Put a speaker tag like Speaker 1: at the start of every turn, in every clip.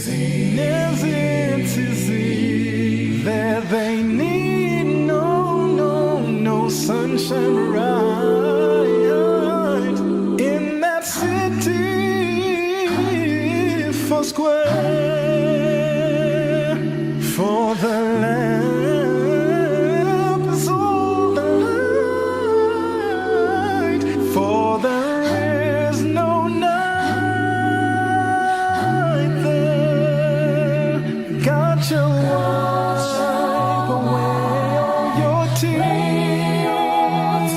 Speaker 1: easy. There they need no sunshine bright in that city for square. For the lamp is all the light, for there is no night there. God shall wipe away all your tears.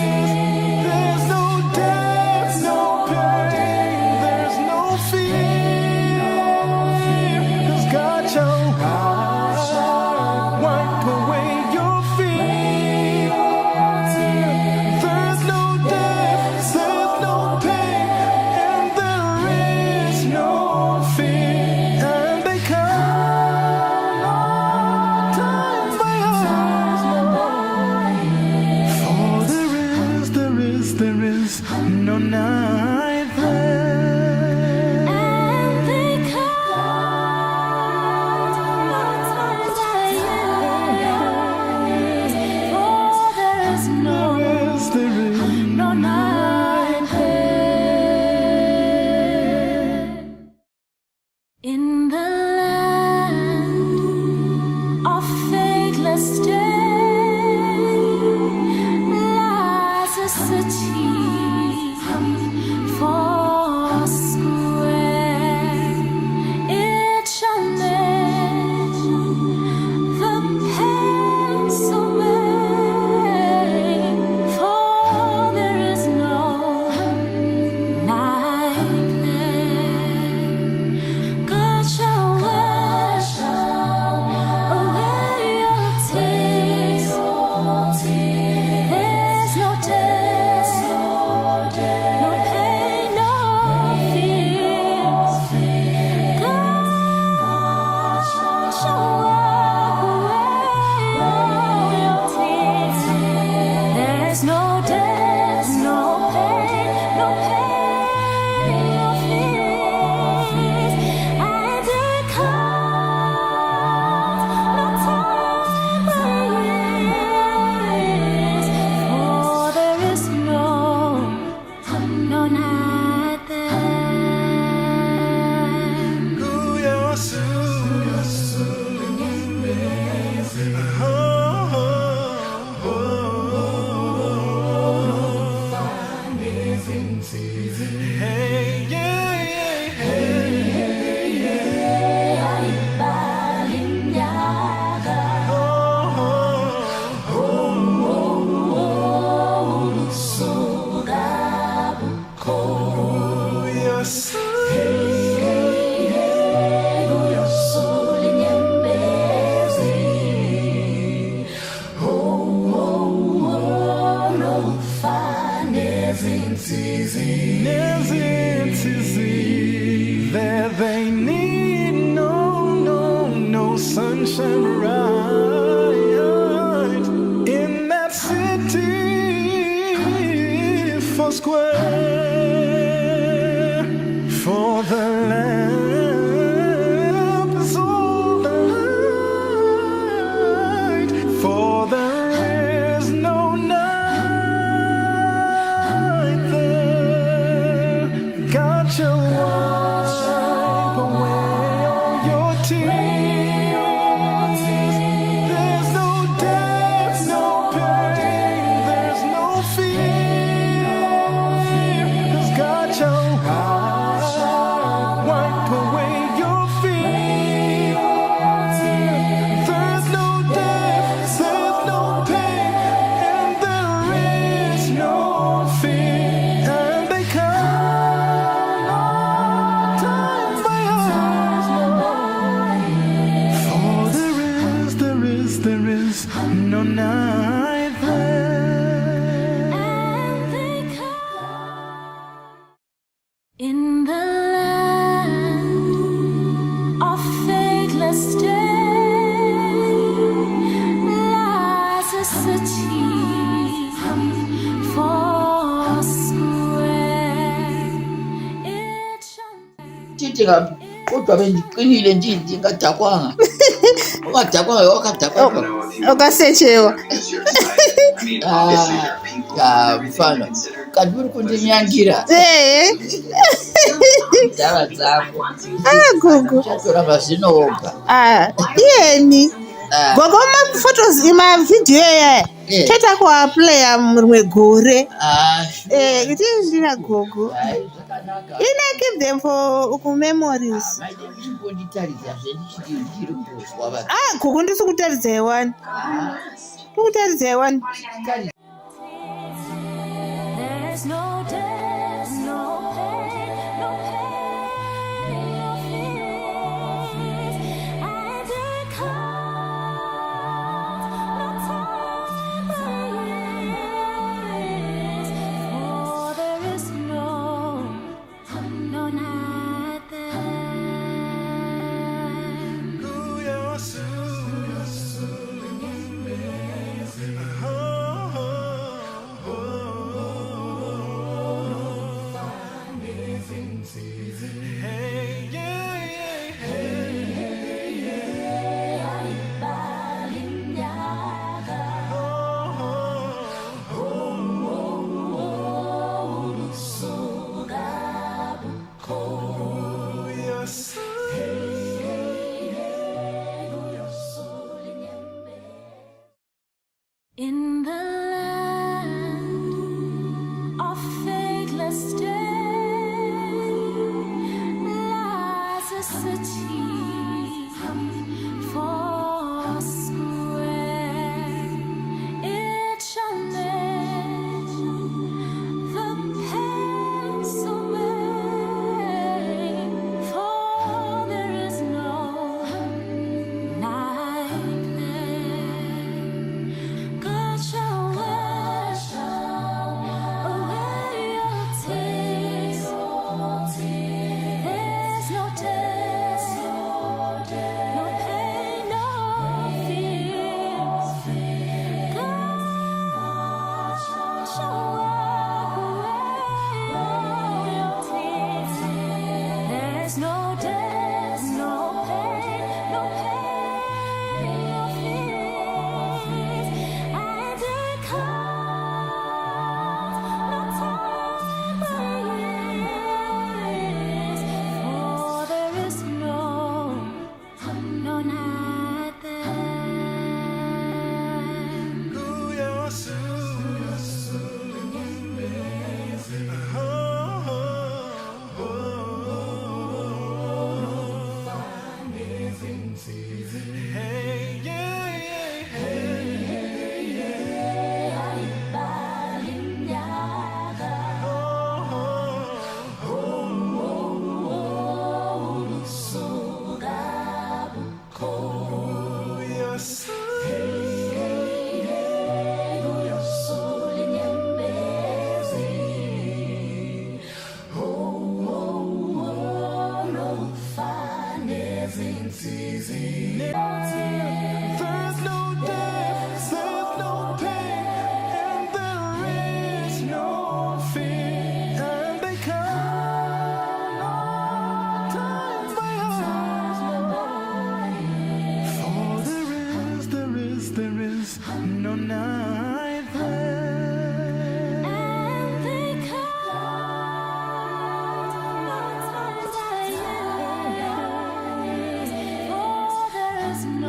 Speaker 1: There's no death, no pain, there's no fear, 'cause God shall wipe away your fear. There's no death, there's no pain, and there is no fear. And they come time by time, for there is no night there.
Speaker 2: And they come time by time, for there is no night there. In the land of faithless day lies a city for square. It shall make the pains away, for there is no night there. God shall wash away your tears. There's no death, no pain, no fear. God shall wipe away all your tears. There's no death, no pain, no fears. And there comes no time waits, for there is no night there.
Speaker 1: Hey, yeah, yes. Easy. There they need no sunshine bright in that city for square. For the lamp is all the light, for there is no night there. God shall wipe away all your tears. There's no death, no pain, there's no fear, 'cause God shall wipe away your fear. There's no death, there's no pain, and there is no fear. And they come time by time, for there is no night there.
Speaker 2: And they come in the land of faithless day lies a city for square. It shall
Speaker 3: Chichiga kodwa bendiqinile ndingaddakwanga ungaddakwanga wakaddakwanga
Speaker 4: okasechewa
Speaker 3: mfana kanti uri kundinyangira ndava dzako
Speaker 4: Gogo
Speaker 3: chatora mazino oga
Speaker 4: iyeni Gogo maphotos imavidhiyo yaya tata kuaplaya rimwe gore itinzvina Gogo
Speaker 3: zvakanaka
Speaker 4: keep them for memories
Speaker 3: chimbonditaridza zvendichiri kuzwa
Speaker 4: Gogo ndisi kutaridza iwani ndikutaridza iwani
Speaker 2: There's no death, no pain, no pain, no fears, and it comes no time is, for there is no night there. In the land of faithless day lies a city four square. It shall make the pains away, for there is no night there. God shall wash away your tears. There's no death, no pain, no fear. God shall wipe away your tears. There's no death, no pain, no fears. And it comes no time is, for there is no night there.
Speaker 1: There's no death, there's no pain, and there is no fear. And they come time by for there is no night there.
Speaker 2: And they come no time is, for there is no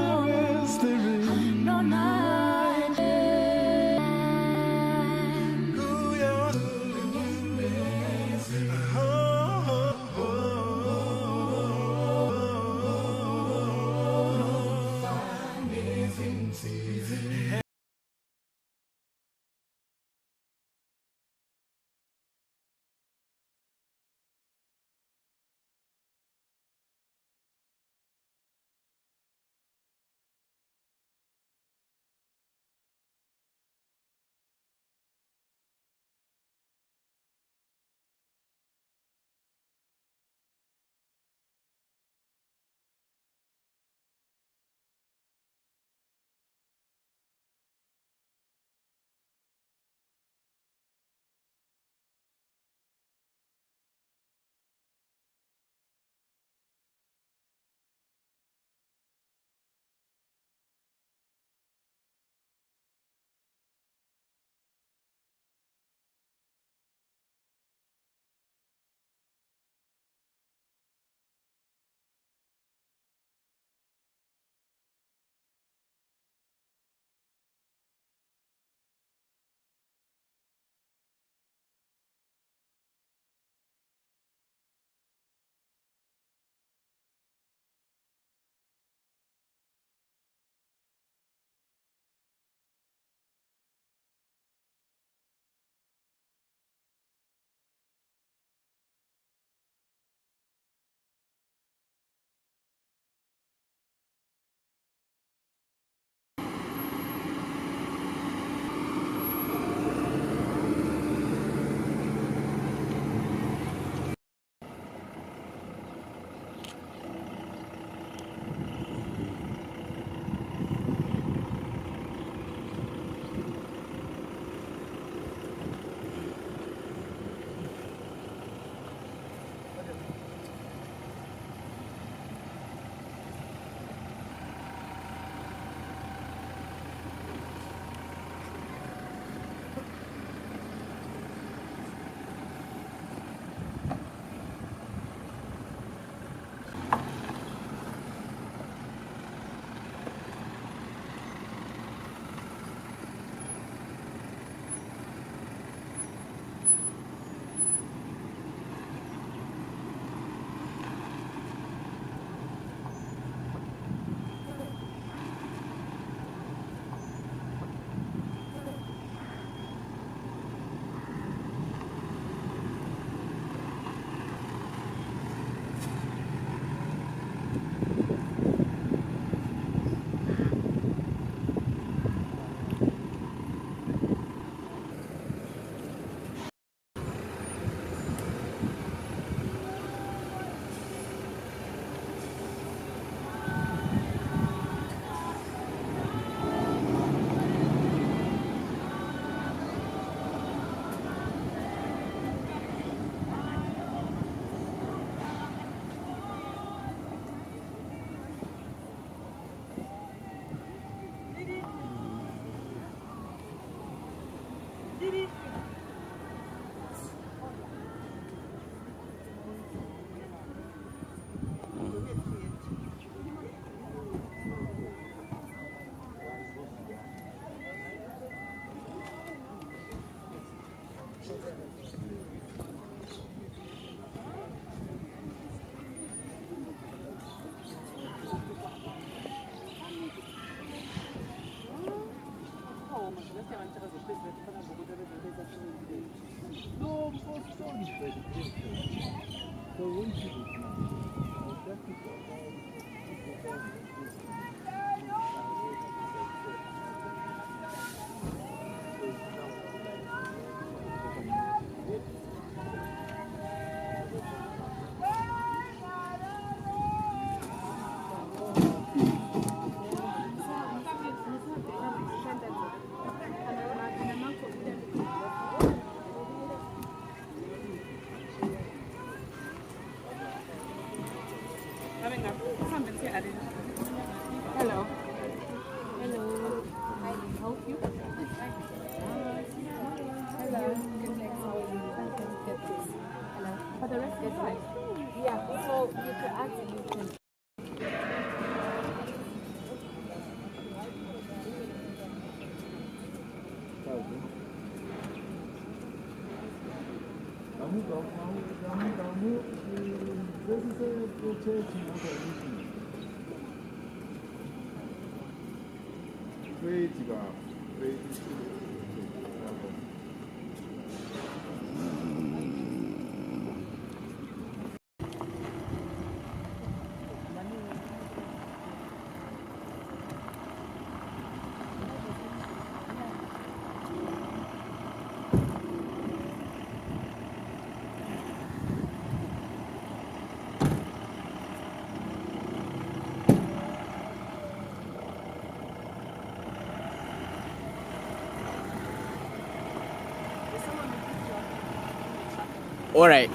Speaker 5: Hello. Hello. I can help you. Hello. Get this. Hello. For the rest of the time. Yeah. So you can ask you can.
Speaker 6: All right.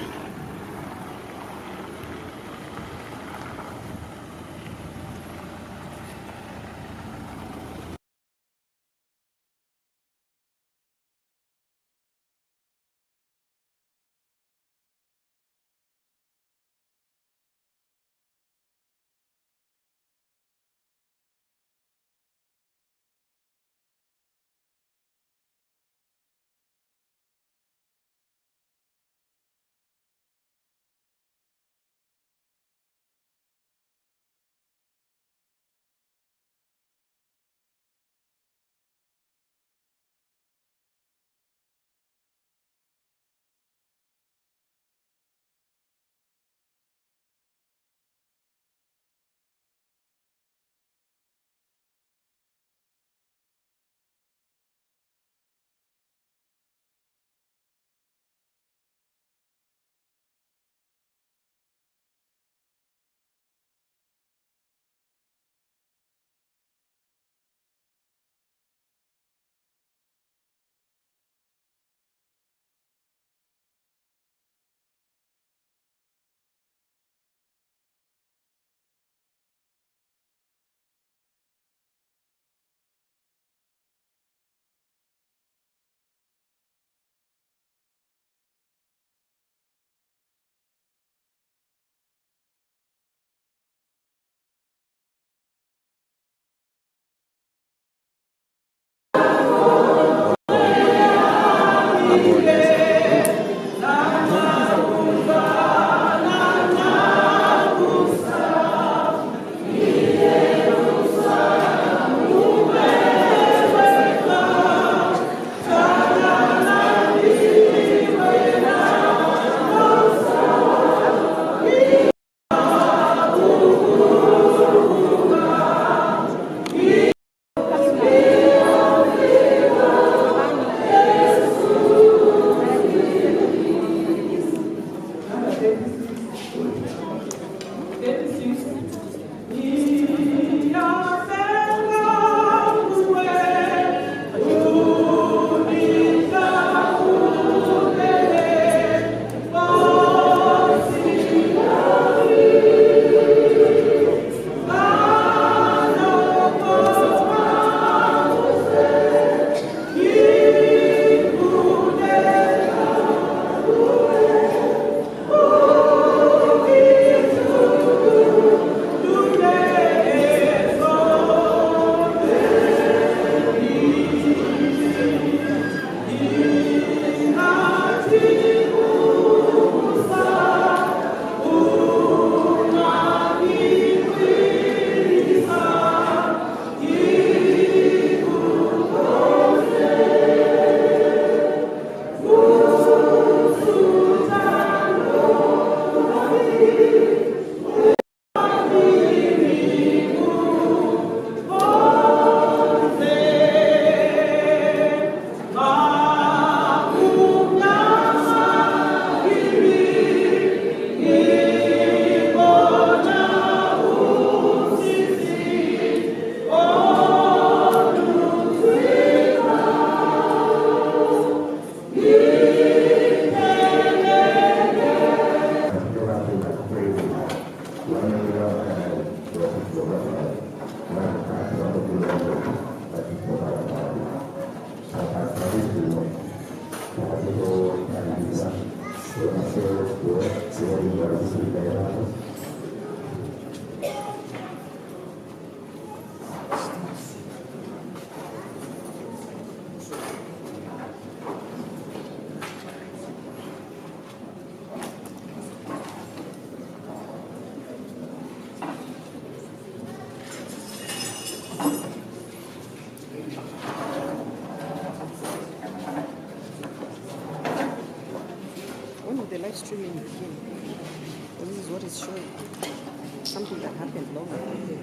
Speaker 7: what it's showing. Something that happened long ago.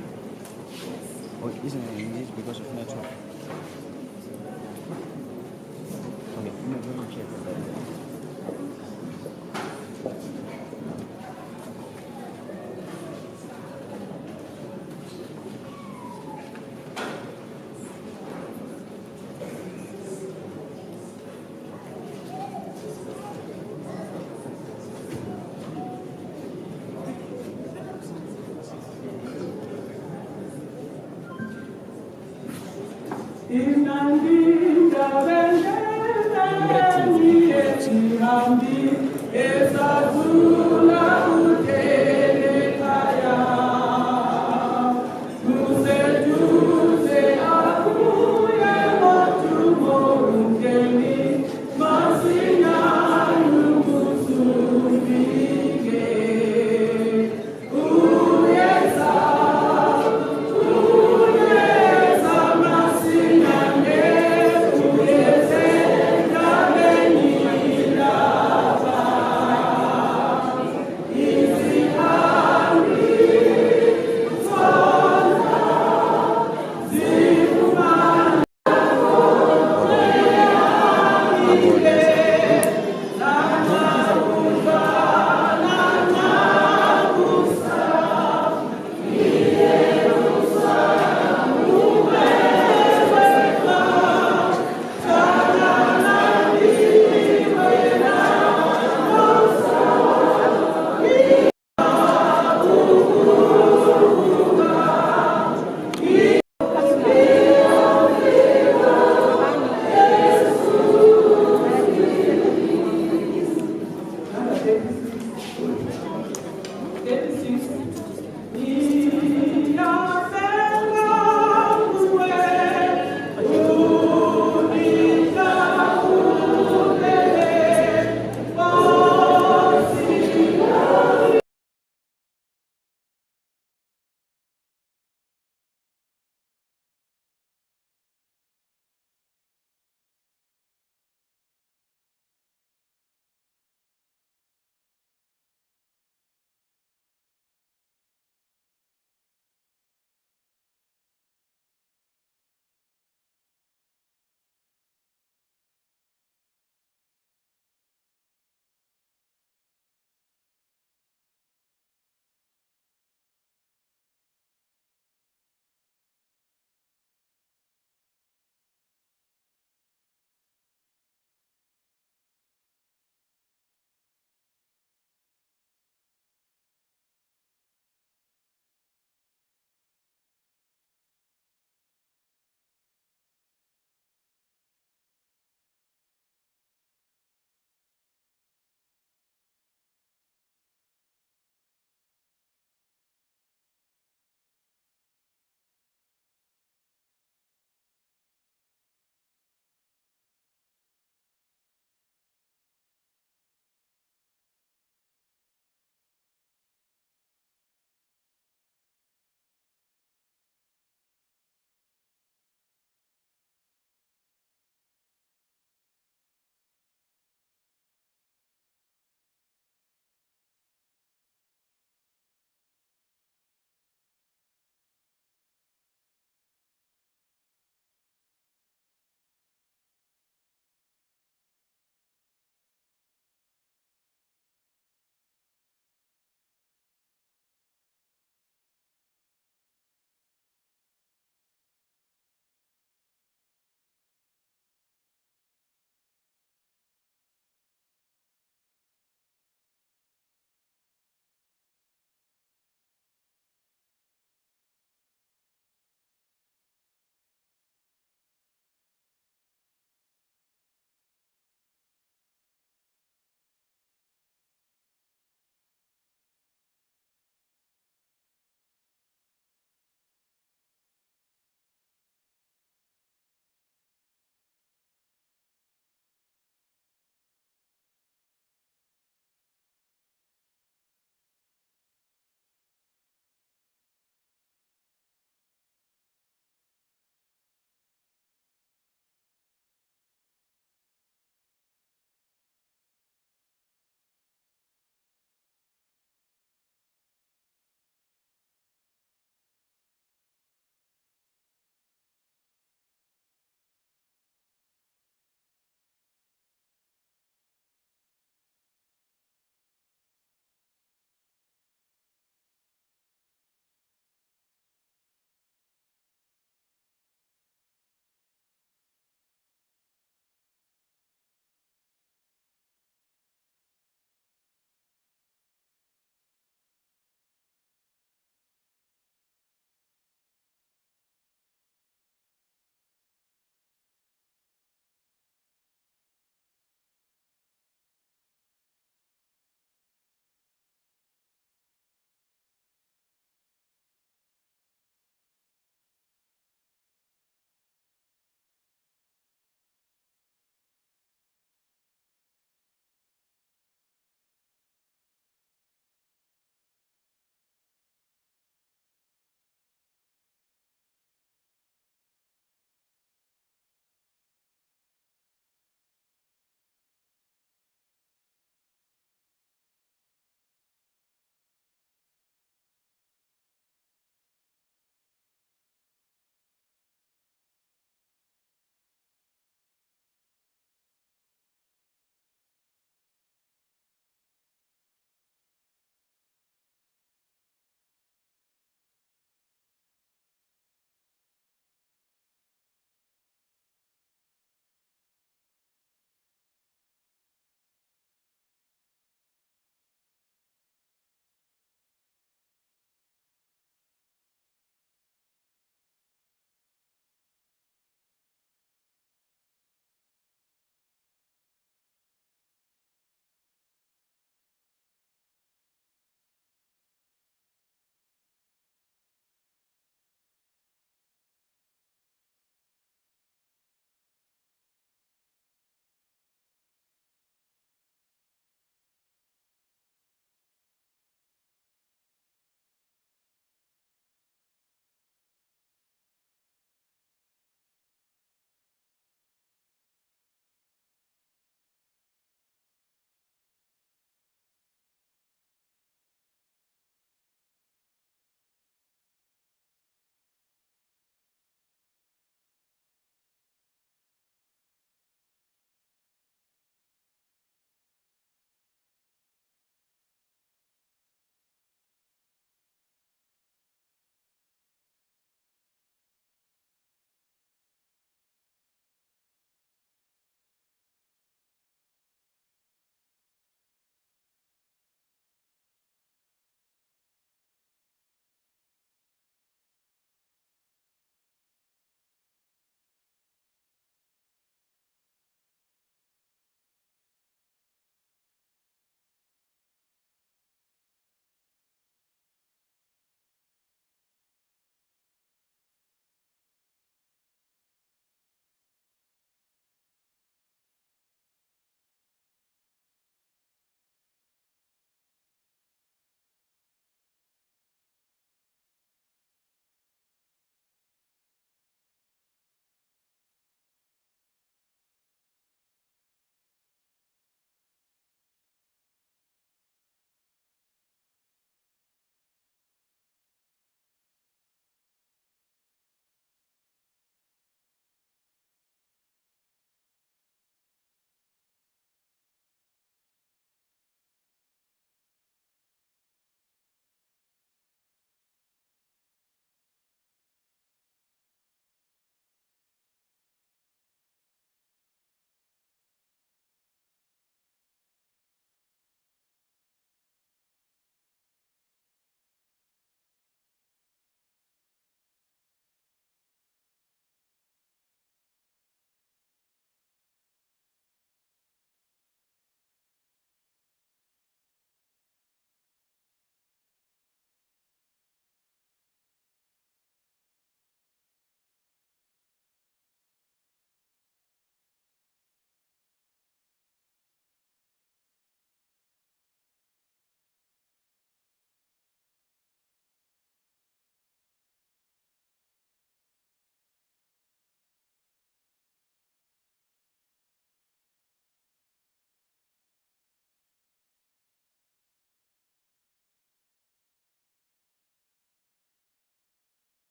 Speaker 6: Or isn't it English because of network? Okay, let me check that.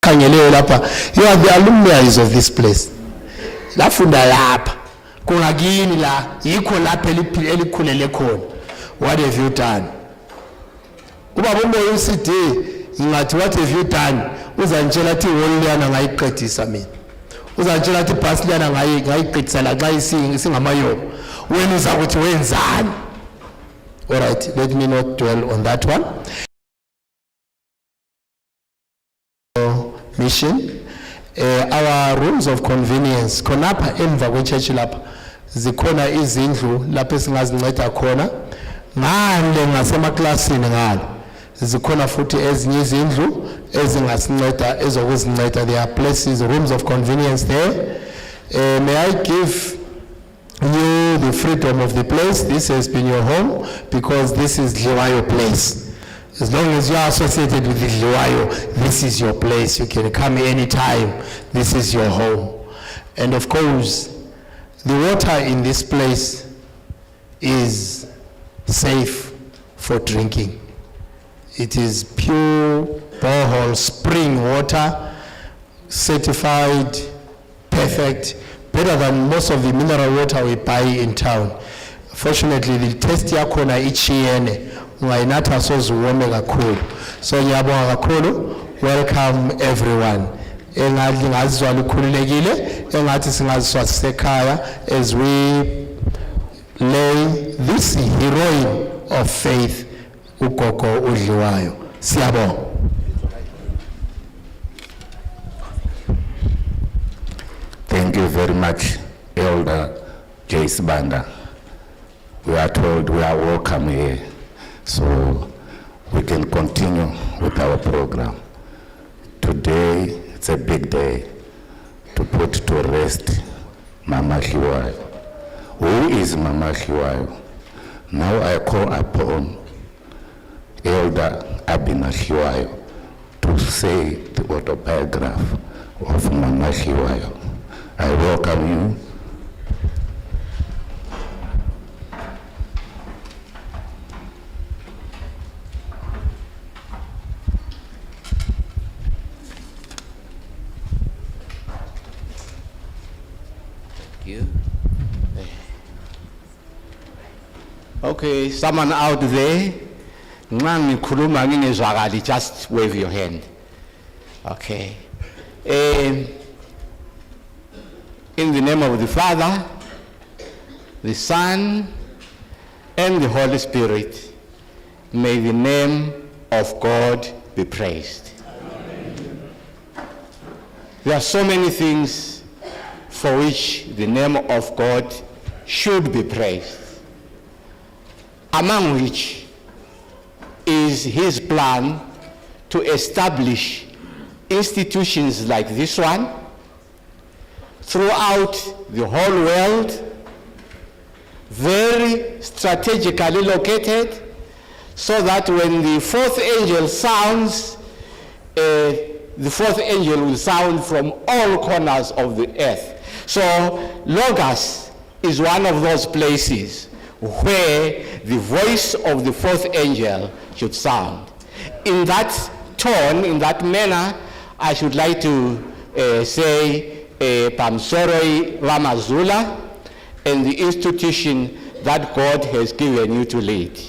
Speaker 8: khangeleyo lapha, you are the alumni of this place. Lafunda lapha kungakini la yikho lapha elikhulele khona. What have you done? Ubaba umoya uCD ngathi what have you done? Uzantshela athi ihall liyana ngayiqedisa mina. Uzantshela athi bus liyana ngayiqedisa la xa isingamayobo. Wena uzakuthi wenzani? All right, let me not dwell on that one. Mission. Our rooms of convenience khonapha emva kwechurch lapha zikhona izindlu lapho esingazinceda khona ngale ngasemaklasini ngalo zikhona futhi ezinye izindlu ezingasinceda ezokuzinceda. There are places, rooms of convenience there. May I give you the freedom of the place? This has been your home because this is Dhliwayo place. As long as you are associated with the Dhliwayo, this is your place. You can come anytime. This is your home. And of course, the water in this place is safe for drinking. It is pure borehole spring water, certified, perfect, better than most of the mineral water we buy in town. Fortunately, the taste yakhona ichiyene. Ungayinatha soziwome kakhulu. So ngiyabonga kakhulu. Welcome everyone. Engathi ngazizwa likhululekile, engathi singaziswa sisekhaya as we lay this heroine of faith uGogo uDhliwayo. Siyabonga.
Speaker 9: Thank you very much, Elder Joyce Banda. We are told we are welcome here, so we can continue with our program. Today, it's a big day to put to rest Mama Dhliwayo. Who is Mama Dhliwayo? Now I call upon Elder Abina Dhliwayo to say the autobiography of Mama Dhliwayo. I welcome you.
Speaker 10: Okay, someone out there, nxa ngikhuluma ngingezwakali, just wave your hand. Okay. In the name of the Father, the Son, and the Holy Spirit, may the name of God be praised. Amen. There are so many things for which the name of God should be praised, among which is his plan to establish institutions like this one throughout the whole world, very strategically located, so that when the fourth angel sounds, the fourth angel will sound from all corners of the earth. So Logos is one of those places where the voice of the fourth angel should sound. In that tone, in that manner, I should like to say Pamsoroi Ramazula and the institution that God has given you to lead.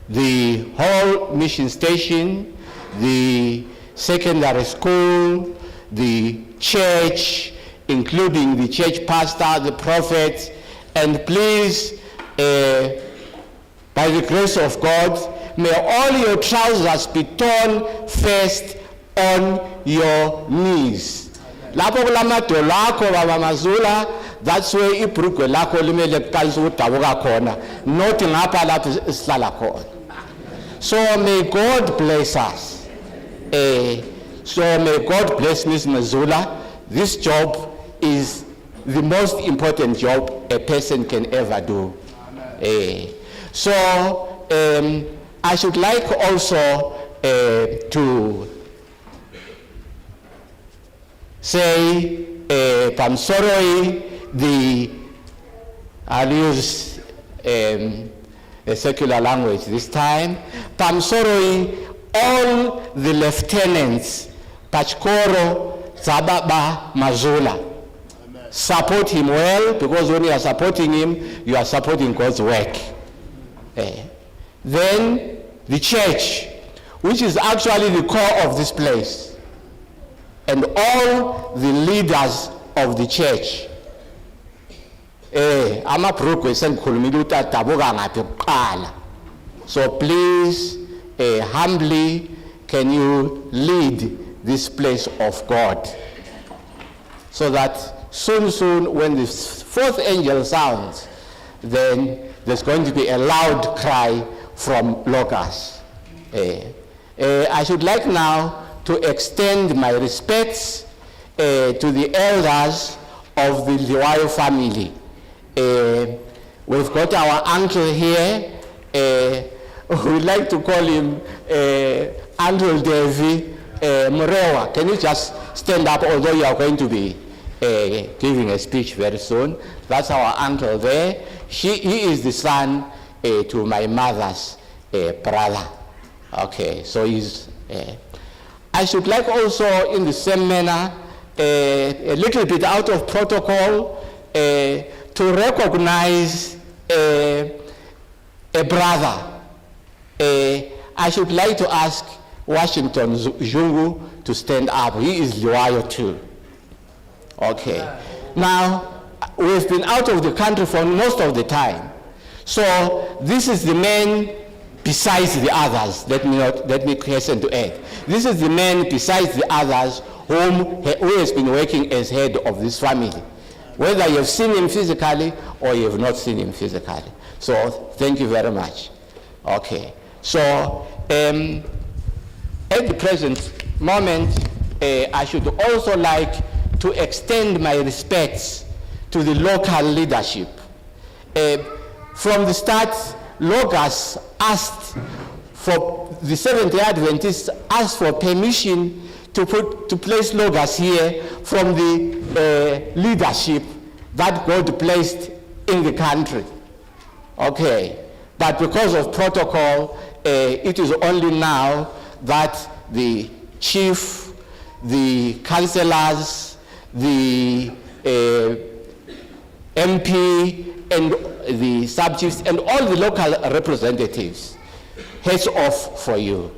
Speaker 10: The whole mission station, the secondary school, the church, including the church pastor, the prophet, and please, by the grace of God, may all your trousers be torn first on your knees. Lapho kulamadolo akho baba Mazula, that's where ibhrugwe lakho limele kuqalisa ukudabuka khona, not ngapha lapho sihlala khona. So may God bless us. So may God bless Ms. Mazula. This job is the most important job a person can ever do. So I should like also to say Pamsoroi, I'll use a secular language this time. Pamsoroi, all the lieutenants Pachkoro Zababa Mazula. Support him well, because when you are supporting him, you are supporting God's work. Then the church, which is actually the core of this place, and all the leaders of the church. So please, humbly, can you lead this place of God, so that soon, when the fourth angel sounds, then there's going to be a loud cry from Logos. I should like now to extend my respects to the elders of the Dhliwayo family. We've got our uncle here. We like to call him Uncle Devi Murewa. Can you just stand up, although you are going to be giving a speech very soon? That's our uncle there. He is the son to my mother's brother. Okay, so he's. I should like also, in the same manner, a little bit out of protocol, to recognize a brother. I should like to ask Washington Zungu to stand up. He is Dhliwayo too. Okay. Now, we've been out of the country for most of the time. So this is the man besides the others. Let me hasten to add. This is the man besides the others who has been working as head of this family, whether you have seen him physically or you have not seen him physically. So thank you very much. Okay. So at the present moment, I should also like to extend my respects to the local leadership. From the start, Logos asked for, the Seventh-day Adventists asked for permission to place Logos here from the leadership that God placed in the country. Okay, but because of protocol, it is only now that the chief, the councillors, the MP, and the sub-chiefs, and all the local representatives, heads off for you.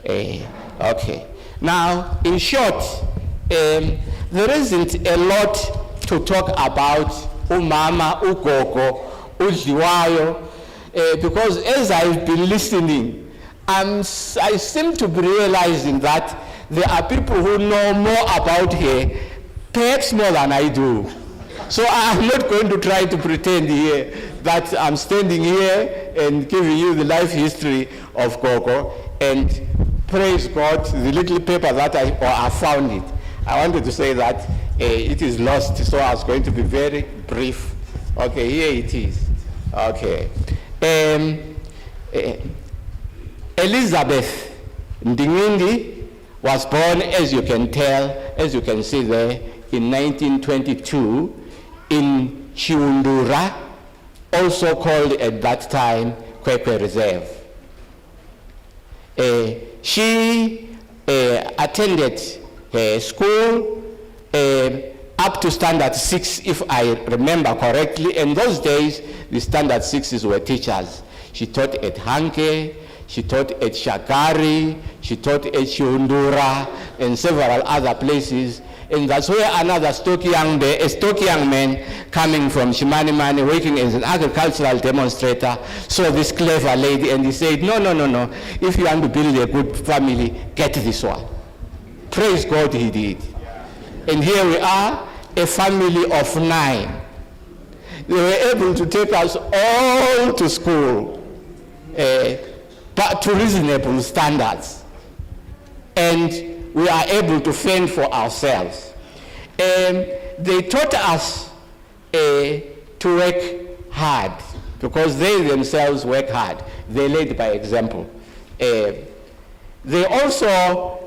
Speaker 10: Okay. Now, in short, there isn't a lot to talk about umama, ugogo, Dhliwayo, because as I've been listening, I seem to be realizing that there are people who know more about her, perhaps more than I do. So I'm not going to try to pretend here that I'm standing here and giving you the life history of Gogo. And praise God, the little paper that I found it. I wanted to say that it is lost, so I was going to be very brief. Okay, here it is. Okay. Elizabeth Ndingindi was born, as you can tell, as you can see there, in 1922 in Chiundura, also called at that time Kwekwe Reserve. She attended school up to standard 6, if I remember correctly. In those days, the standard 6s were teachers. She taught at Hanke, she taught at Shakari, she taught at Chiundura, and several other places. And that's where another stocky young man coming from Shimanimani, working as an agricultural demonstrator, saw this clever lady, and he said, no. If you want to build a good family, get this one. Praise God, he did. And here we are, a family of 9. They were able to take us all to school, but to reasonable standards. And we are able to fend for ourselves. They taught us to work hard, because they themselves work hard. They led by example. They also,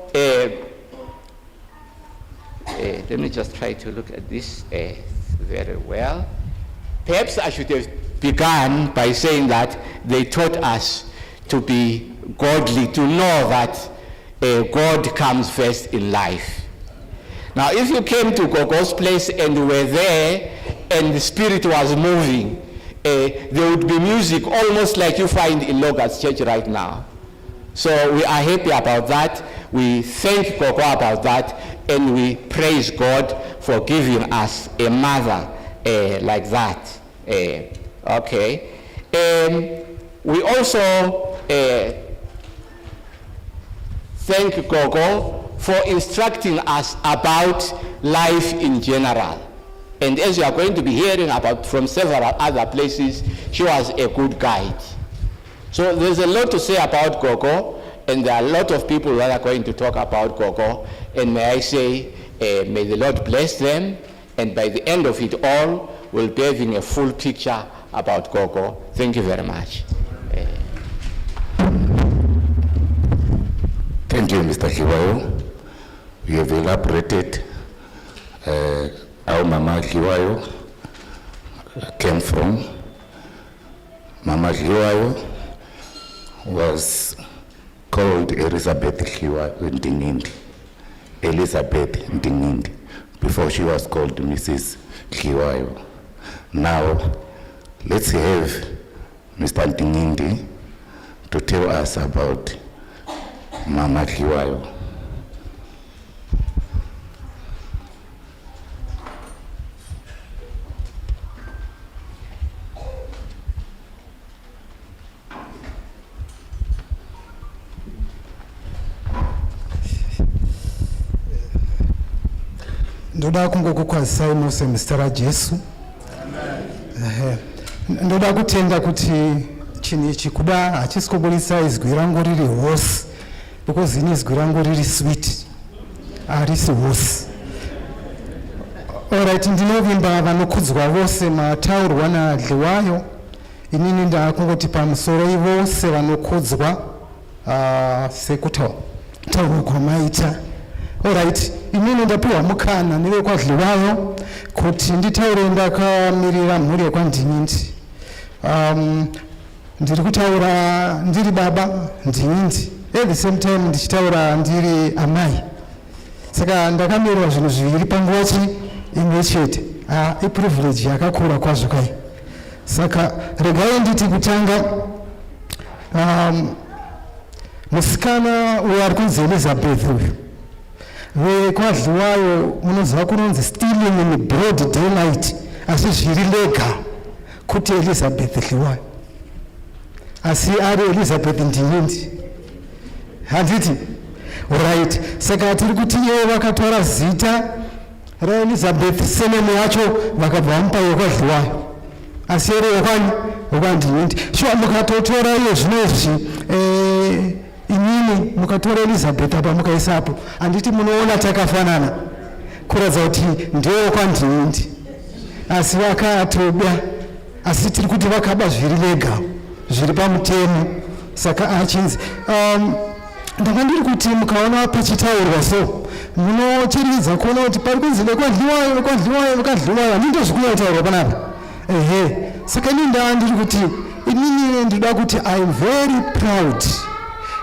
Speaker 10: let me just try to look at this very well. Perhaps I should have begun by saying that they taught us to be godly, to know that God comes first in life. Now, if you came to Gogo's place and were there and the spirit was moving, there would be music almost like you find in Logat's church right now. So we are happy about that. We thank Gogo about that, and we praise God for giving us a mother like that. Okay. We also thank Gogo for instructing us about life in general. And as you are going to be hearing about from several other places, she was a good guide. So there's a lot to say about Gogo, and there are a lot of people that are going to talk about Gogo. And may I say, may the Lord bless them, and by the end of it all, we'll be having a full picture about Gogo. Thank you very much.
Speaker 9: Thank you, Mr. Dhliwayo. You have elaborated how Mama Dhliwayo came from. Mama Dhliwayo was called Elizabeth Dhliwayo Ndingindi. Elizabeth Ndingindi, before she was called Mrs. Dhliwayo. Now, let's have Mr. Ndingindi to tell us about Mama Dhliwayo.
Speaker 11: Ndoda kungokukwazisa inose Mr. Jesu. Ndoda kutenda kuti chini chikuda hachisikobolisa izwi rangu riri horse, because ini izwi rangu riri sweet, harisi horse. Alright, ndinovimba vanokudzwa vose mataurwa naDhliwayo. Inini ndakungoti pamusoro ivose vanokudzwa sekutaurwa kwamaita. Alright, inini ndapiwa mukana newe kwaDhliwayo kuti nditaure ndakamirira mhuri yekwaNdingindi. Ndiri kutaura ndiri baba Ndingindi, at the same time ndichitaura ndiri amai. Saka ndakamirwa zvinhu zviviri panguva imwe chete. Iprivilege yakakura kwazvo kai. Saka regai nditi kutanga, musikana uyo ari kunzi Elizabeth uyu, vekwaDhliwayo munoziva kunonzi stealing in broad daylight, asi zviri lega kuti Elizabeth Dhliwayo, asi ari Elizabeth Ndingindi. Handiti? Right. Saka tiri kuti iye vakatora zita raElizabeth senemu yacho vakabva vamupa yekwaDhliwayo, asi iri yekwaNdingindi. Shuwa mukatotora iye zvinozvi inini mukatora Elizabeth apa mukaisapo, handiti munoona takafanana, kuratidza kuti ndiwo kwaNdingindi, asi vakatoda, asi tiri kuti vakaba zviri lega, zviri pamutemo. Saka achinzi ndanga ndiri kuti mukaona pachitaurwa so munocherechedza kuona kuti pari kunzi nekwaDhliwayo handito zvikunotaurwa panapa. Saka inini ndanga ndiri kuti inini ndida kuti I am very proud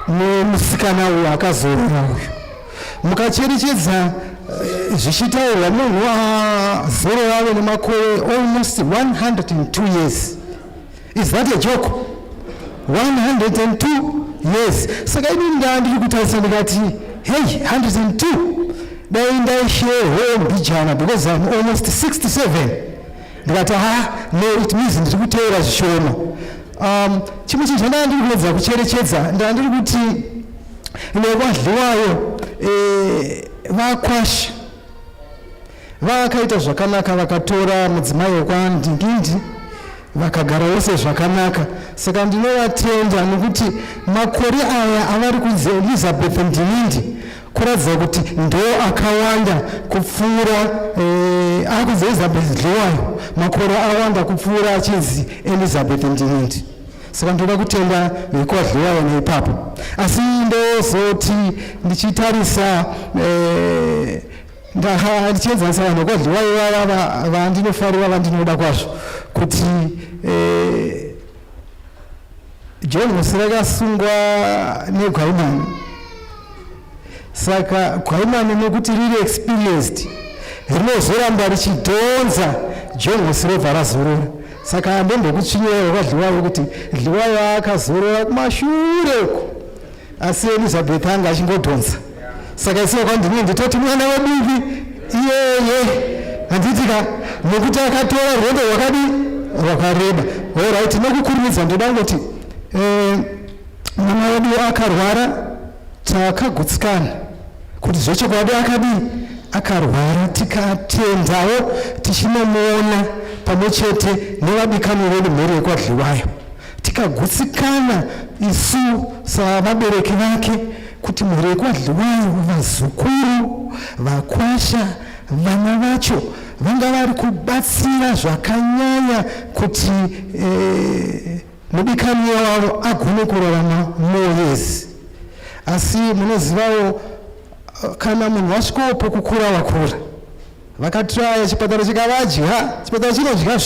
Speaker 11: nemusikana uyu akazorora uyu. Mukacherechedza zvichitaurwa munhu wazorora ave nemakore almost 102 years. Is that a joke? 102 years. Saka inini ndanga ndiri kutarisa ndikati, hey, 102 dai ndaishare home bijana, because I'm almost 67. Ndikati no, it means ndiri kuteera zvishoma. Chimwe chinhu chandanga ndiri kuedza kucherechedza, ndanga ndiri kuti nekwaDhliwayo vakwasha vakaita zvakanaka, vakatora mudzimai wekwaNdingindi vakagara vose zvakanaka. Saka ndinovatenda nekuti makore aya avari kunzi Elizabeth Ndingindi kuratidza kuti ndo akawanda kupfuura akunzi Elizabeth Dhliwayo, makore awanda kupfuura achinzi Elizabeth Ndingindi. Saka ndoda kutenda vekwaDhliwayo neipapo. Asi ndozoti ndichitarisa ndichienzanisa vanhu vekwaDhliwayo vava vandinofarira, vandinoda kwazvo, kuti John Musire akasungwa neGwaimani saka kwaimani nekuti riri experienced rinozoramba richidhonza jongosi robva razorora. Saka handembokutsvinyiwayo kwaDhliwayo kuti Dhliwayo akazorora kumashure uko, asi Elizabeth anga achingodhonza. Saka isiwo kwandini nditoti mwana weduvi iyeye handitika nekuti akatora rwendo rwakareba. Alright, nokukurumidza ndoda ngoti mwana wedu akarwara, takagutsikana kuti zvechokwadi akarwara, tikatendawo tichinomuona pamwe chete nevadikani vedu mhuri yekwaDhliwayo. Tikagutsikana isu savabereki vake kuti mhuri yekwaDhliwayo, vazukuru, vakwasha, vana vacho vanga vari kubatsira zvakanyanya kuti mudikani wavo agone kurarama moyezi. Asi munozivawo kana munhu wasvikawo pokukura vakura, vakatraya chipatara chikavadya, chipatara chinodya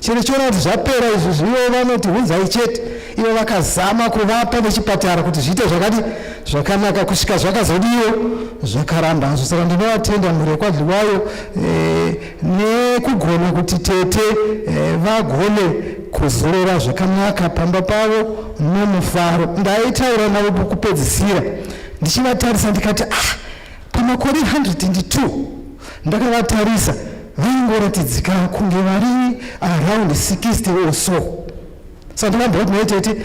Speaker 11: chero chiona kuti zvapera izvi zvivo vanoti hunzai chete. Ivo vakazama kuvapa nechipatara kuti zviite zvakanaka kusvika zvakazodiwo zvakaramba. Saka ndinovatenda mhuri yekwaDhliwayo nekugona kuti tete vagone kuzorora zvakanaka pamba pavo nomufaro. Ndaitaura navo pokupedzisira ndichivatarisa ndikati pamakore 102 ndakavatarisa vaingoratidzika kunge vari around 60 or so. Saka ndakabva kuti tete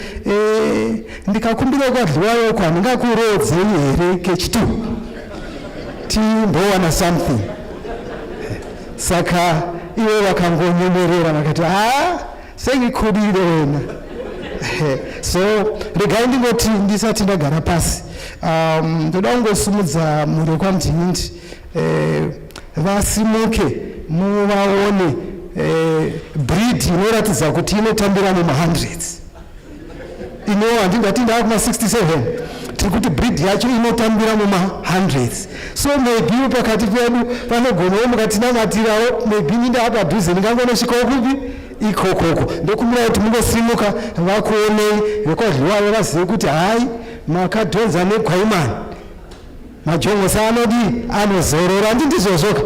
Speaker 11: ndikakumbira kwaDhliwayo handingakurodzei here kechitu timbowana something. Saka ivo vakangonyemerera vakati sengikudire wena. So regai ndingoti ndisati ndagara pasi, ndoda kungosumudza mhuri yekwandinindi vasimuke muvaone breed inoratidza kuti inotambira muma-hundreds. Ino handingati ndava kuma-67, tiri kuti breed yacho inotambira muma-hundreds. So maybe pakati pedu vanogonawo mukatinamatirawo, maybe nindaa padhuze ndingangonosvikawo kupi ikokoko. Ndokumbira kuti mungosimuka vakuonei vekwaDhliwayo vazive kuti hai makadhonza nekwaimani, majongosi anozorora. Handindizvozvoka.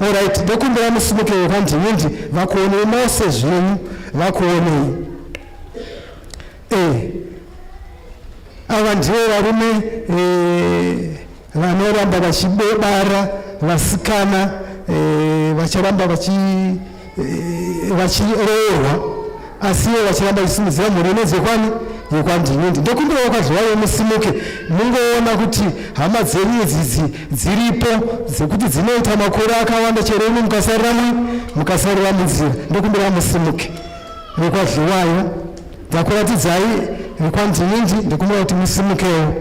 Speaker 11: Alright, ndokumbira musimuke wekwandinindi vakuonei mose zvenyu, vakuonei. Ava ndivo varume vanoramba vachibara vasikana, vacharamba vachiroorwa, asiwo vachiramba vachisimudzira mhuri yekwandinindi. Ndokumbira kwaDhliwayo musimuke mungoona kuti hama dzenyu idzi dziripo dzekuti dzinoita makore akawanda, chero ino mukasarira munzira. Ndokumbira musimuke vekwaDhliwayo, ndakuratidzai vekwandinindi, ndokumbira kuti musimukewo.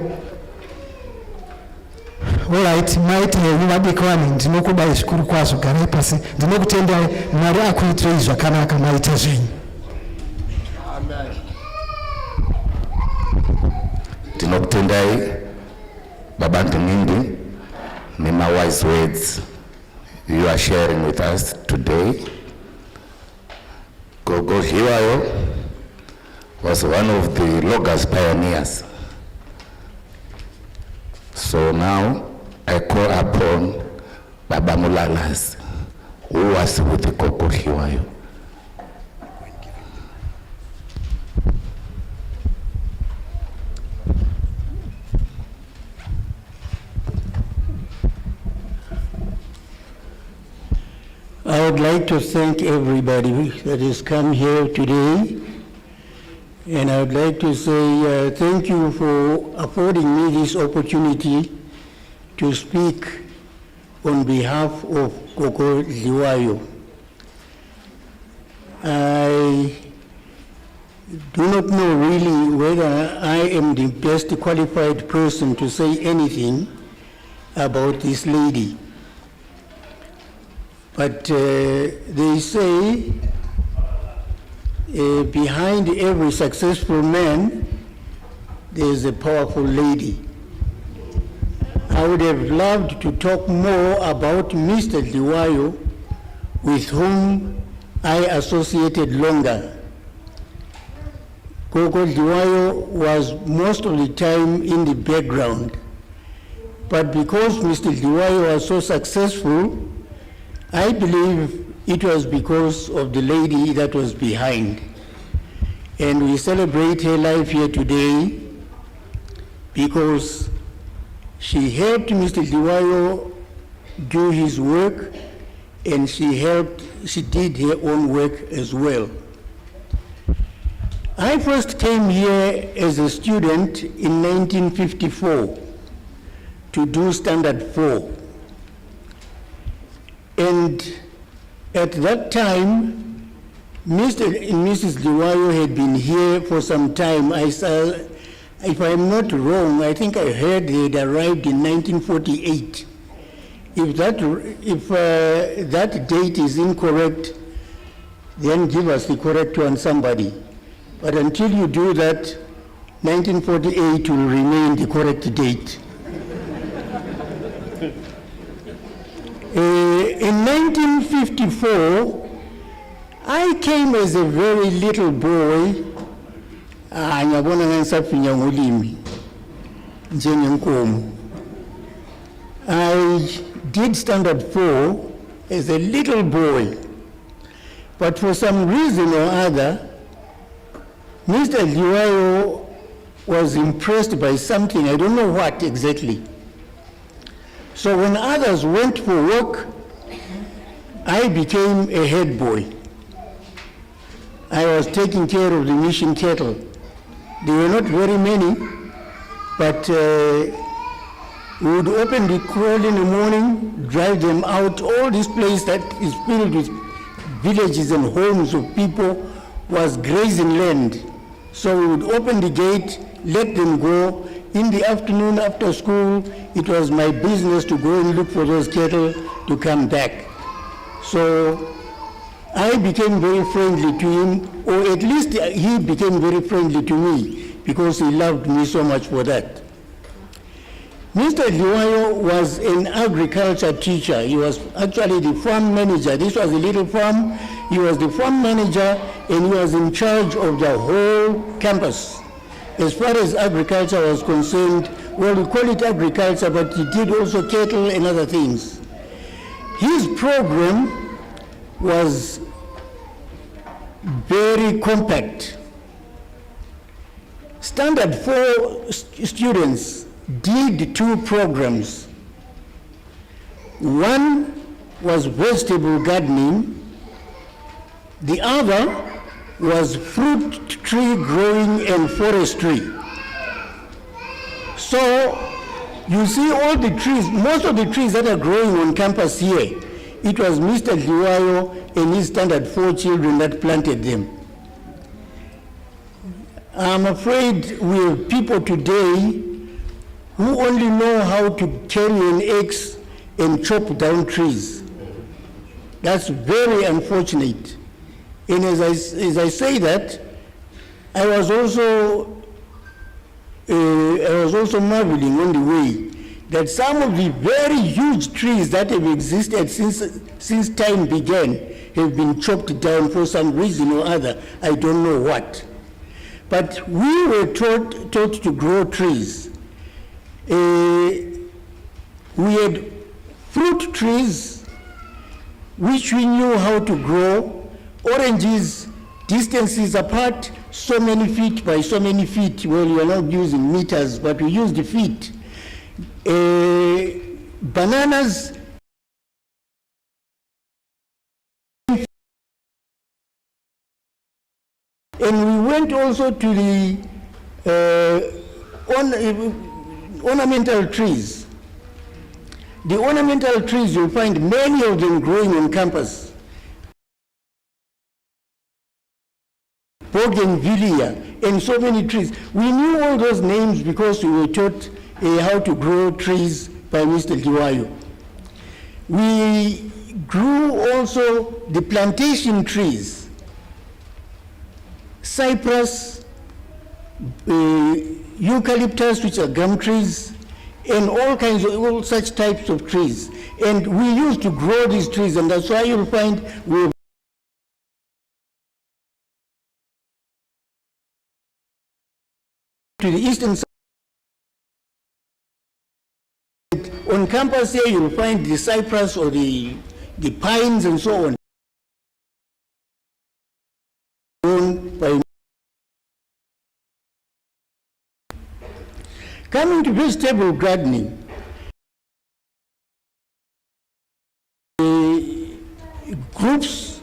Speaker 11: Alright, maite henyu vadikani, ndinokudai zvikuru kwazvo, garai pasi. Ndinokutendai, Mwari akuitirei zvakanaka, maite zvenyu.
Speaker 9: Tinokutendai Baba Ndinindi wise words you are sharing with us today. Gogo Dhliwayo was one of the loggers pioneers. So now I call upon Baba Mulalas, who was with the Gogo Dhliwayo.
Speaker 12: I would like to thank everybody that has come here today, and I would like to say thank you for affording me this opportunity to speak on behalf of Gogo Dhliwayo. I do not know really whether I am the best qualified person to say anything about this lady. But they say behind every successful man, there's a powerful lady. I would have loved to talk more about Mr. Dhliwayo, with whom I associated longer. Gogo Dhliwayo was most of the time in the background. But because Mr. Dhliwayo was so successful, I believe it was because of the lady that was behind. And we celebrate her life here today because she helped Mr. Dhliwayo do his work, and she did her own work as well. I first came here as a student in 1954 to do Standard 4. And at that time, Mr. and Mrs. Dhliwayo had been here for some time. If I'm not wrong, I think I heard they had arrived in 1948. If that date is incorrect, then give us the correct one, somebody. But until you do that, 1948 will remain the correct date. In 1954, I came as a very little boy. Ngiyabona ngisafinya ngolimi njengenkomo. I did Standard 4 as a little boy, but for some reason or other, Mr. Dhliwayo was impressed by something, I don't know what exactly. So when others went for work, I became a head boy. I was taking care of the mission cattle. There were not very many, but we would open the kraal in the morning, drive them out. All this place that is filled with villages and homes of people was grazing land. So we would open the gate, let them go. In the afternoon after school, it was my business to go and look for those cattle to come back. So I became very friendly to him, or at least he became very friendly to me because he loved me so much for that. Mr. Dhliwayo was an agriculture teacher. He was actually the farm manager. This was a little farm. He was the farm manager, and he was in charge of the whole campus. As far as agriculture was concerned, well, we call it agriculture, but he did also cattle and other things. His program was very compact. Standard 4 students did 2 programs. One was vegetable gardening, the other was fruit tree growing and forestry. So you see all the trees, most of the trees that are growing on campus here, it was Mr. Dhliwayo and his Standard 4 children that planted them. I'm afraid we have people today who only know how to carry an axe and chop down trees. That's very unfortunate. And as I say that, I was also marveling on the way that some of the very huge trees that have existed since time began have been chopped down for some reason or other. I don't know what. But we were taught to grow trees. We had fruit trees, which we knew how to grow. Oranges, distances apart, so many feet by so many feet. Well, we are not using meters, but we use the feet. Bananas, and we went also to the ornamental trees. The ornamental trees, you'll find many of them growing on campus. Bougainvillea, and so many trees. We knew all those names because we were taught how to grow trees by Mr. Dhliwayo. We grew also the plantation trees, cypress, eucalyptus, which are gum trees, and all such types of trees. And we used to grow these trees, and that's why you'll find we to the eastern side, On campus here, you'll find the cypress or the pines and so on. Coming to vegetable gardening, the groups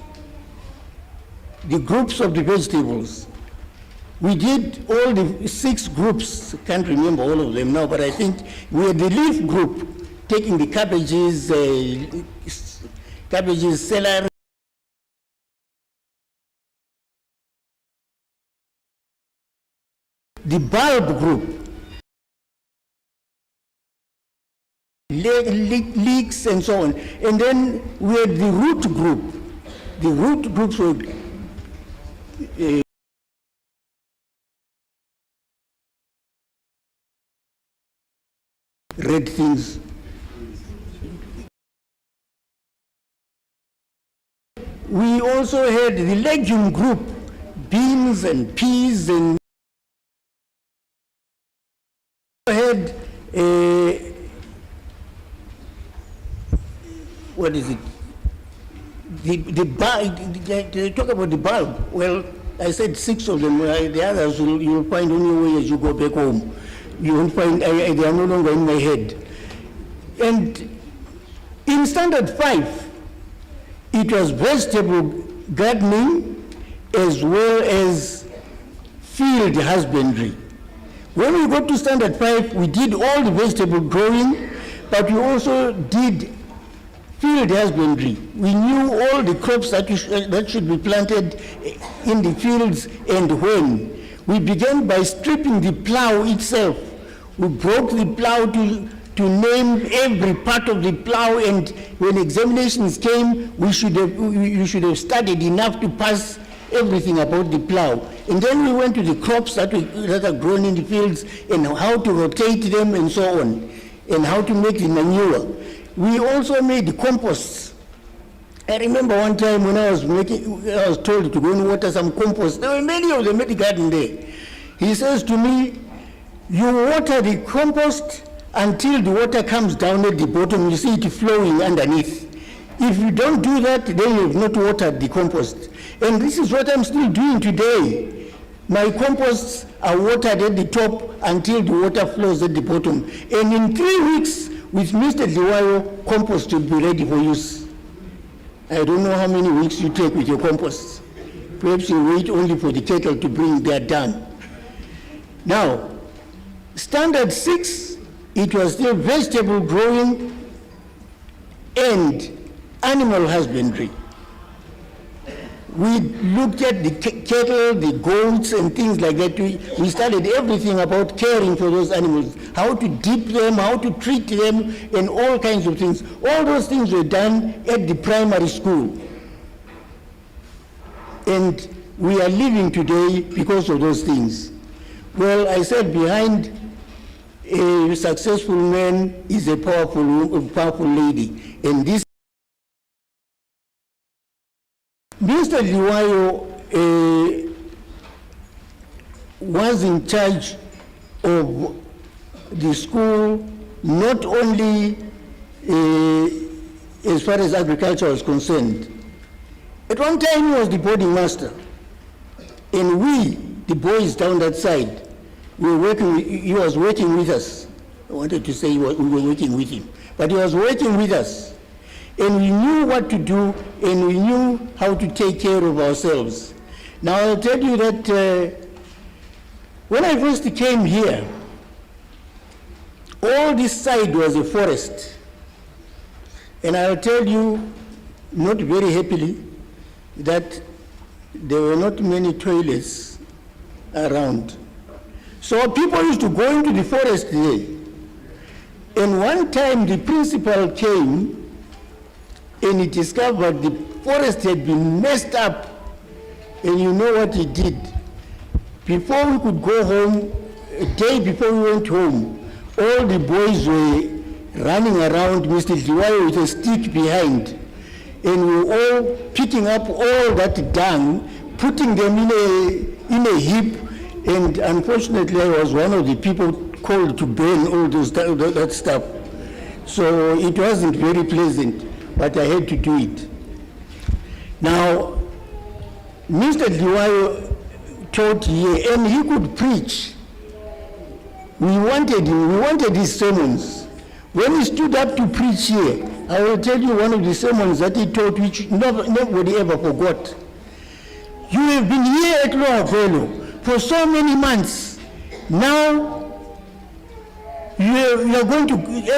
Speaker 12: of the vegetables. We did all the 6 groups, can't remember all of them now, but I think we had the leaf group, taking the cabbages, celery, the bulb group, leeks and so on. And then we had the root group. The root groups were red things. We also had the legume group, beans and peas, and had what is it? The bulb. They talk about the bulb. Well, I said 6 of them. The others you'll find on your way as you go back home. You won't find, they are no longer in my head. And in standard 5, it was vegetable gardening as well as field husbandry. When we got to standard 5, we did all the vegetable growing, but we also did field husbandry. We knew all the crops that should be planted in the fields and when. We began by stripping the plow itself. We broke the plow to name every part of the plow, and when examinations came, you should have studied enough to pass everything about the plow. And then we went to the crops that are grown in the fields and how to rotate them and so on, and how to make the manure. We also made the composts. I remember one time when I was told to go and water some compost. There were many of them at the garden there. He says to me, you water the compost until the water comes down at the bottom, you see it flowing underneath. If you don't do that, then you have not watered the compost. And this is what I'm still doing today. My composts are watered at the top until the water flows at the bottom. And in 3 weeks, with Mr. Dhliwayo, compost will be ready for use. I don't know how many weeks you take with your compost. Perhaps you wait only for the kettle to bring that done. Now, standard 6, it was still vegetable growing and animal husbandry. We looked at the cattle, the goats, and things like that. We studied everything about caring for those animals, how to dip them, how to treat them, and all kinds of things. All those things were done at the primary school. And we are living today because of those things. Well, I said behind a successful man is a powerful lady. And this Mr. Dhliwayo was in charge of the school, not only as far as agriculture was concerned. At one time, he was the boarding master. And we, the boys down that side, he was working with us. I wanted to say we were working with him, but he was working with us. And we knew what to do, and we knew how to take care of ourselves. Now, I'll tell you that when I first came here, all this side was a forest. And I'll tell you, not very happily, that there were not many toilets around. So people used to go into the forest there. And one time the principal came and he discovered the forest had been messed up. And you know what he did? Before we could go home, a day before we went home, all the boys were running around Mr. Dhliwayo with a stick behind. And we were all picking up all that dung, putting them in a heap. And unfortunately, I was one of the people called to burn all that stuff. So it wasn't very pleasant, but I had to do it. Now, Mr. Dhliwayo taught here, and he could preach. We wanted him, we wanted his sermons. When he stood up to preach here, I will tell you one of the sermons that he taught, which nobody ever forgot. You have been here at Dhliwayo for so many months. Now, you are going to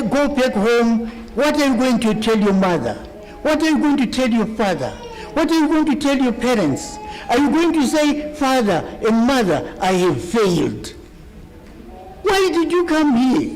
Speaker 12: go back home. What are you going to tell your mother? What are you going to tell your father? What are you going to tell your parents? Are you going to say, Father and Mother, I have failed? Why did you come here?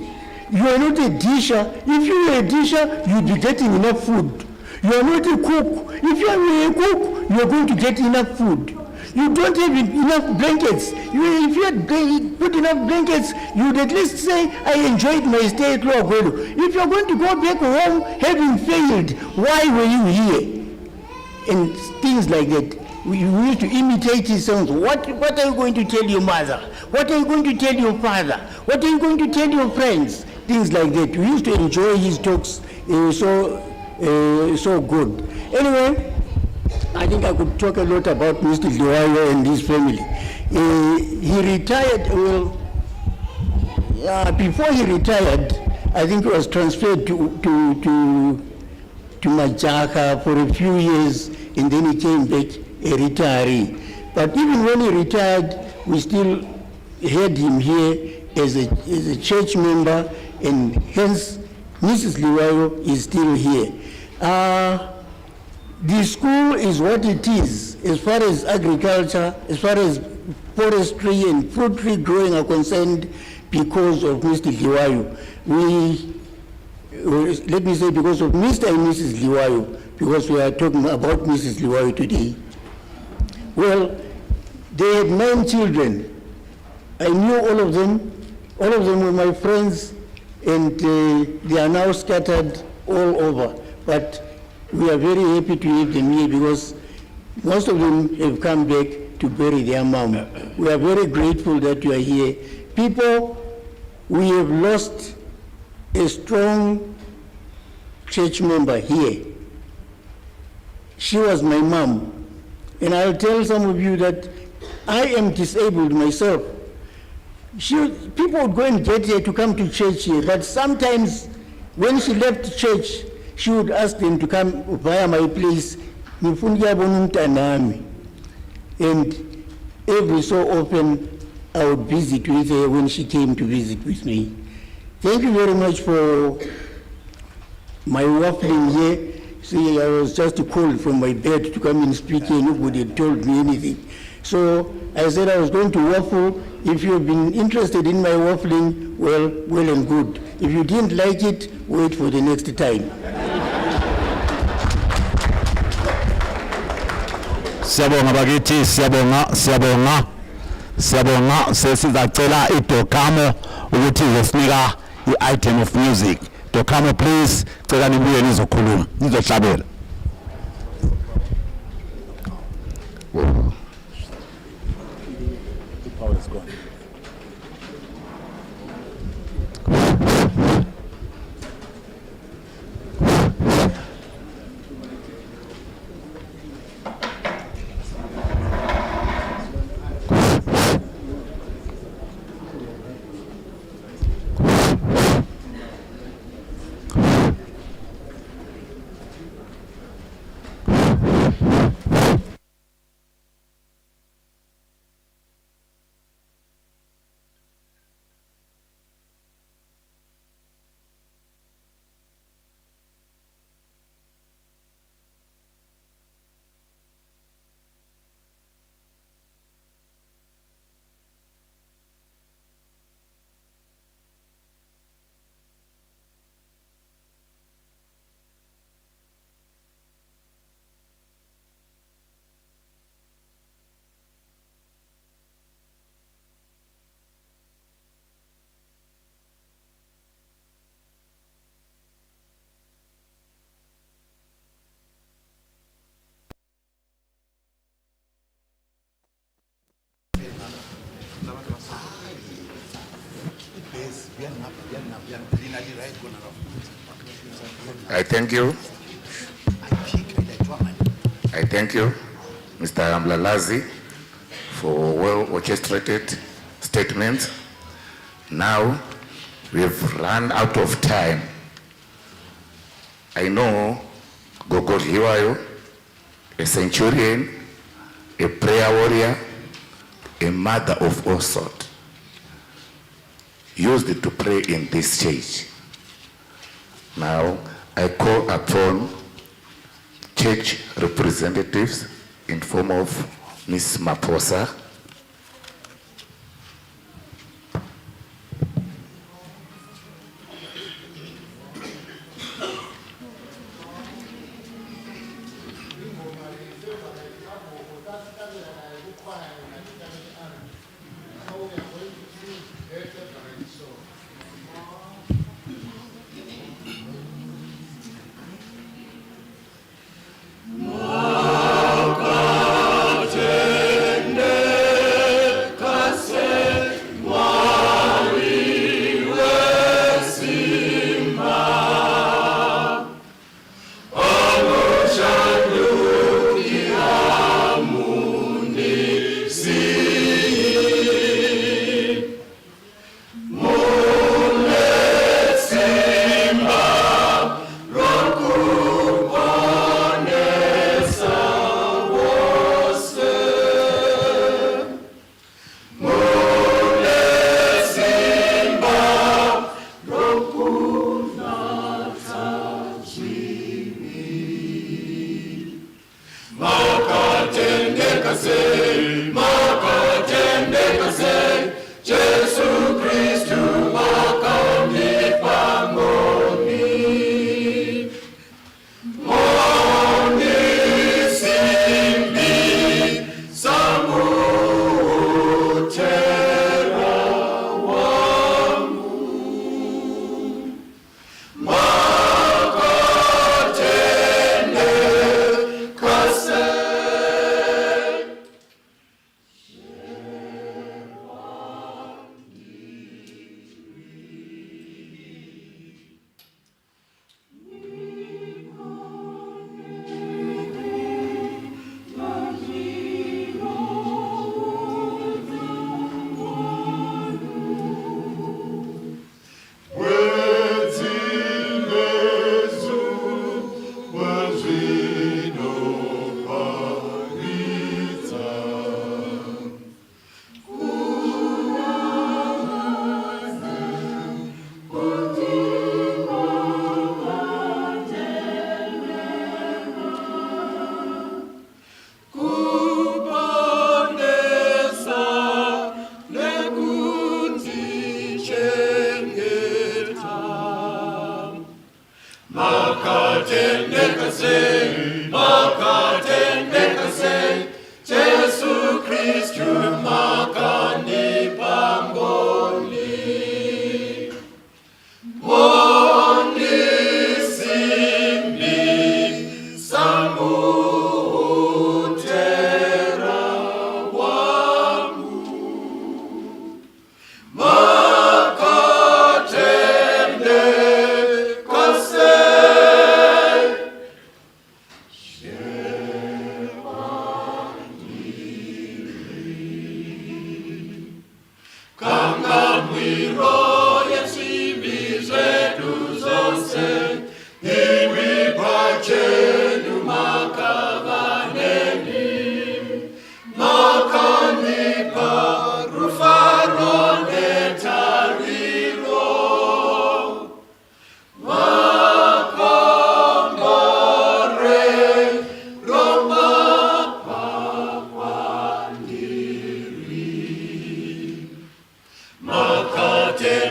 Speaker 12: You are not a disher. If you were a disher, you'd be getting enough food. You are not a cook. If you are a cook, you are going to get enough food. You don't have enough blankets. If you had good enough blankets, you would at least say, I enjoyed my stay at Gogo. If you are going to go back home having failed, why were you here? And things like that. We used to imitate his songs. What are you going to tell your mother? What are you going to tell your father? What are you going to tell your friends? Things like that. We used to enjoy his talks so good. Anyway, I think I could talk a lot about Mr. Dhliwayo and his family. He retired, before he retired, I think he was transferred to Majaka for a few years, and then he came back a retiree. But even when he retired, we still had him here as a church member, and hence Mrs. Dhliwayo is still here. The school is what it is as far as agriculture, as far as forestry and fruit tree growing are concerned, because of Mr. Dhliwayo. Let me say because of Mr. and Mrs. Dhliwayo, because we are talking about Mrs. Dhliwayo today. Well, they had 9 children. I knew all of them. All of them were my friends, and they are now scattered all over. But we are very happy to have them here because most of them have come back to bury their mom. We are very grateful that you are here. People, we have lost a strong church member here. She was my mom. And I'll tell some of you that I am disabled myself. People would go and get her to come to church here, but sometimes when she left church, she would ask them to come via my place. And every so often, I would visit with her when she came to visit with me. Thank you very much for my waffling here. See, I was just called from my bed to come and speak here. Nobody had told me anything. So I said I was going to waffle. If you've been interested in my waffling, well and good. If you didn't like it, wait for the next time.
Speaker 9: Siyabonga bakithi, siyabonga sesizacela iDokamo ukuthi izosinika i-item of music. Dokamo, please, cela nibuye nizokhuluma, nizohlabela. The power is gone.
Speaker 13: Bien, bien, bien, bien, bien, bien, bien, bien, bien, bien, bien, bien, bien, bien, bien, bien, bien, bien, bien, bien,
Speaker 9: I thank you. I thank you, Mr. Amlalazi, for well-orchestrated statements. Now, we've run out of time. I know Gogo Dhliwayo, a centurion, a prayer warrior, a mother of all sorts, used it to pray in this church. Now, I call upon church representatives in form of Ms. Maposa,
Speaker 1: Makate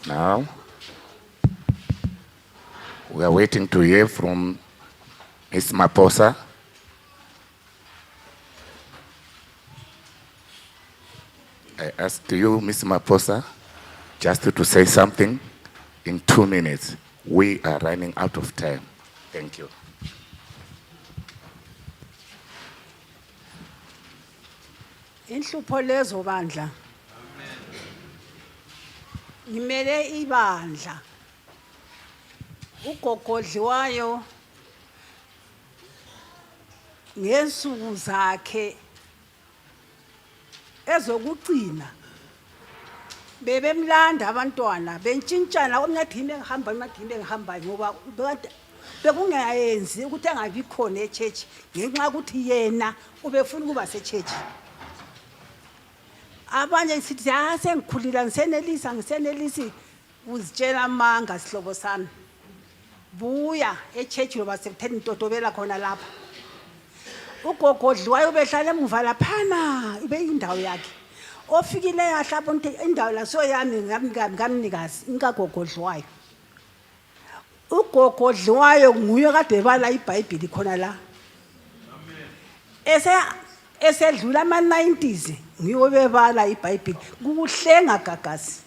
Speaker 9: Now, we are waiting to hear from Ms. Maposa. I ask you, Ms. Maposa, just to say something in 2 minutes. We are running out of time. Thank you.
Speaker 13: Inhlupho lezo bandla. Ngimele ibandla. Ugogo Dhliwayo ngesuku zakhe ezokugcina bebemlanda abantwana bentshintshana omnyathimbe ngihamba emadimbe ngihamba ngoba bekungayenzi ukuthi angabi khona echurch ngenxa ukuthi yena ubefuna ukuba sechurch. Abanye sithi sengikhulila ngisenelisi uzitshela amanga sihlobo sami. Buya echurch loba sekutheni intotobela khona lapha. Ugogo Dhliwayo behlala emuva laphana ibe indawo yakhe. Ofikile yahlapha indawo laso yami ngamnikazi inkagogo Dhliwayo. Ugogo Dhliwayo nguye kade bala iBhayibheli khona la. Esedlula ama-90s ngiyo bebala iBhayibheli kuhlenga gagasi.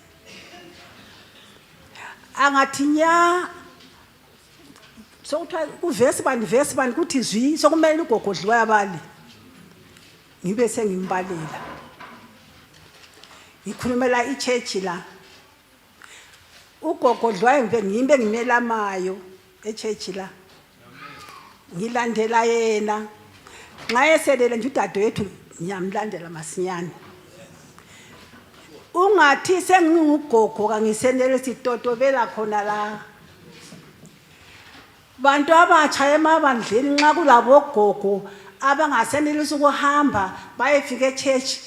Speaker 13: Angathi nya so uvesi bani kuthi zwi sokumele ugogo Dhliwayo abali. Ngibe sengimbalela. Ngikhulumela ichurch la. Ugogo Dhliwayo ngimbe ngimelamayo echurch la. Ngilandela yena. Nxa eselele nje udadewethu ngiyamlandela masinyane. Ungathi sengingugogo kangisenele sitotobela khona la. Bantu abatsha emabandleni nxa kulabo gogo abangasenelisi ukuhamba bayefika echurch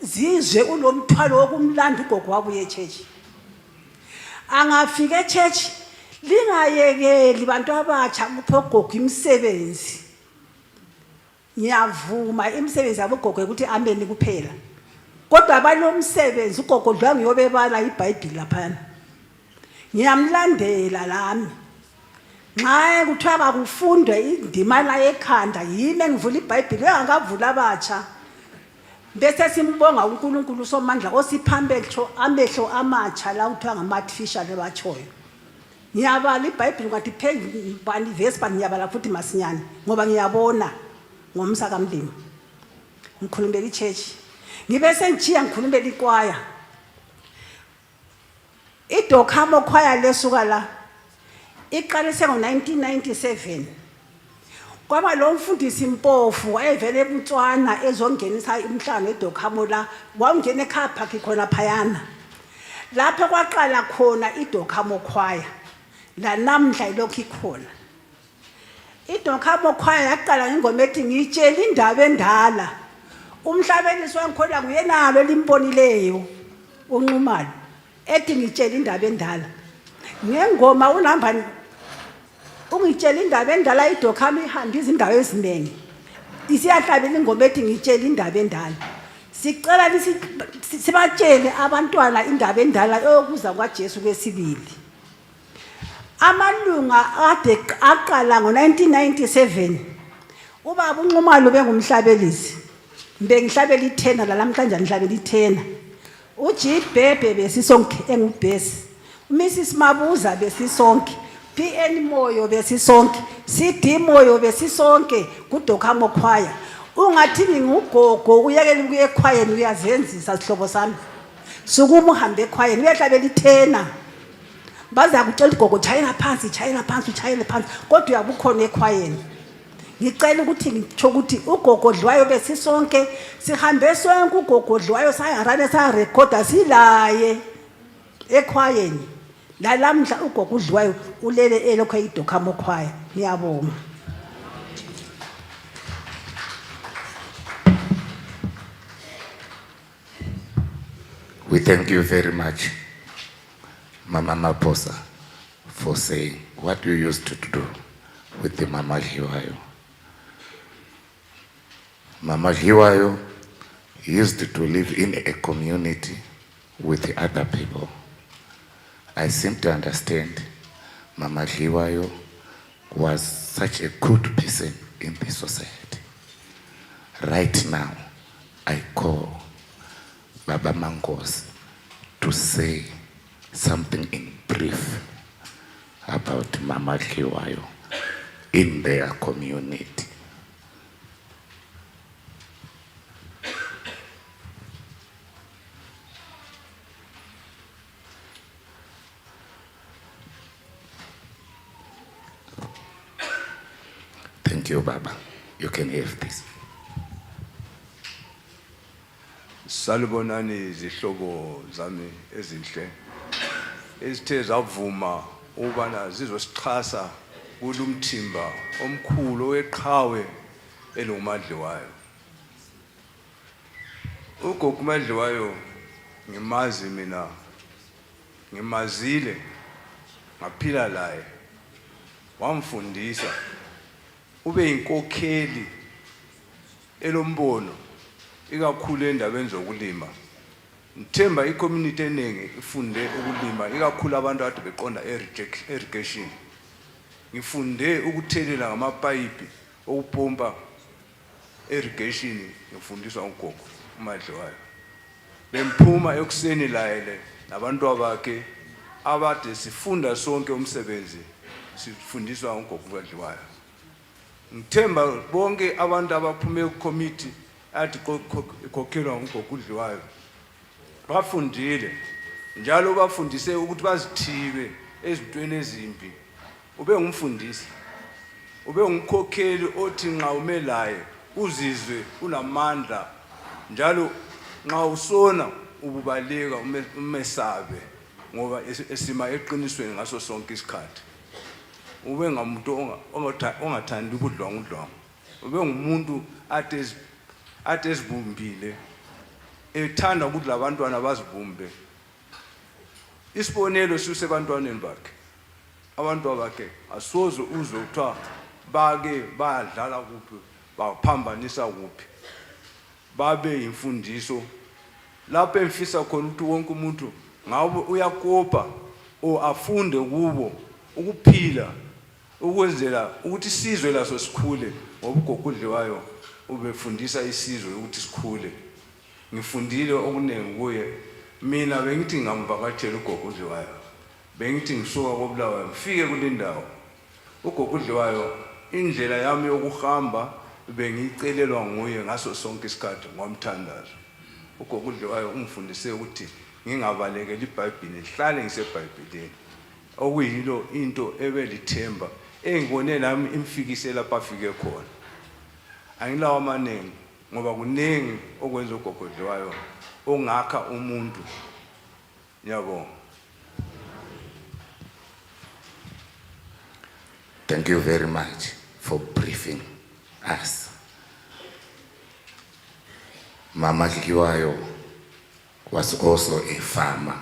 Speaker 13: zizwe unomthwalo wokumlanda ugogo wabuye echurch. Angafika echurch lingayekeli bantu abatsha kupho gogo imisebenzi. Ngiyavuma imisebenzi yabogogo ukuthi ameni kuphela. Kodwa balomsebenzi ugogo Dhliwayo ngiyobebala iBhayibheli laphana. Ngiyamlandela lami. Nxa kuthiwa kufundwe indima la ekhanda yimi engivula iBhayibheli engakavula abatsha. Bese simbonga uNkulunkulu somandla osiphambetho amehlo amatsha la kuthiwa ngama-artificial ebatshoyo. Ngiyabala iBhayibheli ngathi phezu bani verse bani ngiyabala futhi masinyane ngoba ngiyabona ngomsa kaMlimi. Ngikhulumela ichurch. Ngibe sengichiya ngikhulumela ikwaya. Idokhamo choir lesuka la iqalise ngo-1997. Kwaba lo mfundisi impofu wayevele eButswana ezongenisa imhlangano edokhamo la wangena ekhaya phakhe khona phayana. Lapho kwaqala khona idokhamo choir la namhla ilokhu ikhona. Idokhamo choir yaqala ngengoma ethi ngitshela indaba endala. Umhlabelisi wangikhona nguyenalo elimbonileyo unxumalo ethi ngitshela indaba endala. Ngengoma unambani ungitshela indaba endala idokhamo ihamba izindawo eziningi. Isiyahlabela ingoma ethi ngitshela indaba endala. Sicela sibatshele abantwana indaba endala yokuza kwaJesu kwesibili. Amalunga ade aqala ngo-1997. Ubaba uNxumalo bengumhlabelisi. Bengihlabela ithena la namhlanje ngihlabela ithena. uG Bhebhe besisonke engubhesi. Mrs Mabuza besisonke. PN Moyo besisonke. CD Moyo besisonke kudokhamo choir. Ungathi ngugogo uyekela ukuya ekhwayeni uyazenzisa sihlobo sami. Sukuma uhambe ekhwayeni uyahlabela ithena. Baza kutshela ugogo chayela phansi kodwa uyabukhona ekhwayeni. Ngicela ukuthi ngitsho ukuthi ugogo Dhliwayo besisonke sihambe sonke ugogo Dhliwayo sayarane sarecorda silaye ekhwayeni. Lalamhla ugogo Dhliwayo ulele elokho idokhamo choir. Ngiyabonga.
Speaker 9: We thank you very much, Mama Maposa, for saying what you used to do with the Mama Dhliwayo. Mama Dhliwayo used to live in a community with the other people. I seem to understand Mama Dhliwayo was such a good person in the society. Right now, I call Baba Mangos to say something in brief about Mama Dhliwayo in their community. Thank you, Baba. You can have this.
Speaker 14: Salibonani izihlobo zami ezinhle ezithe zavuma ubana zizosixhasa kulumthimba omkhulu oweqhawe elomadliwayo. Ugogo uMadliwayo ngimazi mina, ngimazile, ngaphila laye, wamfundisa, ube inkokheli elombono ikakhulu endabeni zokulima. Ngithemba i-community eningi ifunde ukulima, ikakhulu abantu ade beqonda irrigation. Ngifunde ukuthelela ngamapayipi okupompa irrigation, ngifundiswa ugogo uMadliwayo. Bemphuma ekuseni layele nabantu abakhe abade sifunda sonke umsebenzi, sifundiswa ugogo uMadliwayo. Ngithemba bonke abantu abaphume ku-committee athi ikhokhelwa ugogo uDhliwayo bafundile, njalo bafundise ukuthi bazithibe ezintweni ezimbi. Ube ngumfundisi, ube ngumkhokheli othi nxa umelaye uzizwe unamandla, njalo nxa usona ububaleka umesabe ngoba esima eqinisweni ngaso sonke isikhathi. Ube ngamuntu ongathandi ubudlwangudlwangu, ube ngumuntu ade ezibumbile, ethanda ukuthi labantwana bazibumbe. Isibonelo sisebantwaneni bakhe, abantu bakhe asoze uzwe kuthiwa bake badlala kuphi, baphambanisa kuphi, babe imfundiso lapho emfisa khona ukuthi wonke umuntu ngabe uyakopa o afunde kubo ukuphila, ukwenzela ukuthi isizwe laso sikhule. Ngoba ugogo uDhliwayo ubefundisa isizwe ukuthi sikhule. Ngifundile okuningi kuye. Mina bengithi ngamvakashela ugogo uDhliwayo, bengithi ngisuka koBulawayo ngifike kule ndawo, ugogo uDhliwayo indlela yami yokuhamba bengicelelwa nguye ngaso sonke isikhathi ngomthandazo. Ugogo uDhliwayo ungifundise ukuthi ngingabalekela iBhayibheli, ngihlale ngiseBhayibhelini, okuyilo into ebelithemba engibone nami imfikise lapha afike khona. Angilawa amaningi ngoba kuningi okwenza ugogo uDhliwayo ongakha umuntu. Ngiyabonga.
Speaker 9: Thank you very much for briefing us. Mama Dhliwayo was also a farmer,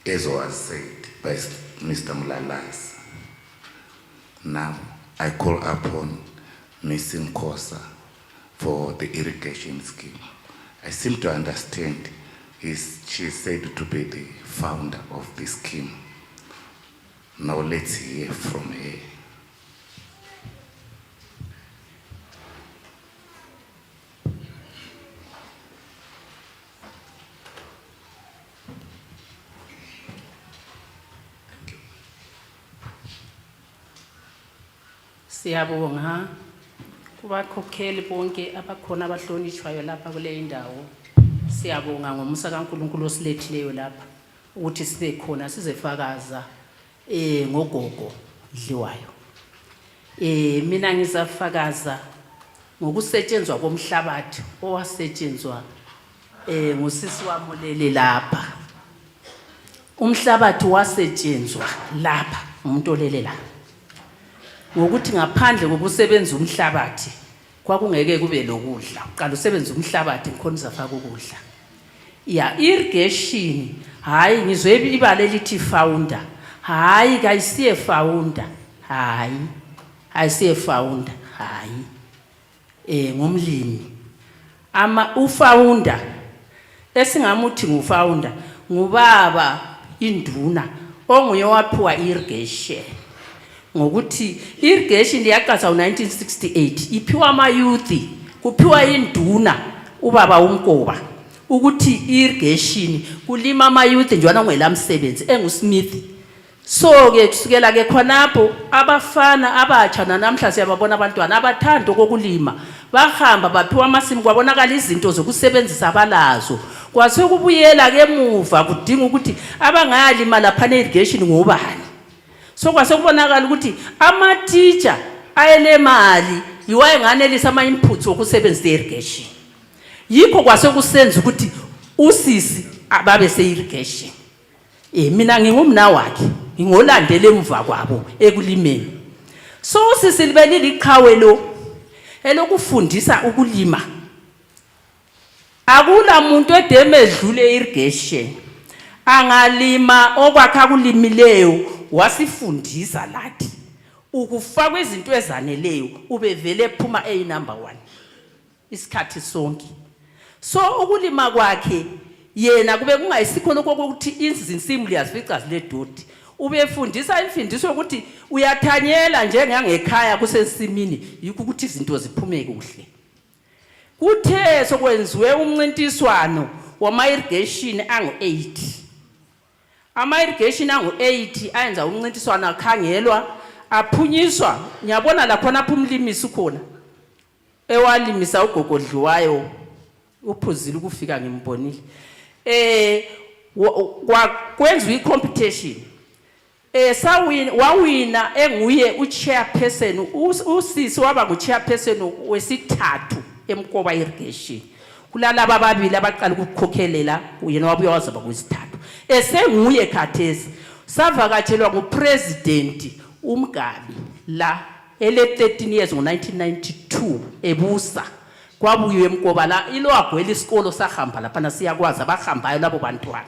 Speaker 9: as was said by Mr. Mlalas. Now I call upon Ms. Nkosa for the irrigation scheme. I seem to understand she is said to be the founder of this scheme. Now let's hear from her.
Speaker 15: Siyabonga kubakhokheli bonke abakhona abahlonishwayo lapha kule indawo. Siyabonga ngomusa kaNkulunkulu osilethileyo lapha ukuthi sibe khona sizefakaza ngogogo Dhliwayo. Mina ngizafakaza ngokusetshenzwa komhlabathi owasetshenzwa ngusisi wamolele lapha. Umhlabathi wasetshenzwa lapha umuntu olele la. Ngokuthi ngaphandle kokusebenza umhlabathi kwakungeke kube lokudla. Uqala usebenza umhlabathi ngikhona uzafaka ukudla. Ya irrigation hayi ngizwe ibale lithi founder. Hayi kayisiye founder. Hayi ayisiye founder. Hayi ngumlimi. Ufounder esingamuthi ngufounder ngubaba induna onguye waphiwa irrigation ngokuthi irrigation yaqasa u1968 iphiwa ama-youth kuphiwa induna ubaba uNkoba ukuthi irrigation kulima ama-youth njwana ongelamsebenzi enguSmith. So ke kusukela ke khonapho abafana abatsha namhla siyababona abantwana abathanda kokulima bahamba baphiwa amasimu kwabonakala izinto zokusebenzisa abalazo kwase kubuyela ke emuva kudinga ukuthi abangayalima lapha ne-irrigation ngobani. So kwase kubonakala ukuthi ama-teacher ayelemali yiwayenganelisa ama-inputs wokusebenzisa i-irrigation. Yikho kwase kusenza ukuthi usisi babe se-irrigation. Mina ngingumna wakhe ngingolandele emva kwabo ekulimeni. So usisi libelile iqhawe lo elokufundisa ukulima. Akula muntu edeme edlule irrigation angalima okwakha kulimileyo wasifundisa lathi ukufaka izinto ezaneleyo ubevele ephuma number 1 isikhathi sonke. So ukulima kwakhe yena kube kungayisikho lokho ukuthi insimu liyazifica ziledodi ubefundisa imfundiso ukuthi uyathanyela njengangekhaya kusesimini yikho ukuthi izinto ziphume kuhle. Kuthe sokwenziwe umncintiswano wama-irrigation angu-8 ama-irrigation angu-8 ayenza umncintiswano akhangelwa aphunyiswa. Ngiyabona lakhona apho umlimisi khona ewalimisa ugogo Dhliwayo uphuzile ukufika ngimbonile kwenziwa i-competition wawina enguye u-chairperson usisi waba ngu-chairperson wesithathu emkoba irrigation kulalaba ababili abaqala ukukhokhelela yena wabuya wazaba kwesithathu esenguye khathesi savakatshelwa ngupresident uMgabi la ele 13 years ngo1992 ebusa kwabuyiwe emkoba la ilo agwela isikolo sahamba lapha siyakwazi abahambayo labo bantwana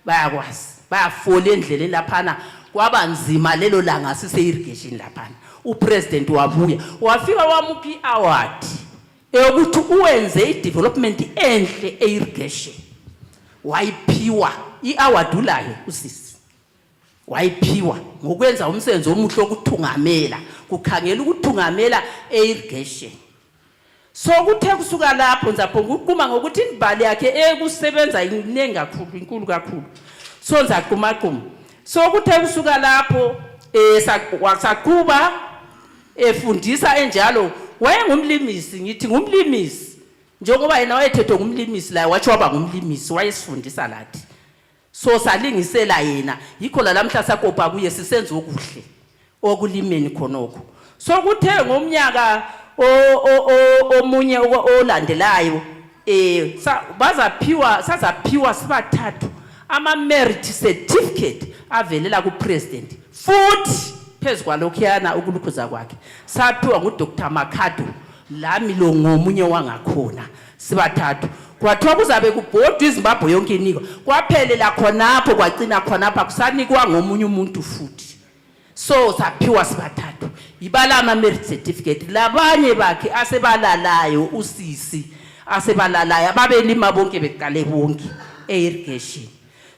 Speaker 15: bayakwazi bayafola endleleni lapha kwabanzima lelo langa sise irrigation lapha upresident wabuya wafika wamuphi award ukuthi uwenze i-development enhle e-irrigation wayiphiwa i-award ulayo usisi wayiphiwa ngokwenza umsebenzi omuhle okuthungamela kukhangela ukuthungamela e-irrigation. So kuthe kusuka lapho nzapho ukuqhuma ngokuthi indibali yakhe ekusebenza inengi kakhulu inkulu kakhulu so nzaqhuma. So kuthe kusuka lapho saqhuba efundisa enjalo wayengumlimisi ngithi ngumlimisi njengoba yena wayethethwe ngumlimisi la wathi waba ngumlimisi wayesifundisa lathi. So salingisela yena yikho la lamhla sakopa kuye sisenze okuhle okulimeni khonokho. So kuthe ngomnyaka omunye olandelayo sazaphiwa sibathathu ama-merit certificate avelela kupresident futhi phezu kwalokhuyana ukulukhuza kwakhe saphiwa nguDr Makhado lami lo ngomunye wangakhona sibathathu kwathiwa kuzabe kubhodwa iZimbabwe yonke inikwa kwaphelela khonapho kwagcina khonapha kusanikwa ngomunye umuntu futhi. So saphiwa sibathathu ibala ama-merit certificate labanye bakhe asebalalayo usisi asebalalayo ababelima bonke beqale bonke e-irrigation.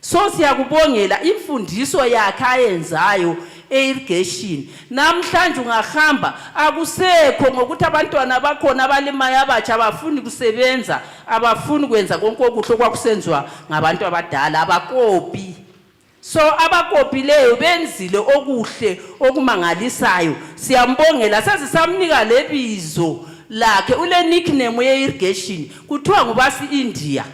Speaker 15: So siyakubongela imfundiso yakhe ayenzayo e-irrigation namhlanje ungahamba akusekho ngokuthi abantwana bakhona abalimayo abatsha abafuni kusebenza abafuni kwenza konke okuhle kwakusenziwa ngabantu abadala abakopi. So abakopileyo benzile okuhle okumangalisayo siyambongela sazisamnika lebizo lakhe ule nickname ye-irrigation kuthiwa ngubasi India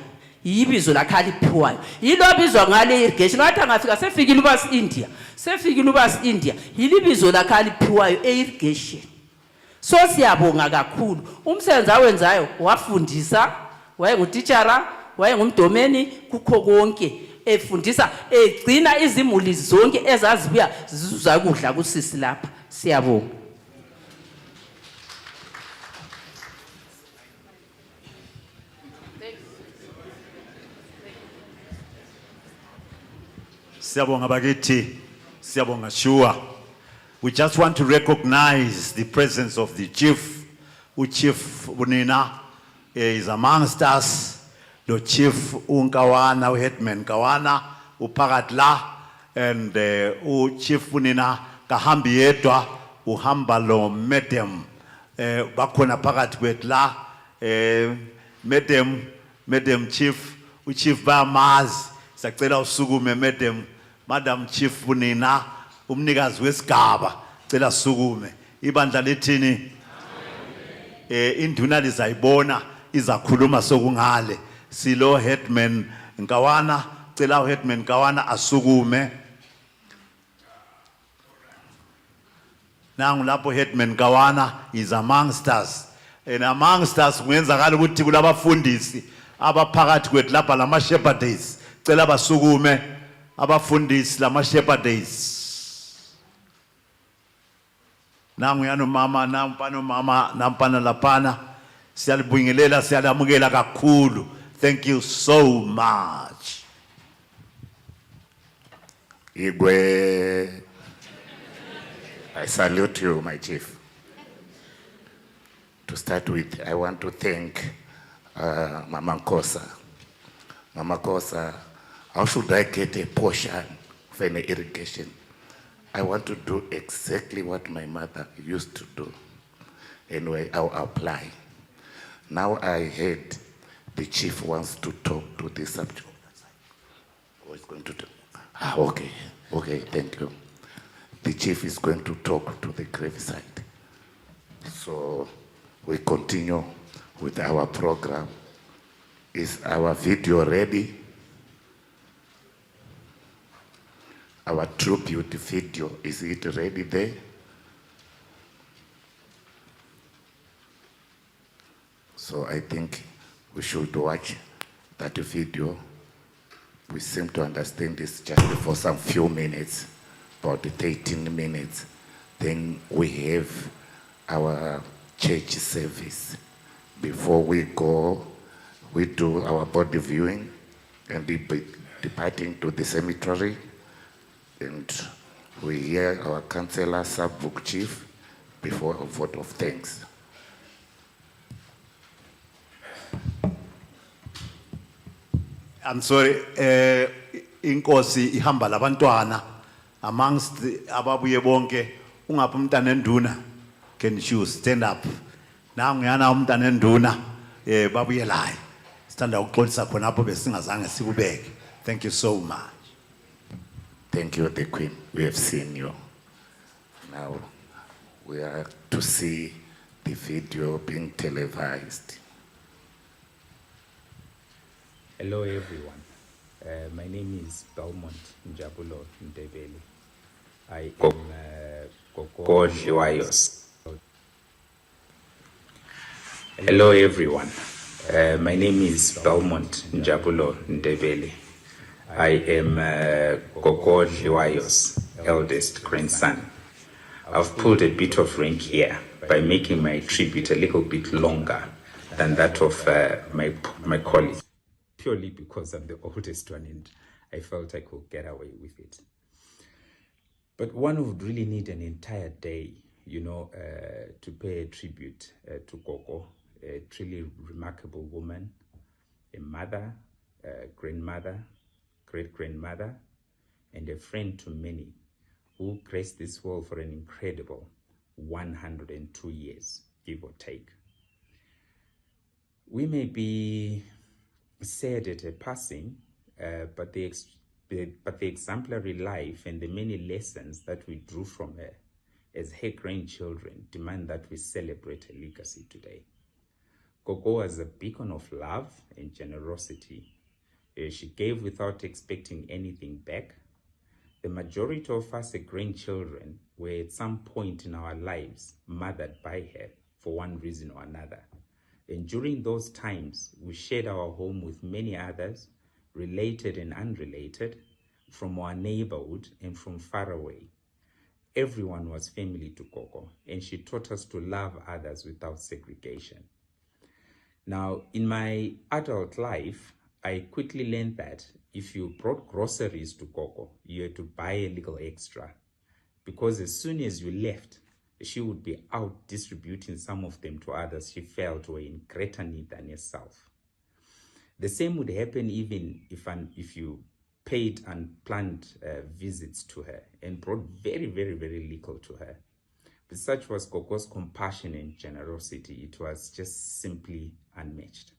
Speaker 15: yibizo lakhe aliphiwayo yilo bizwa ngale irrigation wathi angafika sefikile ubasi India sefikile ubasi India yilibizo lakhe aliphiwayo e-irrigation. So siyabonga kakhulu umsebenzi awenzayo wafundisa wayengutitshara wayengumdomeni kukho konke efundisa egcina izimuli zonke ezazibuya zizuza kudla kusisi lapha. Siyabonga.
Speaker 16: Siyabonga bakithi, siyabonga sure. We just want to recognize the presence of the chief. Chief Bunina is amongst us. lo chief unkawana uheadman kawana uphakathi la and uchief unina kahambi yedwa uhamba lo madam bakhona phakathi kwethu la madam chief uchief bayamazi sacela usukume madam chief unina umnikazi wesigaba cela sukume ibandla lethini induna lizayibona izakhuluma sokungale silo headman Nkawana cela uheadman Nkawana asukume nangu lapho headman Nkawana is amongst us and amongst us kungenzakala ukuthi kulabafundisi abaphakathi kwethu lapha lama shepherds cela basukume abafundisi lama shepherds nangu yano mama nampana lapana siyalibingelela siyalamukela kakhulu. Thank you so much.
Speaker 9: Igwe, I salute you, my chief. To start with, I want to thank Mama Nkosa. Mama Nkosa, how should I get a portion of any irrigation? I want to do exactly what my mother used to do. Anyway, I'll apply. Now I heard the chief wants to talk to this subject. Who is going to talk? Okay, thank you. The chief is going to talk to the graveside. So we continue with our program. Is our video ready? Our tribute video, is it ready there? So I think we should watch that video. We seem to understand this just for some few minutes, about 13 minutes. Then we have our church service. Before we go, we do our body viewing and departing to the cemetery. And we hear our councillor, sub-book chief, before a vote of thanks.
Speaker 16: I'm sorry, inkosi ihamba labantwana amongst ababuye bonke ungaphi umntana enduna can you stand up nangu yana umntana enduna babuye la sithanda ukuxolisa khona apho besingazange sikubeke. Thank you so much.
Speaker 9: Thank you, the Queen. We have seen you. Now we are to see the video being televised.
Speaker 17: Hello everyone. My name is Belmont Njabulo Ndebele. I am Gogo Dhliwayo. Hello everyone. My name is Belmont Njabulo Ndebele. I am Gogo Dhliwayo's eldest grandson. I've pulled a bit of rank here by making my tribute a little bit longer than that of my colleagues. Purely because I'm the oldest one and I felt I could get away with it. But one would really need an entire day, to pay a tribute to Gogo, a truly remarkable woman, a mother, a grandmother, great-grandmother, and a friend to many who graced this world for an incredible 102 years, give or take. We may be sad at her passing, but the exemplary life and the many lessons that we drew from her as her grandchildren demand that we celebrate her legacy today. Gogo was a beacon of love and generosity. She gave without expecting anything back. The majority of us as grandchildren were at some point in our lives mothered by her for one reason or another. And during those times, we shared our home with many others, related and unrelated, from our neighborhood and from far away. Everyone was family to Gogo, and she taught us to love others without segregation. Now, in my adult life, I quickly learned that if you brought groceries to Gogo, you had to buy a little extra, because as soon as you left, she would be out distributing some of them to others she felt were in greater need than herself. The same would happen even if you paid unplanned visits to her and brought very, very, very little to her. But such was Gogo's compassion and generosity. It was just simply unmatched.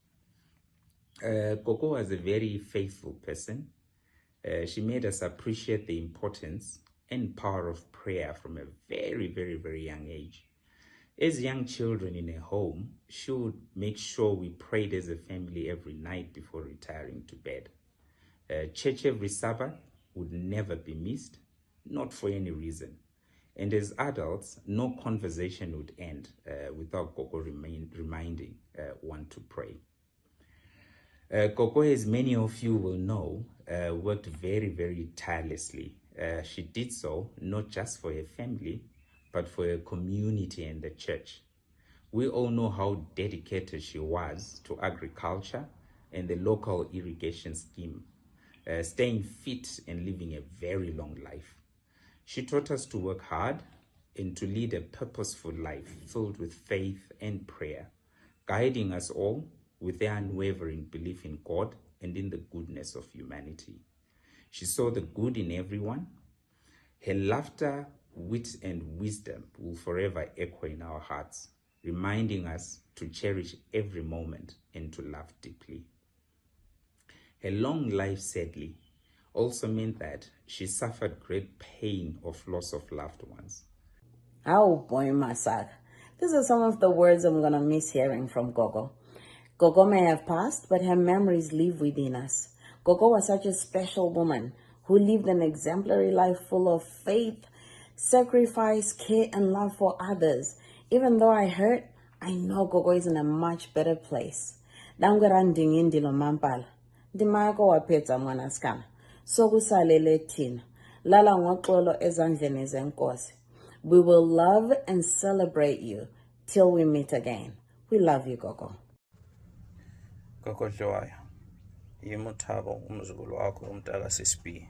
Speaker 17: Gogo was a very faithful person. She made us appreciate the importance and power of prayer from a very, very, very young age. As young children in a home, she would make sure we prayed as a family every night before retiring to bed. Church every Sabbath would never be missed, not for any reason. And as adults, no conversation would end without Gogo reminding one to pray. Gogo, as many of you will know, worked very, very tirelessly. She did so not just for her family, but for her community and the church. We all know how dedicated she was to agriculture and the local irrigation scheme, staying fit and living a very long life. She taught us to work hard and to lead a purposeful life filled with faith and prayer, guiding us all with their unwavering belief in God and in the goodness of humanity. She saw the good in everyone. Her laughter, wit, and wisdom will forever echo in our hearts, reminding us to cherish every moment and to love deeply. Her long life, sadly, also meant that she suffered great pain of loss of loved ones.
Speaker 18: Oh boy, Masak. These are some of the words I'm going to miss hearing from Gogo. Gogo may have passed, but her memories live within us. Gogo was such a special woman who lived an exemplary life full of faith, sacrifice, care, and love for others. Even though I hurt, I know Gogo is in a much better place. Dangweranding indilo mampala. Dimako waphetha mwana skama. Sokusalele thina. Lala ngoxolo ezandleni zenkosi. We will love and celebrate you till we meet again. We love you, Gogo.
Speaker 6: Gogo Dhliwayo, yimuthabo umzukulu wakho umntaka sisibhi.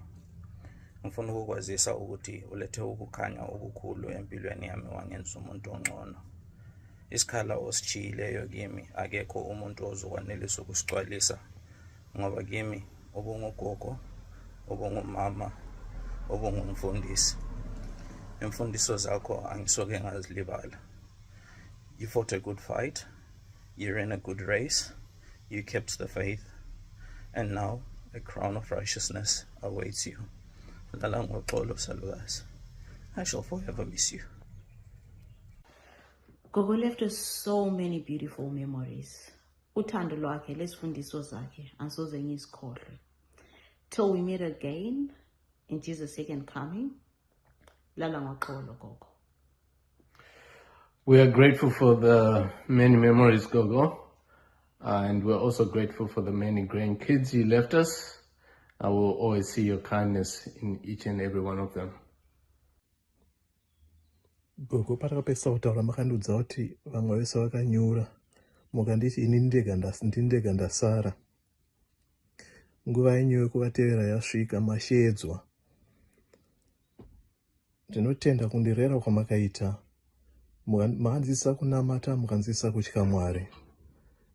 Speaker 6: Ngifuna ukukwazisa ukuthi ulethe ukukhanya okukhulu empilweni yami wangenza umuntu ongcono. Isikhala ositshiyileyo kimi akekho umuntu ozokwanelisa ukusicwalisa ngoba kimi ubungugogo, ubungumama, ubungumfundisi. Imfundiso zakho angisoke ngazilibala. You fought a good fight, you ran a good race, you kept the faith, and now a crown of righteousness awaits you. Lala ngoxolo salukazi. I shall forever miss you.
Speaker 18: Gogo left us so many beautiful memories. Uthando lwakhe lesifundiso zakhe ansoze ngisikhohlwe. Till we meet again in Jesus' second coming. Lala ngoxolo, Gogo.
Speaker 8: We are grateful for the many memories, Gogo, and we're also grateful for the many grandkids you left us. I will always see your kindness in each and every one of them.
Speaker 1: Gogo patakapesa kutaura makandudza kuti vamwe vese vakanyura mukanditi ini ndindega ndasara. Nguva yenyu yekuvatevera yasvika, masheedzwa. Ndinotenda kundirera kwamakaita. Makanzisa kunamata, mukanzisa kutya Mwari.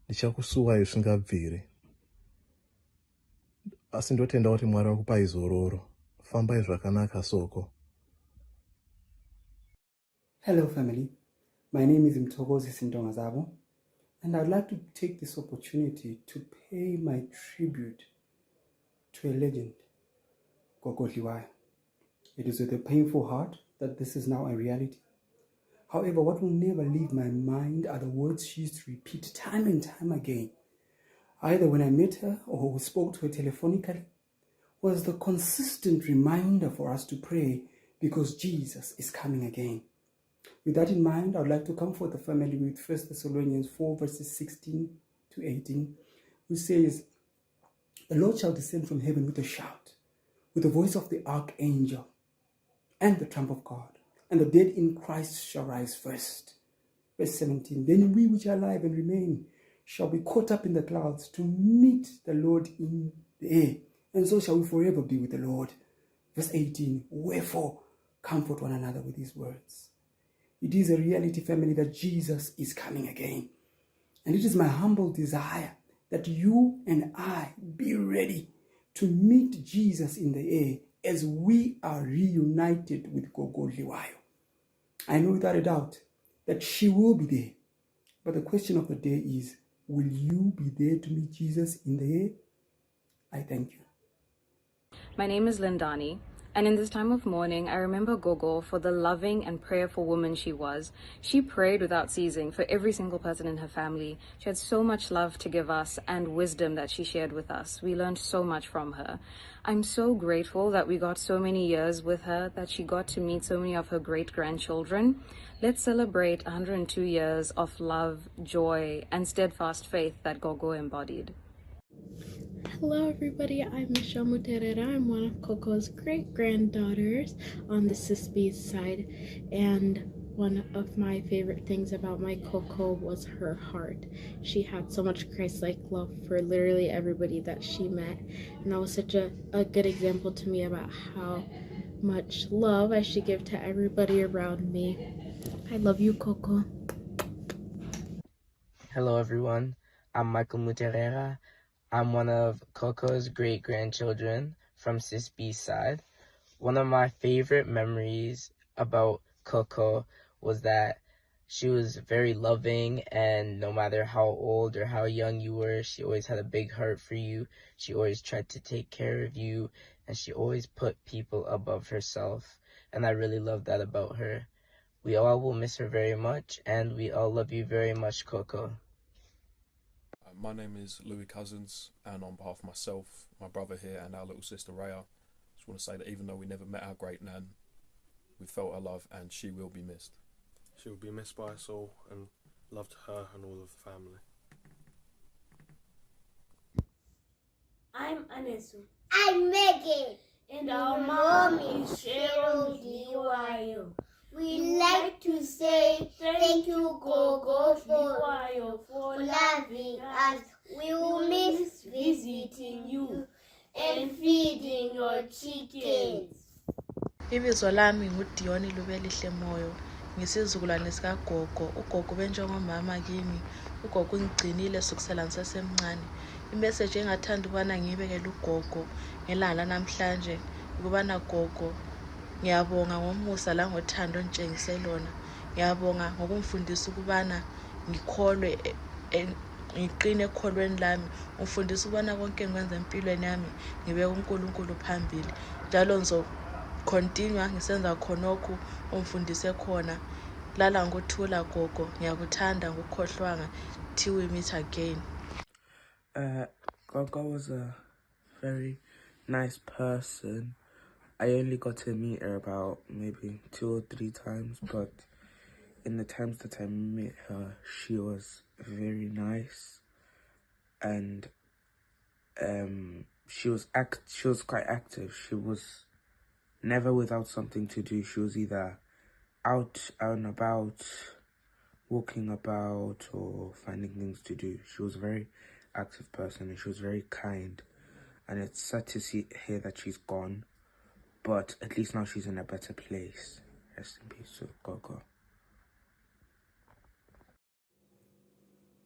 Speaker 1: Ndichakusuwai zvingabviri. Asi ndotenda kuti Mwari wakupai zororo. Fambai zvakanaka soko.
Speaker 11: Hello family, my name is Mthokozi Sintongazabo, and I'd like to take this opportunity to pay my tribute to a legend, Gogo Dhliwayo. It is with a painful heart that this is now a reality. However, what will never leave my mind are the words she used to repeat time and time again, either when I met her or spoke to her telephonically, was the consistent reminder for us to pray because Jesus is coming again. With that in mind, I would like to comfort the family with 1 Thessalonians 4 verses 16 to 18, which says, "The Lord shall descend from heaven with a shout, with the voice of the archangel, and the trump of God, and the dead in Christ shall rise first." Verse 17, "Then we which are alive and remain shall be caught up in the clouds to meet the Lord in the air, and so shall we forever be with the Lord." Verse 18, "Wherefore comfort one another with these words." It is a reality, family, that Jesus is coming again. And it is my humble desire
Speaker 19: that you and I be ready to meet Jesus in the air as we are reunited with Gogo Dhliwayo. I know without a doubt that she will be there. But the question of the day is, will you be there to meet Jesus in the air? I thank you.
Speaker 20: My name is Lindani, and in this time of mourning, I remember Gogo for the loving and prayerful woman she was. She prayed without ceasing for every single person in her family. She had so much love to give us and wisdom that she shared with us. We learned so much from her. I'm so grateful that we got so many years with her, that she got to meet so many of her great-grandchildren. Let's celebrate 102 years of love, joy, and steadfast faith that Gogo embodied.
Speaker 21: Hello everybody, I'm Michelle Muterera. I'm one of Coco's great-granddaughters on the Cisbe's side, and one of my favorite things about my Coco was her heart. She had so much Christ-like love for literally everybody that she met, and that was such a good example to me about how much love I should give to everybody around me. I love you, Coco.
Speaker 22: Hello everyone, I'm Michael Muterera. I'm one of Coco's great-grandchildren from Cisbe's side. One of my favorite memories about Coco was that she was very loving, and no matter how old or how young you were, she always had a big heart for you. She always tried to take care of you, and she always put people above herself. And I really love that about her. We all will miss her very much, and we all love you very much, Coco.
Speaker 23: My name is Louis Cousins, and on behalf of myself, my brother here, and our little sister Raya, I just want to say that even though we never met our great nan, we felt her love, and she will be missed.
Speaker 24: She will be missed by us all, and love to her and all of the family.
Speaker 25: I'm Anesu. I'm Megan. And our mom is Cheryl Dhliwayo. We'd like to say thank you, Gogo Dhliwayo, for loving us. We will miss visiting you and feeding your chickens.
Speaker 26: Ibizo lami nguDioni Lubelihle Moyo. Ngisizukulwane sikaGogo. uGogo benjengomama kimi. uGogo ungigcinile sukusela ngisesemncane. Imessage engathanda ukubana ngiyibekele uGogo ngelanga namhlanje ukubana Gogo, ngiyabonga ngomusa la ngothando ontshengise lona. Ngiyabonga ngokumfundisa ukubana ngikholwe ngiqine ekholweni lami. Ufundisa ukubana konke ngikwenza empilweni yami ngibeka uNkulunkulu phambili. Njalo continue ngisenza khonokho umfundise khona. Lala ngokuthula Gogo, ngiyakuthanda ngokukhohlwanga. Till we meet again.
Speaker 22: Gogo was a very nice person. I only got to meet her about maybe 2 or 3 times, but in the times that I met her, she was very nice, and she was quite active. She was never without something to do. She was either out and about, walking about, or finding things to do. She was a very active person, and she was very kind, and it's sad to hear that she's gone. But at least now she's in a better place. Rest in peace to Gogo.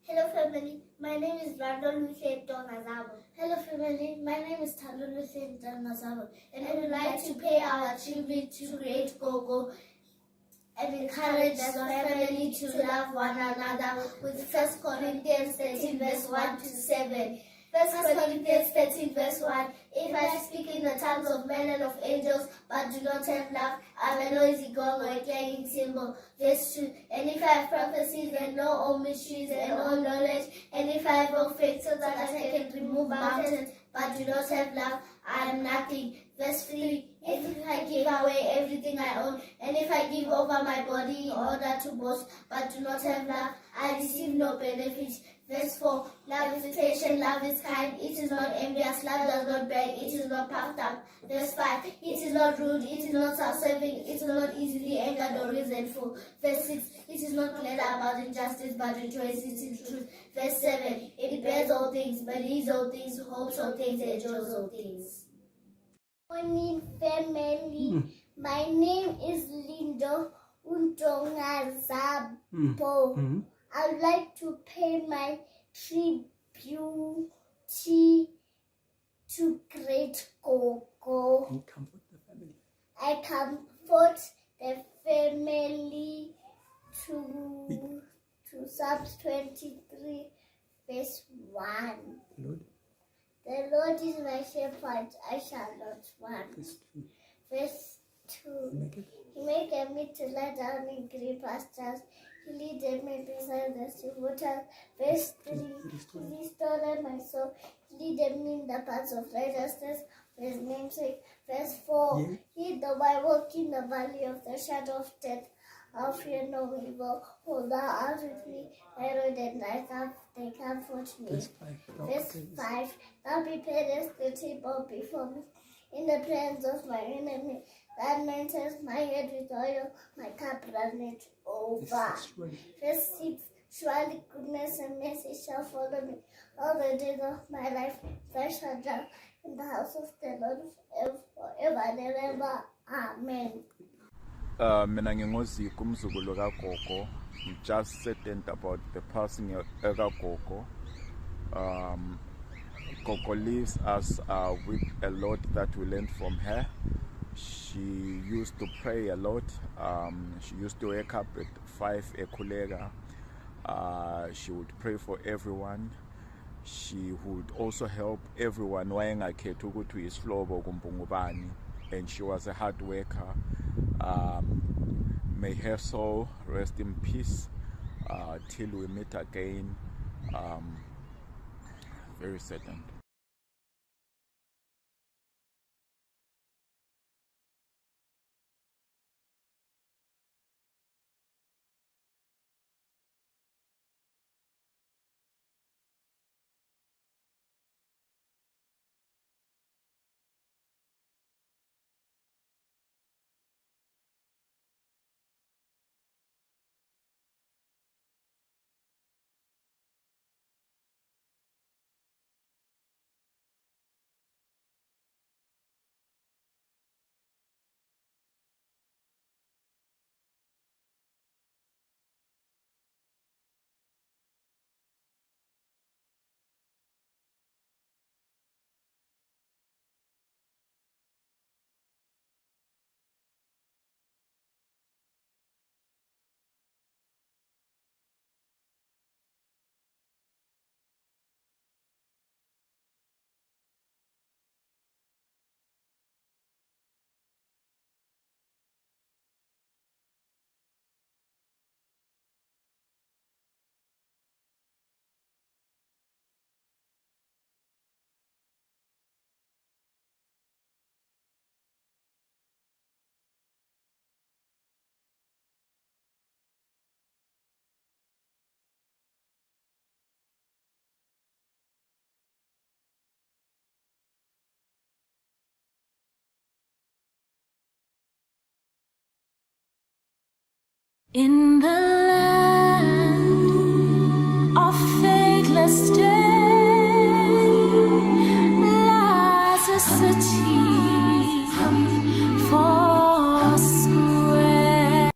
Speaker 25: Hello family, my name is Randall Hussein Donazabo. Hello family, my name is Tandon Hussein Donazabo, and I would like to pay our tribute to great Gogo and encourage the family to love one another with 1 Corinthians 13 verse 1 to 7. 1 Corinthians 13 verse 1. If I speak in the tongues of men and of angels, but do not have love, I am a noisy gong or a clanging cymbal. Verse 2. And if I have prophecies and know all mysteries and all knowledge, and if I have all faith so that I can remove mountains, but do not have love, I am nothing. Verse 3. If I give away everything I own, and if I give over my body in order to boast, but do not have love, I receive no benefit. Verse 4. Love is patient, love is kind, it is not envious, love does not beg, it is not puffed up. Verse 5. It is not rude, it is not self-serving, it is not easily angered or resentful. Verse 6. It is not glad about injustice, but rejoices in truth. Verse 7. It bears all things, believes all things, hopes all things, enjoys all things. Morning family, my name is Lindo Untonga Zabo. I would like to pay my tribute beauty to great Gogo.
Speaker 19: And comfort the family.
Speaker 25: I comfort the family to Psalms 23, verse 1.
Speaker 19: Lord.
Speaker 25: The Lord is my shepherd, I shall not want.
Speaker 19: Verse 2.
Speaker 25: Verse 2. He maketh me to lie down in green pastures. He leadeth me beside the still waters. Verse 3. He restored my soul. He leadeth me in the paths of righteousness for his name's sake. Verse 4. He, though I walk in the valley of the shadow of death, I'll fear no evil, for thou art with me. Thy rod and thy staff, they comfort me. Verse 5. Thou preparest the table before me in the presence of my enemy. Thou anointest my head with oil, my cup runneth over. Verse 6. Surely goodness and mercy shall follow me all the days of my life. I shall dwell in the house of the Lord forever and ever. Amen.
Speaker 2: Mina ngingoziko umzukulu kaGogo. I'm just saddened about the passing of Gogo. Gogo leaves us with a lot that we learned from her. She used to pray a lot. She used to wake up at 5 ekulega. She would pray for everyone. She would also help everyone wayengakhethi ukuthi uyisihlobo kumbe ungubani, and she was a hard worker. May her soul rest in peace till we meet again. Very saddened.
Speaker 3: In the land of faithless day lies a city for square.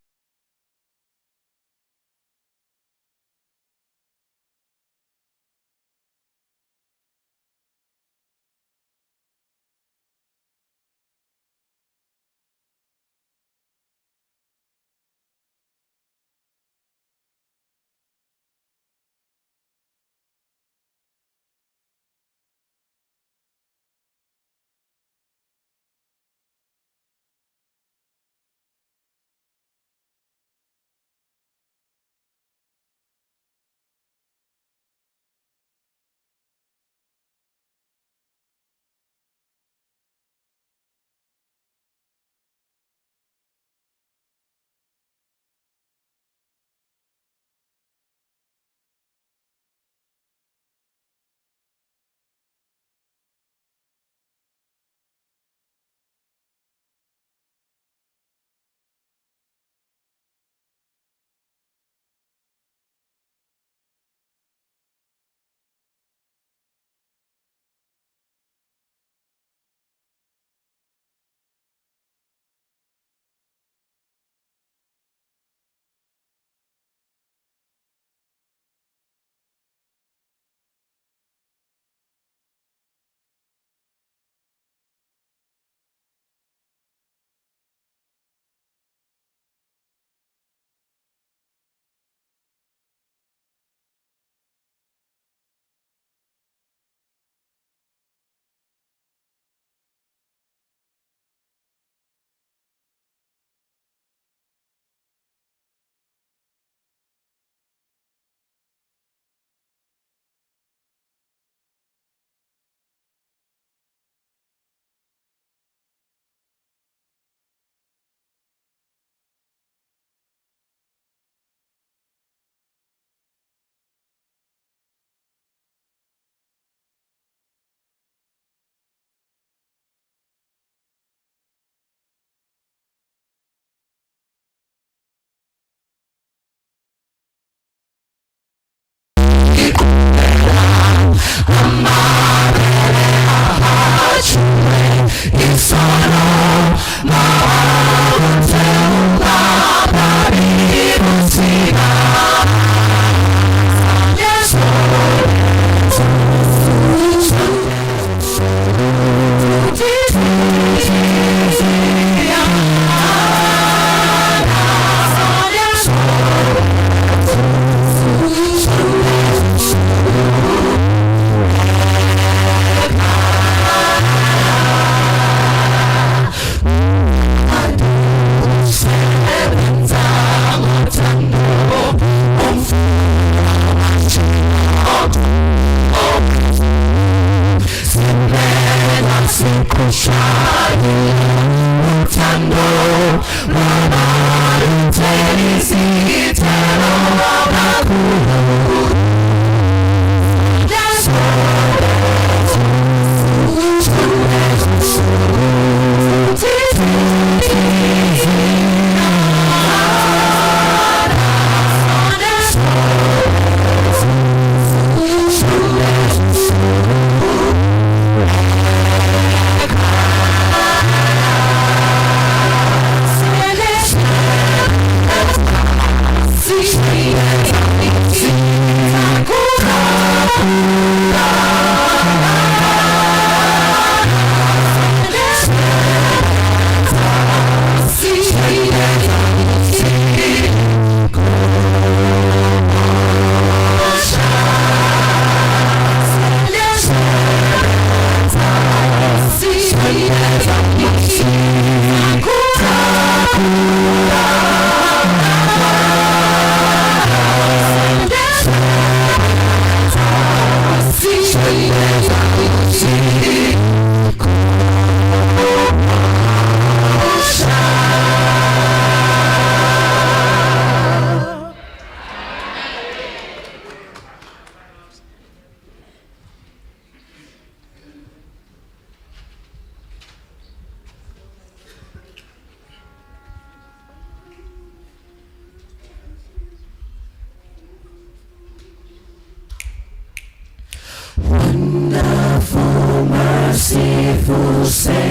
Speaker 3: Wonderful, merciful Savior,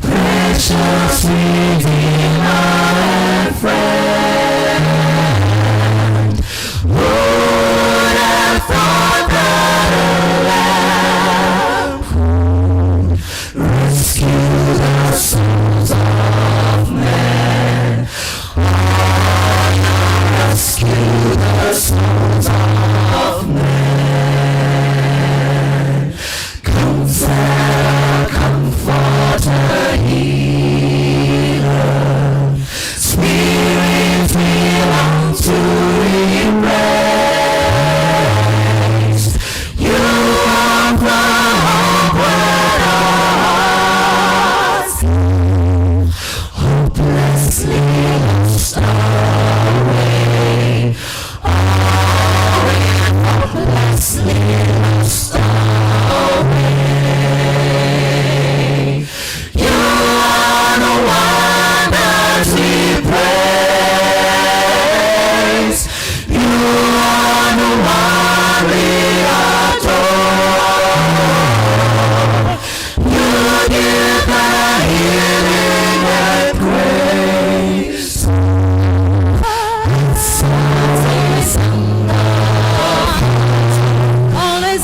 Speaker 3: precious Redeemer and friend. Would have thought that a lamb would rescue the souls of men. Rescue the souls of men. Comforter, comforter, healer, Spirit we long to embrace. You are the upward hearts, hopelessly lost away. Hopelessly lost away. You are the one that we praise. You are the one we adore. You give the healing and grace. Always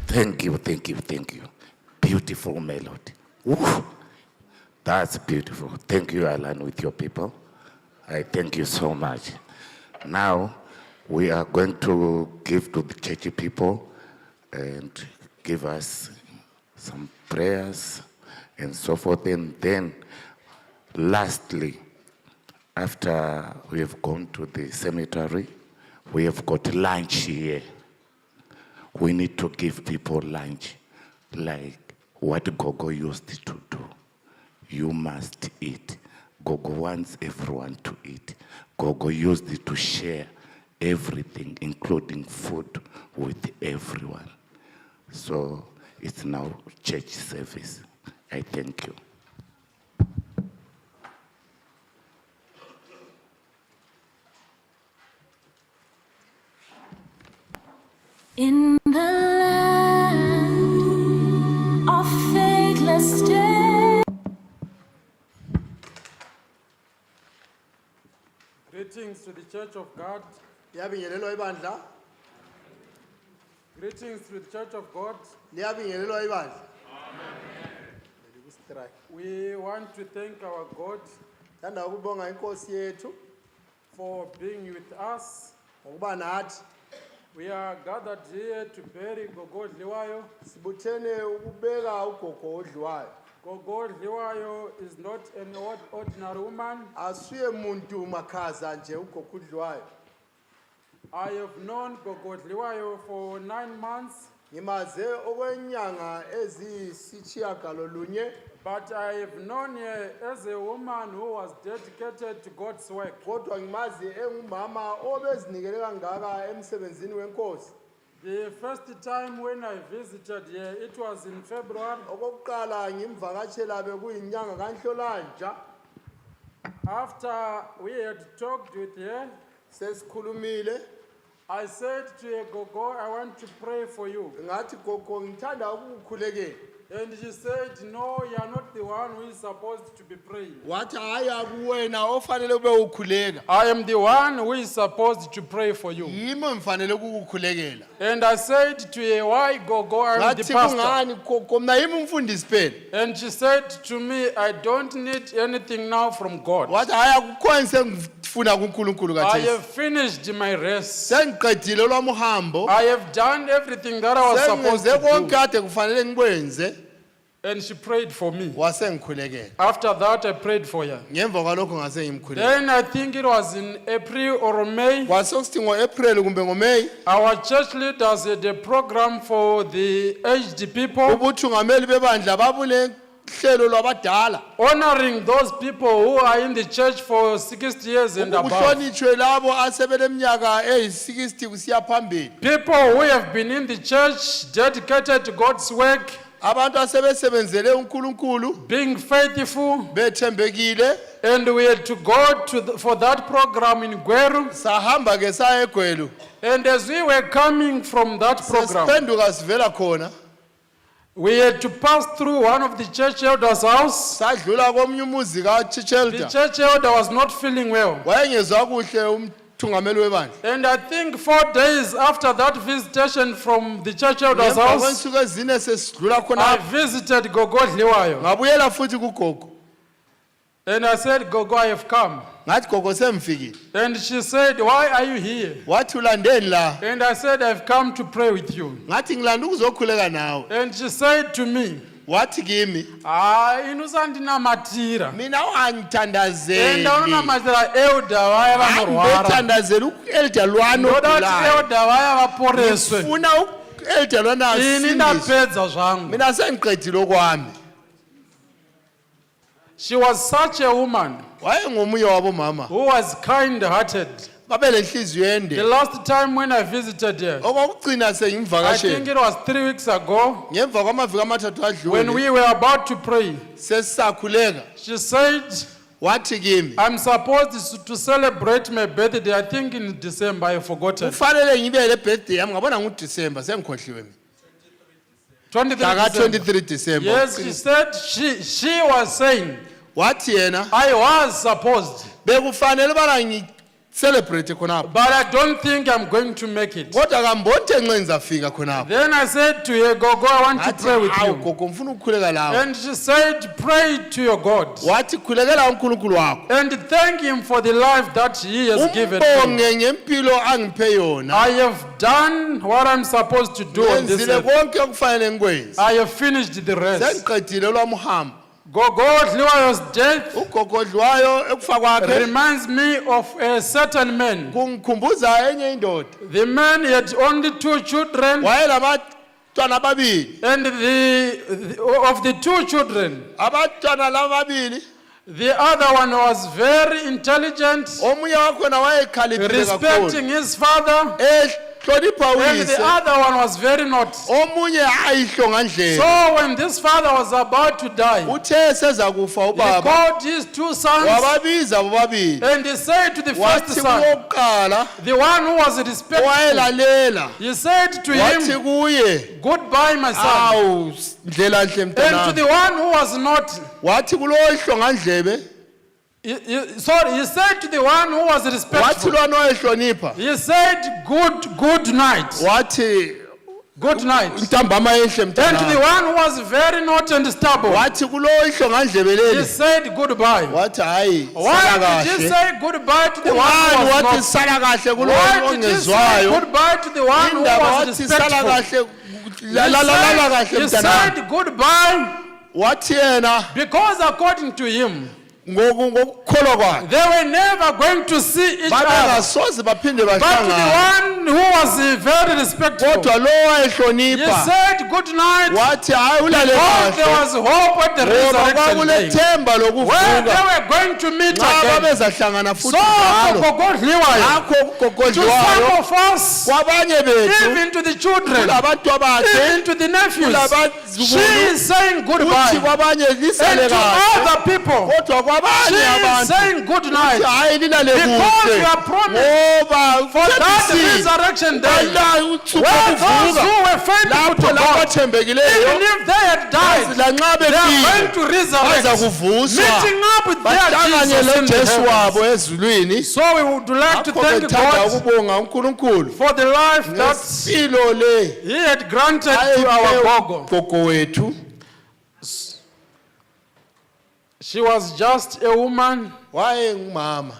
Speaker 9: Thank you, thank you, thank you. Beautiful melody. Woo. That's beautiful. Thank you, Alan, with your people. I thank you so much. Now, we are going to give to the churchy people and give us some prayers and so forth. And then, lastly, after we have gone to the cemetery, We have got lunch here. We need to give people lunch, like what Gogo used to do. You must eat. Gogo wants everyone to eat. Gogo used it to share everything, including food, with everyone. So it's now church service. I thank you.
Speaker 3: In the land of faithless day.
Speaker 4: Greetings to the Church of God.
Speaker 5: Liyabingelelwa ibandla.
Speaker 4: Greetings to the Church of God.
Speaker 5: Liyabingelelwa ibandla.
Speaker 4: We want to thank our God
Speaker 5: Thanda ukubonga inkosi yethu
Speaker 4: for being with us.
Speaker 5: ngokuba nathi.
Speaker 4: We are gathered here to bury Gogo Dhliwayo.
Speaker 5: Sibuthene ukubeka ugogo oDhliwayo.
Speaker 4: Gogo Dhliwayo is not an ordinary woman.
Speaker 5: Asiye muntu makhaza nje ugogo uDhliwayo.
Speaker 4: I have known Gogo Dhliwayo for 9 months.
Speaker 5: Ngimaze okwenyanga eziyisitshiyagalolunye.
Speaker 4: But I have known her as a woman who was dedicated to God's work.
Speaker 5: Kodwa ngimazi engumama obezinikele kangaka emsebenzini wenkosi.
Speaker 4: The first time when I visited her, it was in February.
Speaker 5: Okokuqala ngimvakatshela bekuyinyanga kaNhlolanja.
Speaker 4: After we had talked with her,
Speaker 5: sesikhulumile.
Speaker 4: I said to her, Gogo, I want to pray for you.
Speaker 5: Ngathi gogo ngithanda ukukhulekela.
Speaker 4: And she said, no, you are not the one who is supposed to be praying.
Speaker 5: Wathi haya kuwena ofanele ube ukhuleka.
Speaker 4: I am the one who is supposed to pray for you.
Speaker 5: Yimi ngifanele ukukhulekela.
Speaker 4: And I said to her, why Gogo, I am the
Speaker 5: Ngathi
Speaker 4: pastor.
Speaker 5: kungani gogo mina yimi umfundisi phela.
Speaker 4: And she said to me, I don't need anything now from God.
Speaker 5: Wathi haya kukhona sengifuna kuNkulunkulu
Speaker 4: I
Speaker 5: kaThixo.
Speaker 4: have finished my rest.
Speaker 5: Sengiqedile olwami uhambo.
Speaker 4: I have done everything that I was supposed
Speaker 5: Sengenze
Speaker 4: to
Speaker 5: konke
Speaker 4: do.
Speaker 5: kade kufanele ngikwenze.
Speaker 4: And she prayed for me.
Speaker 5: Wasengikhulekela.
Speaker 4: After that, I prayed for her.
Speaker 5: Ngemva kwalokho ngase ngimkhulekela.
Speaker 4: Then I think it was in April or May.
Speaker 5: Kwasekuthi ngo-April kumbe ngo-May.
Speaker 4: Our church leaders had a program for the aged people.
Speaker 5: Ubuthungameli bebandla babule hlelo lwabadala.
Speaker 4: Honoring those people who are in the church for 60 years and above.
Speaker 5: Ukuhlonitshwe labo asebeleminyaka eyi-60 kusiya phambili.
Speaker 4: People who have been in the church dedicated to God's work.
Speaker 5: Abantu asebesebenzele uNkulunkulu.
Speaker 4: Being faithful.
Speaker 5: Bethembekile.
Speaker 4: And we had to go for that program in Gweru.
Speaker 5: Sahamba ke saya eGweru.
Speaker 4: And as we were coming from that program,
Speaker 5: sesiphenduka sivela khona.
Speaker 4: We had to pass through one of the church elders' house.
Speaker 5: Sadlula komunye umuzi ka-church elder.
Speaker 4: The church elder was not feeling well.
Speaker 5: Wayengezwa kuhle umthungameli webandla.
Speaker 4: And I think 4 days after that visitation from the church elder's
Speaker 5: Ngemva
Speaker 4: house,
Speaker 5: kwensuku ezine sesidlula
Speaker 4: I
Speaker 5: khona.
Speaker 4: visited Gogo Dhliwayo.
Speaker 5: Ngabuyela futhi kugogo.
Speaker 4: And I said, Gogo, I have come.
Speaker 5: Ngathi gogo semfikile.
Speaker 4: And she said, why are you here?
Speaker 5: Wathi ulandeni la?
Speaker 4: And I said, I've come to pray with you.
Speaker 5: Ngathi ngilanda ukuzokhuleka nawe.
Speaker 4: And she said to me,
Speaker 5: wathi kimi,
Speaker 4: inusandinamatira.
Speaker 5: Mina ungangithandazeli.
Speaker 4: And awunamatira elder waya vanorwara.
Speaker 5: Angithandazeli u-elder lwano
Speaker 4: ogulayo. Elder waya vaporeswe.
Speaker 5: Ngifuna u-elder lwana asindiswe.
Speaker 4: Ini ndapedza zvangu.
Speaker 5: Mina sengiqedile okwami.
Speaker 4: She was such a woman who
Speaker 5: was
Speaker 4: kind-hearted. The last time when I visited her, I think it was 3 weeks ago, when we were about to pray, she said, I'm supposed to celebrate my birthday, I think in December, I forgot it. 23
Speaker 5: December.
Speaker 4: Yes, she said, she was saying, I was supposed,
Speaker 5: celebrate khonapho.
Speaker 4: But I don't think I'm going to make it.
Speaker 5: Kodwa kambonke encenza fika khonapho.
Speaker 4: Then I said to her, Gogo, I want to pray with you.
Speaker 5: Gogo ngifuna ukukhuleka lawe.
Speaker 4: And she said, pray to your God.
Speaker 5: Wathi khulekela uNkulunkulu wakho.
Speaker 4: And thank him for the life that he has given me.
Speaker 5: Umbonge ngempilo angiphe yona.
Speaker 4: I have done what I'm supposed to do on this earth.
Speaker 5: Ngenzile konke okufanele ngikwenze.
Speaker 4: I have finished the rest.
Speaker 5: Sengiqedile olwami uhambo.
Speaker 4: Gogo Dhliwayo's death
Speaker 5: ugogo Dhliwayo ekufa kwakhe
Speaker 4: reminds me of a certain man.
Speaker 5: kungikhumbuza enye indoda.
Speaker 4: The man had only 2 children,
Speaker 5: wayelabantwana ababili,
Speaker 4: and of the 2 children,
Speaker 5: abantwana laba babili,
Speaker 4: the other one was very intelligent,
Speaker 5: omunye wakhona wayekhaliphile
Speaker 4: respecting
Speaker 5: kakhulu,
Speaker 4: his father,
Speaker 5: ehlonipha
Speaker 4: and the
Speaker 5: uyise,
Speaker 4: other one was very naughty.
Speaker 5: omunye ayihlonga ndlela.
Speaker 4: So when this father was about to die,
Speaker 5: uthe seza kufa
Speaker 4: he
Speaker 5: ubaba,
Speaker 4: called his 2 sons,
Speaker 5: wababiza bobabili,
Speaker 4: and he said to the first
Speaker 5: wathi
Speaker 4: son,
Speaker 5: kuwokuqala
Speaker 4: the one who was respectful,
Speaker 5: owayelalela,
Speaker 4: he said to
Speaker 5: wathi
Speaker 4: him,
Speaker 5: kuye,
Speaker 4: goodbye my son.
Speaker 5: awu ndlela nhle
Speaker 4: And to
Speaker 5: mntanami,
Speaker 4: the one who was not,
Speaker 5: wathi kulo ihlonga ndlebe,
Speaker 4: sorry, he said to the one who was
Speaker 5: wathi
Speaker 4: respectful,
Speaker 5: lwana oyihlonipha,
Speaker 4: he said good night,
Speaker 5: wathi
Speaker 4: good night.
Speaker 5: ntambama enhle
Speaker 4: And to the
Speaker 5: mntanami,
Speaker 4: one who was very naughty and stubborn,
Speaker 5: wathi kulo ihlonga ndlebe
Speaker 4: he
Speaker 5: leli,
Speaker 4: said goodbye.
Speaker 5: wathi hayi
Speaker 4: Why
Speaker 5: sala
Speaker 4: did he
Speaker 5: kahle,
Speaker 4: say goodbye to the one
Speaker 5: kungani
Speaker 4: who was
Speaker 5: wathi
Speaker 4: not?
Speaker 5: sala kahle kulo
Speaker 4: Why did he say
Speaker 5: ongezwayo,
Speaker 4: goodbye to the one who
Speaker 5: indaba
Speaker 4: was
Speaker 5: wathi sala
Speaker 4: respectful?
Speaker 5: kahle, lala kahle
Speaker 4: He
Speaker 5: mntanami,
Speaker 4: said goodbye
Speaker 5: wathi yena
Speaker 4: because according to him,
Speaker 5: ngokukholwa kwakhe
Speaker 4: they were never going to see each other.
Speaker 5: babengasoze baphinde
Speaker 4: But to the
Speaker 5: bahlangane,
Speaker 4: one who was very respectful,
Speaker 5: kodwa lo
Speaker 4: he
Speaker 5: wayehlonipha
Speaker 4: said good night
Speaker 5: wathi hayi ulale
Speaker 4: because there
Speaker 5: kahle,
Speaker 4: was hope at the
Speaker 5: ngoba
Speaker 4: resurrection
Speaker 5: kwakule
Speaker 4: day,
Speaker 5: themba
Speaker 4: where they
Speaker 5: lokuvuka,
Speaker 4: were going to meet
Speaker 5: nxa
Speaker 4: again.
Speaker 5: babezahlangana
Speaker 4: So
Speaker 5: futhi njalo.
Speaker 4: Gogo Dhliwayo,
Speaker 5: Ngakho
Speaker 4: to
Speaker 5: ugogodliwayo
Speaker 4: some of us,
Speaker 5: kwabanye bethu,
Speaker 4: even to the children,
Speaker 5: kulabantu abakhe,
Speaker 4: even to the nephews,
Speaker 5: kulabazukulu,
Speaker 4: she is saying
Speaker 5: uthi
Speaker 4: goodbye.
Speaker 5: kwabanye
Speaker 4: And
Speaker 5: lisale
Speaker 4: to
Speaker 5: kahle,
Speaker 4: other people,
Speaker 5: kodwa
Speaker 4: she
Speaker 5: kwabanye
Speaker 4: is
Speaker 5: abantu
Speaker 4: saying good night.
Speaker 5: uthi hayi lilale
Speaker 4: Because
Speaker 5: kuhle,
Speaker 4: you are promised
Speaker 5: ngoba
Speaker 4: for that
Speaker 5: uthembisile,
Speaker 4: resurrection day,
Speaker 5: bala usuku
Speaker 4: where those
Speaker 5: lokuvuka,
Speaker 4: who were faithful
Speaker 5: lapho
Speaker 4: to God,
Speaker 5: labathembekileyo,
Speaker 4: even if they had died,
Speaker 5: lanxa
Speaker 4: they are going
Speaker 5: befile
Speaker 4: to resurrect,
Speaker 5: baza kuvuswa,
Speaker 4: meeting up with their
Speaker 5: bahlangane
Speaker 4: Jesus in the
Speaker 5: loJesu wabo
Speaker 4: heavens.
Speaker 5: ezulwini.
Speaker 4: So we would like to
Speaker 5: Ngakho
Speaker 4: thank
Speaker 5: bethanda
Speaker 4: God
Speaker 5: ukubonga uNkulunkulu
Speaker 4: for the life that
Speaker 5: ngesipilo le
Speaker 4: He had granted to our Gogo.
Speaker 5: gogo wethu.
Speaker 4: She was just a woman
Speaker 5: Wayengumama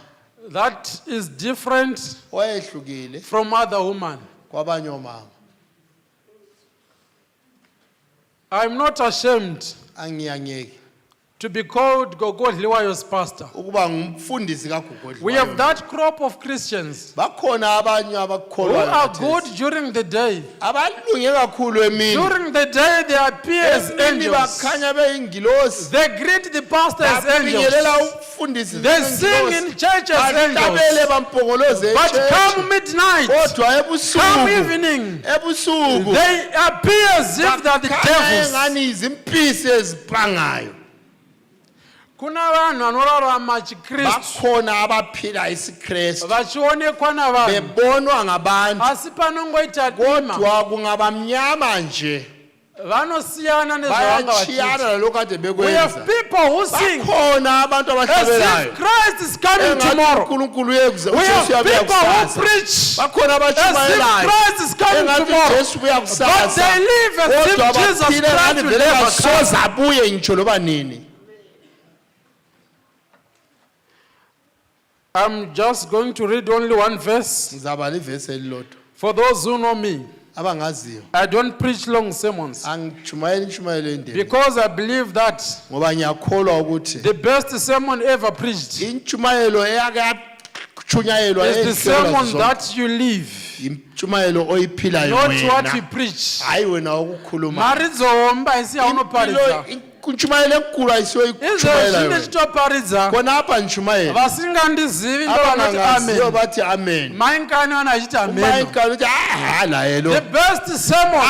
Speaker 4: that is different
Speaker 5: wayehlukile
Speaker 4: from other women.
Speaker 5: kwabanye omama.
Speaker 4: I'm not ashamed
Speaker 5: Angiyangeki
Speaker 4: to be called Gogo Dhliwayo's pastor.
Speaker 5: ukuba ngumfundisi kagogo
Speaker 4: We have
Speaker 5: Dhliwayo.
Speaker 4: that crop of Christians
Speaker 5: Bakhona abanye
Speaker 4: who
Speaker 5: abakholwayo
Speaker 4: are
Speaker 5: khathesi,
Speaker 4: good during the day.
Speaker 5: abalunge kakhulu emini,
Speaker 4: During the day, they appear as
Speaker 5: emini
Speaker 4: angels.
Speaker 5: bakhanya beyingilosi,
Speaker 4: They greet the pastor as
Speaker 5: babingelela
Speaker 4: angels.
Speaker 5: umfundisi
Speaker 4: They sing in church as
Speaker 5: bahlabele
Speaker 4: angels.
Speaker 5: bampongoloze
Speaker 4: But
Speaker 5: e-church.
Speaker 4: come midnight,
Speaker 5: Kodwa
Speaker 4: come
Speaker 5: ebusuku,
Speaker 4: evening,
Speaker 5: ebusuku
Speaker 4: they appear as if they are the
Speaker 5: bakhanya
Speaker 4: devils.
Speaker 5: engani izimpisi eziphangayo.
Speaker 4: Kuna vanhu vanorarama chiKristu
Speaker 5: Bakhona abaphila isiKristu
Speaker 4: vachionekwa navanhu,
Speaker 5: bebonwa ngabantu,
Speaker 4: asi panongoita dima,
Speaker 5: kodwa kungaba mnyama nje,
Speaker 4: vanosiyana nezvavanga
Speaker 5: bayachiyana
Speaker 4: vachiita.
Speaker 5: nalokho kade
Speaker 4: We have
Speaker 5: bekwenza.
Speaker 4: people who sing
Speaker 5: Bakhona abantu
Speaker 4: as
Speaker 5: abahlabelayo
Speaker 4: if Christ is coming
Speaker 5: engathi
Speaker 4: tomorrow.
Speaker 5: uNkulunkulu uyebuza,
Speaker 4: We have
Speaker 5: uJesu uyabuya
Speaker 4: people who
Speaker 5: kusasa.
Speaker 4: preach
Speaker 5: Bakhona
Speaker 4: as if
Speaker 5: abatshumayelayo
Speaker 4: Christ is coming
Speaker 5: engathi
Speaker 4: tomorrow.
Speaker 5: uJesu ubuya
Speaker 4: But
Speaker 5: kusasa,
Speaker 4: they live as if
Speaker 5: kodwa
Speaker 4: Jesus
Speaker 5: baphile
Speaker 4: Christ
Speaker 5: engani
Speaker 4: will
Speaker 5: vele
Speaker 4: never
Speaker 5: kasoze
Speaker 4: come.
Speaker 5: abuye ngitsho loba nini.
Speaker 4: I'm just going to read only one verse.
Speaker 5: Ngizabala ivesi elilodwa.
Speaker 4: For those who know me,
Speaker 5: Abangaziyo,
Speaker 4: I don't preach long sermons
Speaker 5: angitshumayeli intshumayelo endeni,
Speaker 4: because I believe that
Speaker 5: ngoba ngiyakholwa ukuthi
Speaker 4: the best sermon ever preached
Speaker 5: intshumayelo eyake yachunyayelwa
Speaker 4: is the
Speaker 5: ehlelwa
Speaker 4: sermon
Speaker 5: zonke,
Speaker 4: that you live,
Speaker 5: intshumayelo oyiphilayo
Speaker 4: not what we
Speaker 5: wena,
Speaker 4: preach.
Speaker 5: hayi wena ukukhuluma.
Speaker 4: Marizomba isiyaunoparidza.
Speaker 5: Intshumayelo enkulu ayisiyo
Speaker 4: Izvo
Speaker 5: ikuchumayela
Speaker 4: zvine
Speaker 5: wena.
Speaker 4: chitoparidza
Speaker 5: Kona apa ntshumayelo
Speaker 4: vasingandizivi ndo vanoti
Speaker 5: abangangaziyo
Speaker 4: amen.
Speaker 5: bathi amen.
Speaker 4: Mainkani vana vachiti amen.
Speaker 5: Umayinkani uthi naye lo.
Speaker 4: The best sermon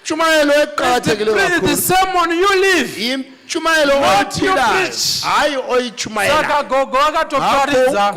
Speaker 5: Intshumayelo
Speaker 4: is
Speaker 5: eqakathekile
Speaker 4: the
Speaker 5: kakhulu.
Speaker 4: sermon you live,
Speaker 5: Intshumayelo
Speaker 4: not you
Speaker 5: oyiphilayo,
Speaker 4: preach.
Speaker 5: hayi oyichumayela.
Speaker 4: Saka Gogo akatoparidza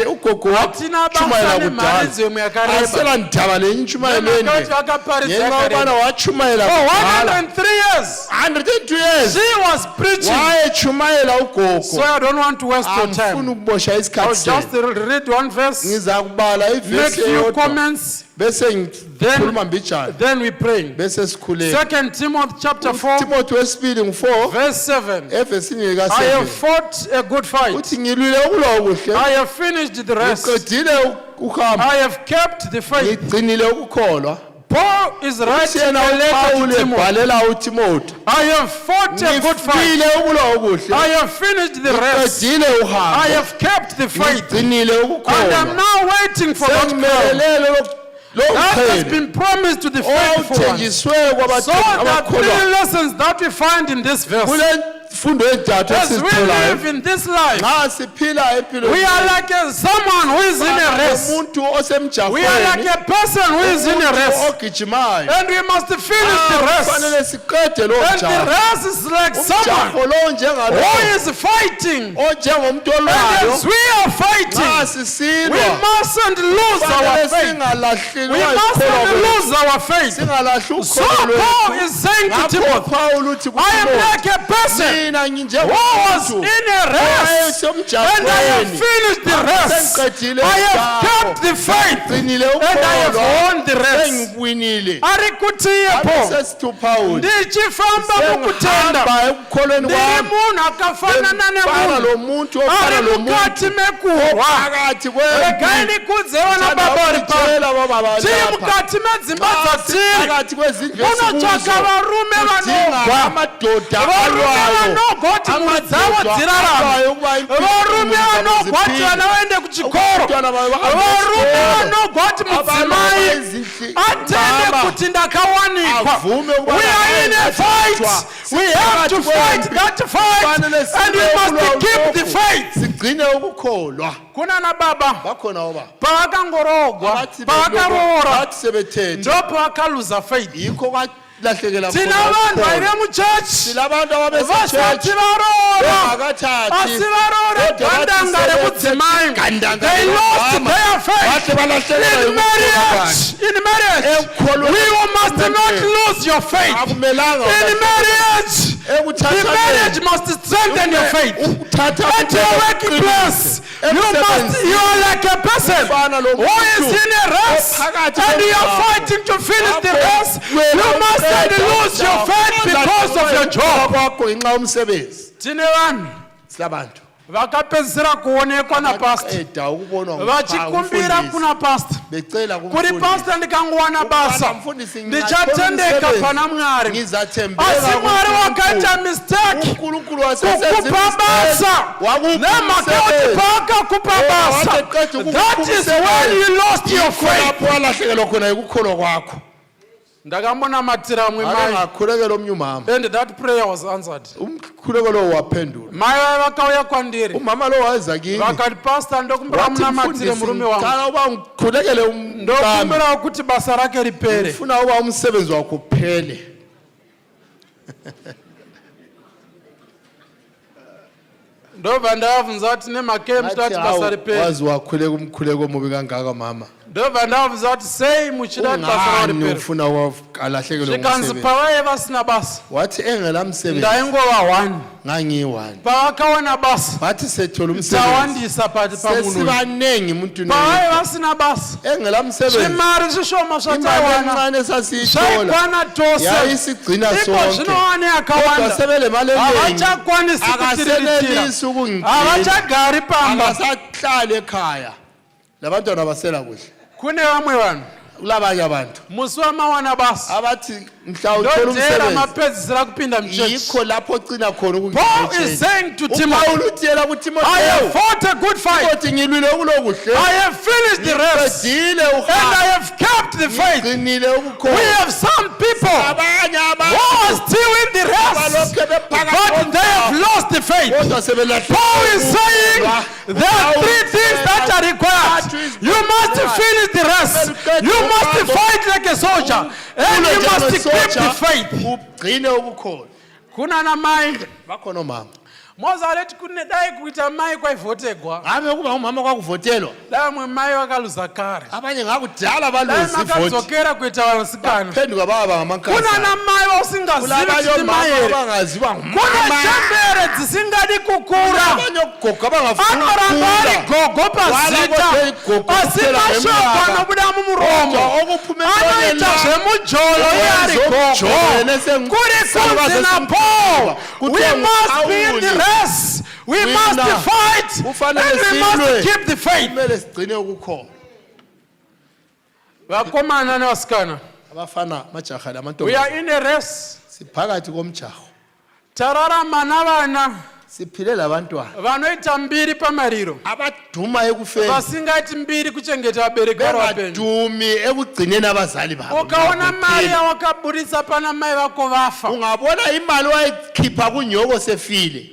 Speaker 5: Ugogo
Speaker 4: hatina
Speaker 5: wachumayela
Speaker 4: basa nemharidzo
Speaker 5: kudala.
Speaker 4: yemwe yakareba.
Speaker 5: Asela ndaba lenye intshumayelo ende.
Speaker 4: Nemakati vakaparidza
Speaker 5: Ngenxa yokubana
Speaker 4: yakareba.
Speaker 5: wachumayela
Speaker 4: For
Speaker 5: kudala.
Speaker 4: 103 years
Speaker 5: 102 years.
Speaker 4: she was preaching.
Speaker 5: Wayechumayela ugogo.
Speaker 4: So I don't want to waste your
Speaker 5: Angifuni
Speaker 4: time.
Speaker 5: ukubosha
Speaker 4: I'll
Speaker 5: isikhathi
Speaker 4: just
Speaker 5: senu.
Speaker 4: read one verse,
Speaker 5: Ngiza kubala
Speaker 4: make
Speaker 5: ivesi
Speaker 4: few
Speaker 5: eyodwa
Speaker 4: comments,
Speaker 5: bese ngikhuluma mbijana.
Speaker 4: then we pray.
Speaker 5: Bese sikhuleka.
Speaker 4: 2 Timothy chapter 4
Speaker 5: Timothy wesibili ngu4
Speaker 4: verse 7.
Speaker 5: evesini
Speaker 4: I
Speaker 5: lika
Speaker 4: have
Speaker 5: 7.
Speaker 4: fought a good fight.
Speaker 5: Uthi ngilwile ukulwa okuhle.
Speaker 4: I have finished the race.
Speaker 5: Ngiqedile ukuhamba.
Speaker 4: I have kept the faith.
Speaker 5: Ngigcinile ukukholwa.
Speaker 4: Paul is writing a letter to Timothy. I have fought a good fight. I have finished the race. I have kept the faith. And I'm now waiting for that crown that has been promised to the faithful ones. So the 3 lessons that we find in this verse. As we live in this life, we are like someone who is in a race. We are like a person who is in a race. And we must finish the race. And the race is like someone who is fighting. And as we are fighting, we mustn't lose our faith. We mustn't lose our faith. So Paul is saying to Timothy, I am like a person who was in a race, and I have finished the race. I have kept the faith, and I have won the race. Arikutiyepo ndichifamba mukutenda ndiri munhu akafanana nemunhu ari mukati mekurwa. Regai ndikudzewo nababa vari pano. Tiri mukati medzimba dzatiri munotsvaka varume vanogwa, varume vanogoti mhuri dzavo dzirarama, varume vanogoti vana vaende kuchikoro, varume vanogoti mudzimai atende kuti ndakawanikwa. We are in a fight. We have to fight that fight, and we must keep the faith. Kuna na baba pavakangorogwa, pavakaroora, ndo pavakaluza faith. Tina vanhu vaire muchechi vasati varoora, asi varoora gandanga remudzimai. They lost their faith in marriage. In marriage, we must not lose your faith. In marriage, the marriage must strengthen your faith. At your workplace, you are like a person who is in a race, and you are fighting to finish the race. You must not lose your faith because of your job. Tine vanhu vakapedzisira kuonekwa napasta, vachikumbira kuna pasta, kuri pasta ndikangowana basa ndichatendeka pana Mwari. Asi Mwari wakaita mistake kukupa basa, nemhaka kuti paakakupa basa, that is when you lost your faith. Ndakamunamatira mumwe mai, and that prayer was answered. Mai vakauya kwandiri vakati, pastor, ndokumbira munamatire murume wangu, ndokumbira kuti basa rake ripere. Ndobva ndavunza kuti nemhaka yemutati basa ripere. Ndobva ndavunza kuti sei muchida kuti basa ripere. Zvikanzi pavaive vasina basa ndaingova 1. Pavakawana basa dzawandisa pamunhu. Pavaive vasina basa zvimari zvishoma zvataiwana zvaikwana tose. Ipo zvinowane akawanda havachakwanisi kutiriritira, havachagari pamba. Kune vamwe vanhu musi wamawana basa ndojera mapedzisira kupinda muchechi. Paul is saying to Timothy, I have fought a good fight, I have finished the race, and I have kept the faith. We have some people who are still in the race, but they have lost the faith. Paul is saying there are 3 things that are required. You must finish the race, you must fight like a soldier, and you must keep the faith. Kuna na mai Mozareti kune dai kuita mai kwaivhotegwa. Mama kwakuvhotelwa. Dai mwe mai wakaluza kare. Abanye ngakudala baluzi vhoti. Makadzokera kuita vanasikana. Pendwa baba ngamankasi. Kuna na mai usingazivi kuti mai ere. Kuna chembere dzisingadi kukura. Abanye gogo abangafuna. Anoramba ari gogo pazita. Asi mashoko anobuda mumuromo. Anoita zvemujolo ari gogo. Kuri kunzi na Paul. We must be in the race. We must fight, and we must keep the faith. Vakomana nevasikana, abafana majaha
Speaker 7: We
Speaker 4: lamantombazana
Speaker 7: are in a race.
Speaker 4: siphakathi komjaho
Speaker 7: Tararama navana
Speaker 4: siphile labantwana
Speaker 7: vanoita mbiri pamariro
Speaker 4: abaduma ekufeni
Speaker 7: vasingaiti mbiri kuchengeta vabereki vari vapenyu.
Speaker 4: bengadumi ekugcineni abazali babo
Speaker 7: Ukaona mari yawakaburitsa pana mai vako vafa
Speaker 4: ungabona imali wayikhipha kunyoko sefile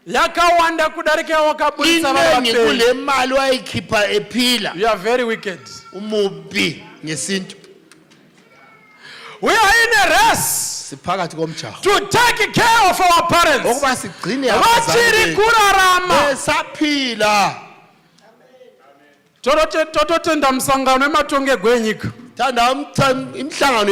Speaker 7: yakawanda kudarika yawakaburitsa vari
Speaker 4: inengi
Speaker 7: vapenyu.
Speaker 4: kule mali wayikhipha ephila
Speaker 7: You are very wicked.
Speaker 4: umubi ngesintu
Speaker 7: We are in a race
Speaker 4: siphakathi komjaho
Speaker 7: to take care of our parents.
Speaker 4: ukuba sigcine
Speaker 7: Vachiri kurarama.
Speaker 4: saphila
Speaker 7: Tototenda musangano ematongego enyika.
Speaker 4: thanda imihlangano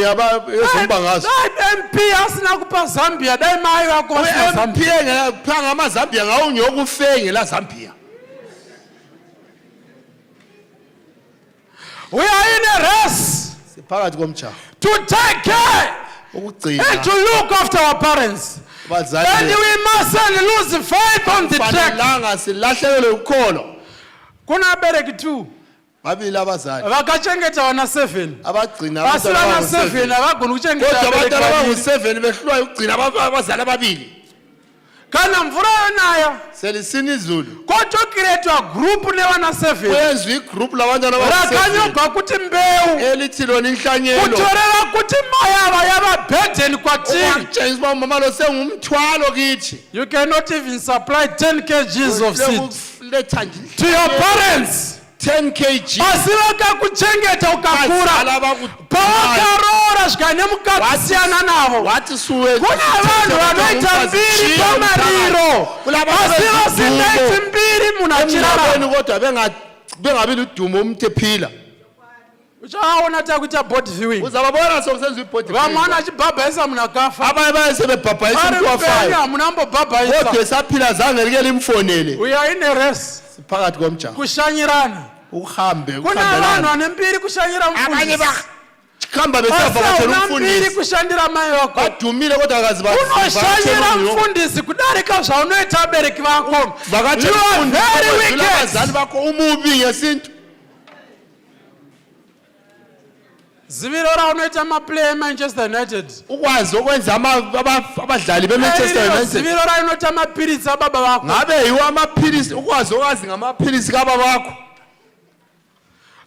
Speaker 4: yezombangazwe
Speaker 7: MP asina kupa Zambia dai mai vako vasina
Speaker 4: MP
Speaker 7: Zambia.
Speaker 4: engaphanga amazambia ngawunyoko ufenge la Zambia
Speaker 7: We are in a race
Speaker 4: siphakathi komjaho
Speaker 7: to take care
Speaker 4: ukugcina
Speaker 7: and to look after our parents. And we mustn't lose faith on the track.
Speaker 4: fanelanga silahlekelwe ukholo
Speaker 7: Kuna bereki 2
Speaker 4: babili abazali
Speaker 7: vakachengeta vana 7
Speaker 4: abagcina
Speaker 7: asi vana 7 havagoni kuchengeta
Speaker 4: kodwa
Speaker 7: vabereki
Speaker 4: abantwana
Speaker 7: vaviri.
Speaker 4: abangu-7 behlulwa ukugcina abazali ababili
Speaker 7: Kana mvura yonaya
Speaker 4: selisina izulu
Speaker 7: kotokiretwa group nevana 7
Speaker 4: kwenziwa igroup labantwana
Speaker 7: rakanyogwa kuti mbeu
Speaker 4: elithi lona inhlanyelo
Speaker 7: kutorera kuti mai ava yava burden kwatiri.
Speaker 4: okutshengisa uba umama lo sengumthwalo kithi
Speaker 7: You cannot even supply 10 kgs of seed
Speaker 4: letha nje
Speaker 7: to your parents.
Speaker 4: 10 kg
Speaker 7: Asi vakakuchengeta ukakura pavakarora svika nemukasiyana navo.
Speaker 4: wathi suwe
Speaker 7: Kuna vanhu vanoita mbiri pamariro asi vasingaiti mbiri munhu achirarama.
Speaker 4: kodwa bengabi ludumo umuntu ephila
Speaker 7: Uchaona takuita board viewing.
Speaker 4: uzababona sokusenziwa ibhodi
Speaker 7: Vamwe vanachibhabhaisa munhu akafa.
Speaker 4: abanye bayesebebhabhayisa
Speaker 7: Ari
Speaker 4: umuntu
Speaker 7: mupenyu
Speaker 4: wafayo
Speaker 7: hamunambobhabhaisa.
Speaker 4: kodwa esaphila zange like limfonele
Speaker 7: We are in a race.
Speaker 4: siphakathi komjaho
Speaker 7: Kushanyirana.
Speaker 4: uhambe
Speaker 7: Kuna vanhu
Speaker 4: ukuhambelana
Speaker 7: vane mbiri kushanyira
Speaker 4: abanye
Speaker 7: mufundisi.
Speaker 4: bahamba besavakatshela
Speaker 7: Una mbiri
Speaker 4: umfundisi
Speaker 7: kushandira mai vako.
Speaker 4: badumile kodwa akazi
Speaker 7: Unoshanyira mufundisi kudarika zvaunoita vabereki vako. You are very wicked.
Speaker 4: abazali bakho umubi ngesintu
Speaker 7: Ziviro raunoita maplayer eManchester United.
Speaker 4: ukwazi okwenza abadlali beManchester
Speaker 7: Eriro
Speaker 4: United
Speaker 7: ziviro raunoita mapiritsi ababa vako.
Speaker 4: ngabe yiwo amaphilisi ukwazi okwazi ngamaphilisi kababa bakho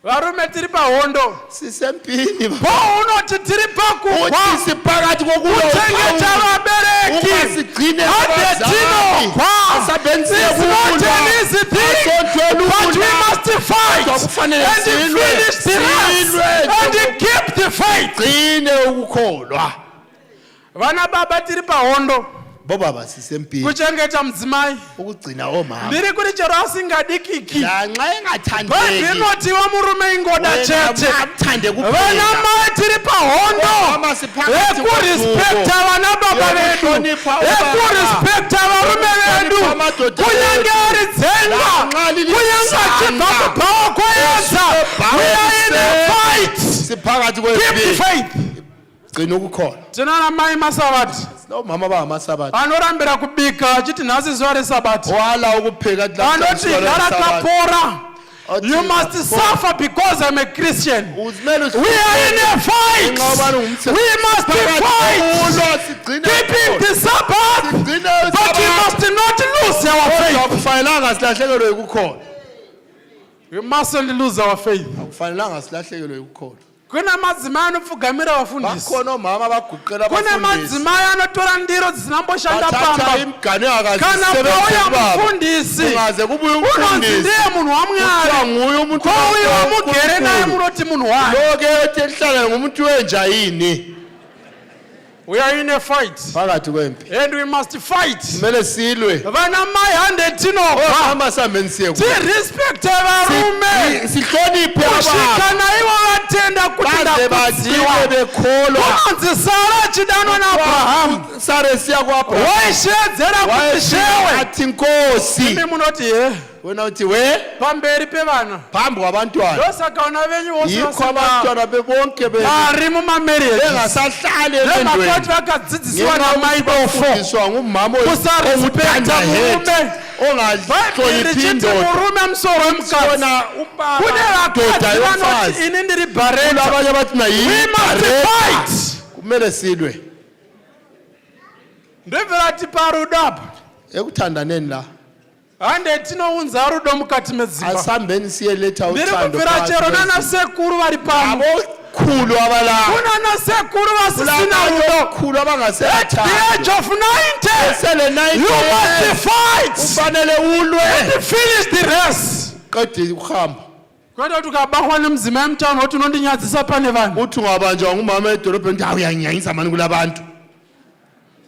Speaker 7: Varume tiri pahondo.
Speaker 4: sisempini
Speaker 7: Unoti tiri pakugwa.
Speaker 4: uthi siphakathi
Speaker 7: Kuchengeta vabereki.
Speaker 4: kokusigcine
Speaker 7: Adetinogwa.
Speaker 4: asabenze
Speaker 7: It's not an easy thing, but we must fight and finish the race and keep the faith.
Speaker 4: gcine ukukholwa
Speaker 7: Vana baba tiri pahondo.
Speaker 4: bobaba sisempini
Speaker 7: Kuchengeta mudzimai.
Speaker 4: ukugcina omama
Speaker 7: Ndiri kuti chero asingadikiki.
Speaker 4: lanxa engathandeki
Speaker 7: Bhaibheri murume ingoda chete.
Speaker 4: athande
Speaker 7: Vana mai tiri pahondo. Ekurispekta vana baba vedu. Ekurispekta varume vedu. Kunyange ari dzenga. Kunyange achibva kubhawa kweyedza. We are in a fight.
Speaker 4: siphakathi
Speaker 7: Keep the
Speaker 4: kwempilo
Speaker 7: faith.
Speaker 4: gcina ukukholwa
Speaker 7: Tinana mai masabati.
Speaker 4: omama bangamasabati
Speaker 7: Anorambira kubika achiti nhasi zuva resabati.
Speaker 4: wala ukupheka
Speaker 7: Anoti gara kapora. You must suffer because I'm a Christian. We are in a fight. We must fight. Keeping the Sabbath. But we must not lose our faith.
Speaker 4: akufanelanga silahlekelwe ukukholwa
Speaker 7: We mustn't lose our faith.
Speaker 4: akufanelanga silahlekelwe ukukholwa
Speaker 7: Kuna madzimai anopfugamira vafundisi.
Speaker 4: bakhona omama abaguqela
Speaker 7: Kuna
Speaker 4: abafundisi
Speaker 7: madzimai anotora ndiro dzisinamboshanda
Speaker 4: bathatha
Speaker 7: pamba.
Speaker 4: imiganu
Speaker 7: Kana pauya mufundisi.
Speaker 4: ungaze kubuye
Speaker 7: Unonzi
Speaker 4: umfundisi
Speaker 7: ndiye munhu wamwari.
Speaker 4: nguye umuntu
Speaker 7: Kwauyiwa mugere naye munoti munhu wayo.
Speaker 4: loke ethi ehlala ngumuntu wenja yini
Speaker 7: We are in a fight.
Speaker 4: phakathi kwempi
Speaker 7: And we must fight.
Speaker 4: kumele silwe
Speaker 7: Vana mai hande tinobva.
Speaker 4: ohamba sihambeni siye
Speaker 7: Tirespecte varume.
Speaker 4: sihloniphe
Speaker 7: Kusvika naivo vatenda kuti ndakudziwa.
Speaker 4: bekholwa
Speaker 7: Kunonzi Sara achidanwa naAbhurahamu.
Speaker 4: sare siya kwaAbhurahamu
Speaker 7: Waishedzera kuti shewe.
Speaker 4: athi nkosi
Speaker 7: Imi munoti ye.
Speaker 4: wena uthi we
Speaker 7: pamberi pevana
Speaker 4: phambi kwabantwana
Speaker 7: losakaona venyu
Speaker 4: yikho abantwana bebonke
Speaker 7: bari mumamarriage
Speaker 4: bengasahlali
Speaker 7: lemakoti vakadzidzisiwa namaibofo
Speaker 4: ngumama
Speaker 7: kusarespekta murume
Speaker 4: ongahloniphi indoda
Speaker 7: murume msoro wemukadzi kune vakadzi vanoti ini ndiri bhareta
Speaker 4: abanye abathi
Speaker 7: we must fight
Speaker 4: kumele silwe
Speaker 7: ndevera tipa rudo apa
Speaker 4: ekuthandaneni la
Speaker 7: hande tinounza rudo mukati medzimba
Speaker 4: asambeni siyeletha
Speaker 7: ndiri kubvira chero nanasekuru vari pano
Speaker 4: khulu abala
Speaker 7: kuna nasekuru vasisina rudo
Speaker 4: khulu abangasethi
Speaker 7: at the age of 90 you must fight
Speaker 4: ufanele ulwe
Speaker 7: and finish the race
Speaker 4: qede ukuhamba
Speaker 7: kodwa ukuthi ukabahwa nemzima emtawuni othi unondinyadzisa pane vanhu
Speaker 4: uthi ungabanjwa ngumama edolobheni ukuthi awuyanyanyisa mani kulabantu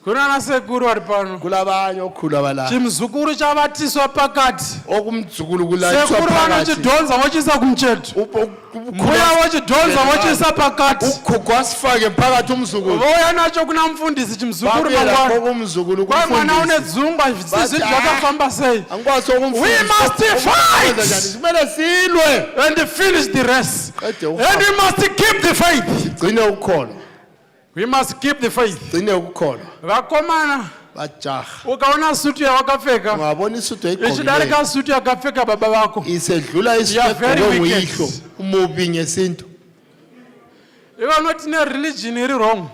Speaker 7: kuna nasekuru vari pano
Speaker 4: kulabanye okhulu abala
Speaker 7: chimzukuru chavatiswa pakati
Speaker 4: okumzukulu kulatiswa
Speaker 7: sekuru vanochidhonza vochisa kumucheto mbuya vochidhonza vochisa pakati
Speaker 4: ugogo asifake phakathi umzukulu
Speaker 7: vouya nacho kuna mufundisi chimzukuru mangwana kwa mwana une dzungwa zvisizvi zvakafamba sei we must fight
Speaker 4: kumele silwe
Speaker 7: and finish the race and we must keep the faith
Speaker 4: sigcine ukukholwa
Speaker 7: we must keep the faith
Speaker 4: sigcine ukukholwa
Speaker 7: vakomana
Speaker 4: bajaha
Speaker 7: ukaona suti yawakapfeka
Speaker 4: ungabona isuti ayigqokile
Speaker 7: ichidarika suti yakapfeka baba vako
Speaker 4: isedlula isuti uyihlo umubi ngesintu
Speaker 7: ivanoti nereligion iri wrong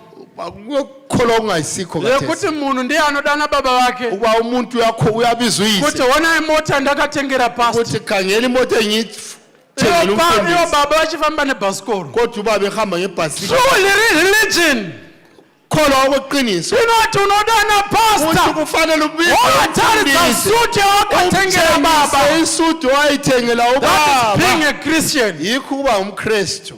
Speaker 4: kukholwa okungayisikho kathesi
Speaker 7: yekuti munhu ndiye anodana baba vake
Speaker 4: ukuba umuntu uyabizwa uyise
Speaker 7: kuti wona imota ndakatengera pastor
Speaker 4: ukuthi khangela imoto engithi
Speaker 7: iyo baba vachifamba nebhasikoro
Speaker 4: kodwa ubaba ehamba ngebhasikoro
Speaker 7: truly religion
Speaker 4: kholwa okweqiniso
Speaker 7: inoti unodana pastor
Speaker 4: kufanele
Speaker 7: ubizwe suti wakatengera baba
Speaker 4: isuti wayithengela ubaba
Speaker 7: being a Christian
Speaker 4: yikho ukuba umKristu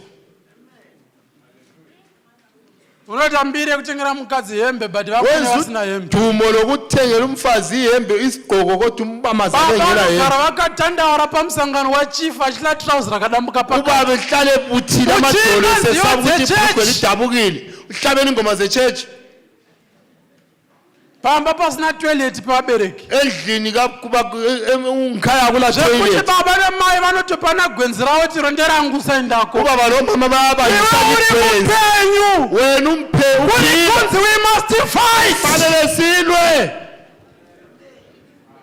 Speaker 7: unota mbiri kutengera mukadzi hembe but vamwe vasina hembe
Speaker 4: dumo lokuthengela umfazi ihembe isigqoko kodwa umbamazalengela hembe
Speaker 7: baba vakatandaura pamusangano wachief achila trouser rakadambuka pakati
Speaker 4: ubaba ehlale ebuthile amadolo sesabe ukuthi ibhulugwe lidabukile uhlabela ingoma zechechi
Speaker 7: pamba pasina toilet pabereki
Speaker 4: endlini ungikhaya kula toilet
Speaker 7: zvekuti baba nemai vanoti pana gwenzi ravo tiro nderangu saendako
Speaker 4: ubaba nomama
Speaker 7: babayiupenyu
Speaker 4: wena
Speaker 7: kunzi we must fight
Speaker 4: fanele silwe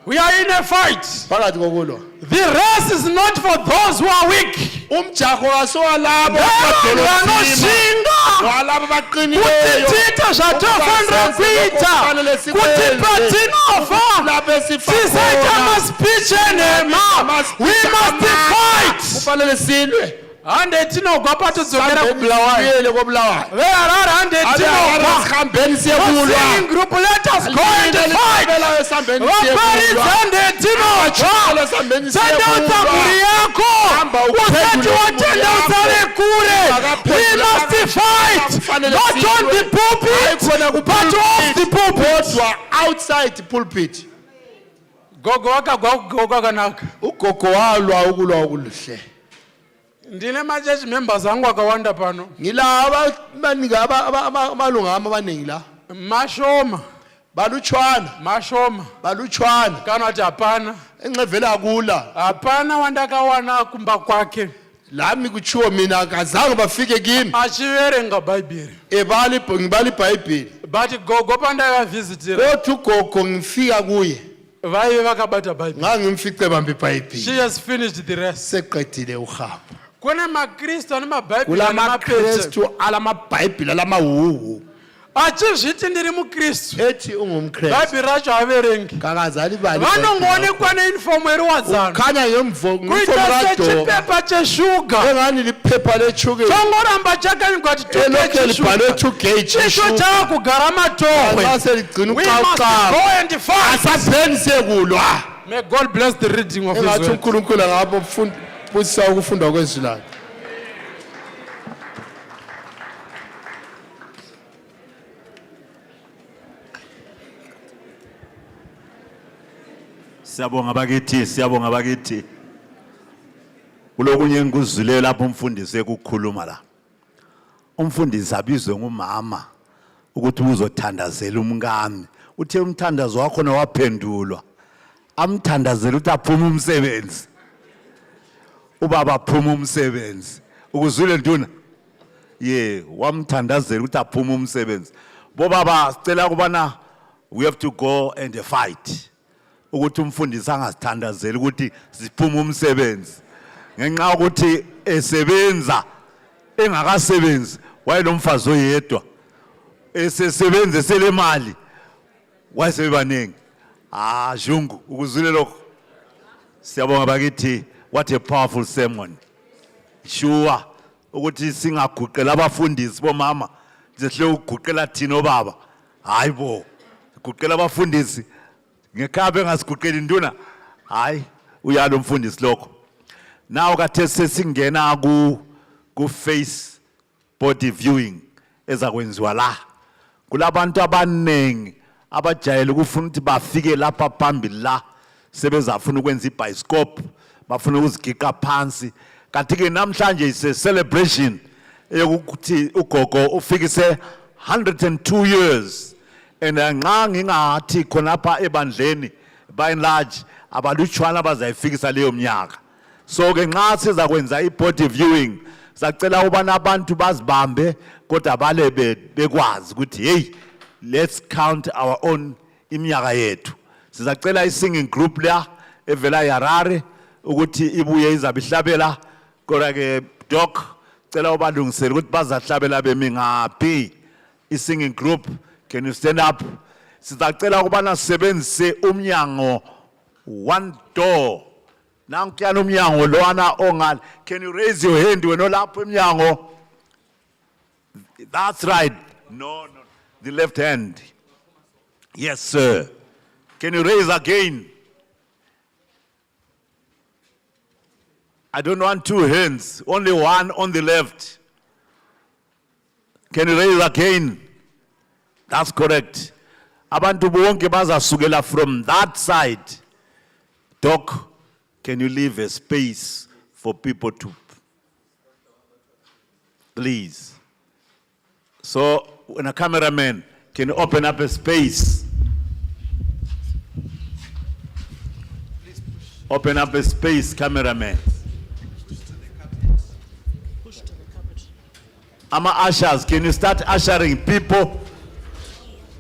Speaker 7: we are in a fight
Speaker 4: phakathi kokulwa
Speaker 7: the race is not for those who are weak
Speaker 4: umjaho asowalabo
Speaker 7: vanoshinga
Speaker 4: walabo baqinileyo
Speaker 7: kuti tiite zvatofanira kuita kuti patinofa tisaita maspeech enhema we must fight
Speaker 4: kufanele silwe
Speaker 7: hande tinogwa patodzokera kubulawayo veharare hande tinogwa group let us go and fight vaparidza hande tinogwa tandaudza mhuri yako usati watandaudza vekure we must fight not on the pulpit but off the pulpit
Speaker 4: outside the pulpit
Speaker 7: gogo wakagwa kugogo kwakanaka
Speaker 4: ugogo walwa ukulwa okuluhle
Speaker 7: ndine ma-church members angu akawanda pano
Speaker 4: ngila amalunga ami abaningi la
Speaker 7: mashoma
Speaker 4: balutshwana
Speaker 7: kana kuti hapana
Speaker 4: engcevele akula
Speaker 7: hapana wandakawana kumba kwake
Speaker 4: lami kutshiwo mina akazange bafike kimi
Speaker 7: achiverenga bhaibheri
Speaker 4: ngibala ibhayibheli
Speaker 7: but gogo pandavavhizitira
Speaker 4: kodwa ugogo ngifika kuye
Speaker 7: vaive vakabata bhaibheri
Speaker 4: ngangimfice bambe ibhayibheli
Speaker 7: she has finished the rest
Speaker 4: seqedile uhambo
Speaker 7: kune makristu ane mabhaibheli
Speaker 4: kulamakristu alamabhayibheli alamahuhu
Speaker 7: achizviti ndiri mukristu
Speaker 4: ethi ungumkristu
Speaker 7: bhaibheri racho haverengi
Speaker 4: kakazali bali
Speaker 7: vanongoonekwa neinifomu eriwadzana
Speaker 4: ukhanya
Speaker 7: kuita sechipepa cheshuga
Speaker 4: engani liphepha lechukela
Speaker 7: chongoramba chakanyigwa kuti chisho chaakugara matohwe we must go and fight
Speaker 4: asaphenise kulwa
Speaker 7: may God bless the reading of his word
Speaker 4: engathi uNkulunkulu ngapho busisa ukufunda kwezwi lakhe
Speaker 10: siyabonga bakithi kulokunye engikuzwileyo lapho umfundisi ekukhuluma la umfundisi abizwe ngumama ukuthi uzothandazela umkami uthe umthandazo wakho waphendulwa amthandazela ukuthi aphume umsebenzi. Ubaba aphuma umsebenzi. Ukuzwile ntuna? Yeah, wamthandazela ukuthi aphume umsebenzi. Bobaba sicela kubana we have to go and fight. Ukuthi umfundisi angasithandazeli ukuthi siphume umsebenzi. Ngenxa ukuthi esebenza engakasebenzi wayelomfazi oyedwa. Esesebenza selemali wayesebanengi. Jungu ukuzwile lokho. Siyabonga bakithi, what a powerful sermon. Sure ukuthi singaguqela abafundisi bomama sihle ukuguqela thina obaba. Hayibo guqela abafundisi ngekhabe engasiguqeli induna. Hayi uyalo umfundisi lokho. Now kathe sesingena ku face body viewing ezakwenziwa la. Kulabantu abanengi abajayele ukufuna ukuthi bafike lapha phambili la sebezafuna ukwenza ibiscope, bafuna ukuzigiqa phansi. Kanti ke namhlanje is a celebration yokuthi ugogo ufikise 102 years. And nxa ngingathi khonapha ebandleni by and large abalutshwana bazayifikisa leyo mnyaka. So ke nxa sizakwenza ibody viewing sacela ubana abantu bazibambe kodwa bale bekwazi ukuthi hey, let's count our own iminyaka yethu. Sizacela i-singing group la evela Harare ukuthi ibuye izabihlabela kodwa ke doc cela ubalungisele ukuthi bazahlabela bemi ngaphi. I-singing group, can you stand up? Sizacela ukubana sisebenzise umnyango one door. Nankuyana umnyango loana ongal. Can you raise your hand when olapho emnyango? That's right. No. The left hand. Yes, sir. Can you raise again? I don't want two hands, only one on the left. Can you raise again? That's correct. Abantu bonke bazasukela from that side. Doc, can you leave a space for people to, please? So, when a cameraman, can you open up a space? Open up a space, cameraman. Ama ushers, can you start ushering people?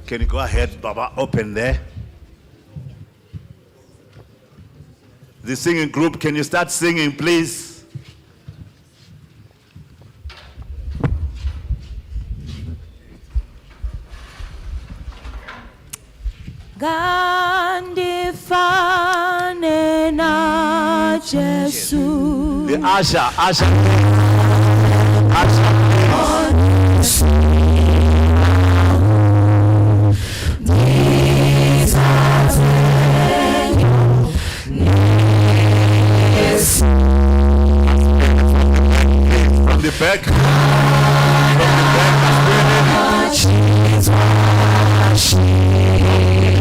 Speaker 10: Can you go ahead, Baba, open there? The singing group, can you start singing, please?
Speaker 3: Gandhi fane na Jesu.
Speaker 10: The usher. From the back.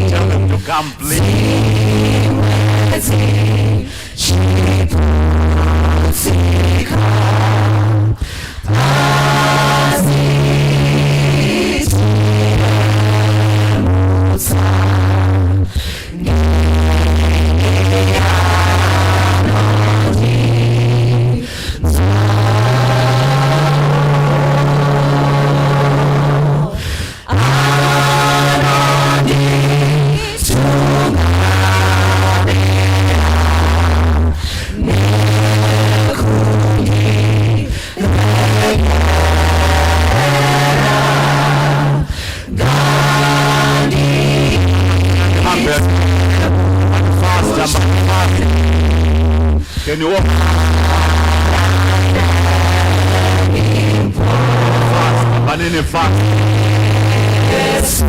Speaker 10: Tell them to come, Can you walk? Fast. Yes.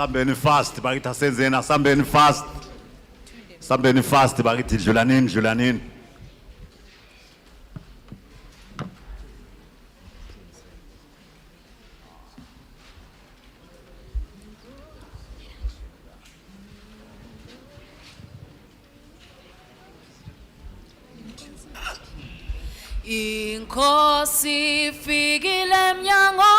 Speaker 10: Asambeni fast bakithi asenzeni asambeni fast. Asambeni fast bakithi dlulanini.
Speaker 3: Inkosi fikile emnyango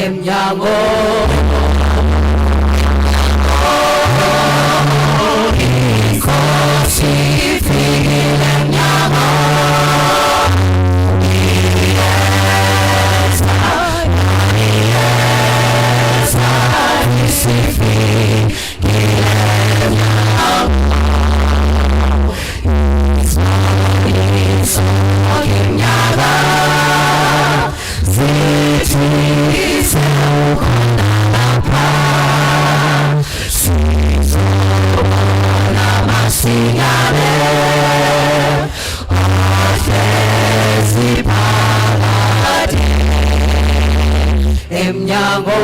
Speaker 3: emnyango inkosi fikile emnyango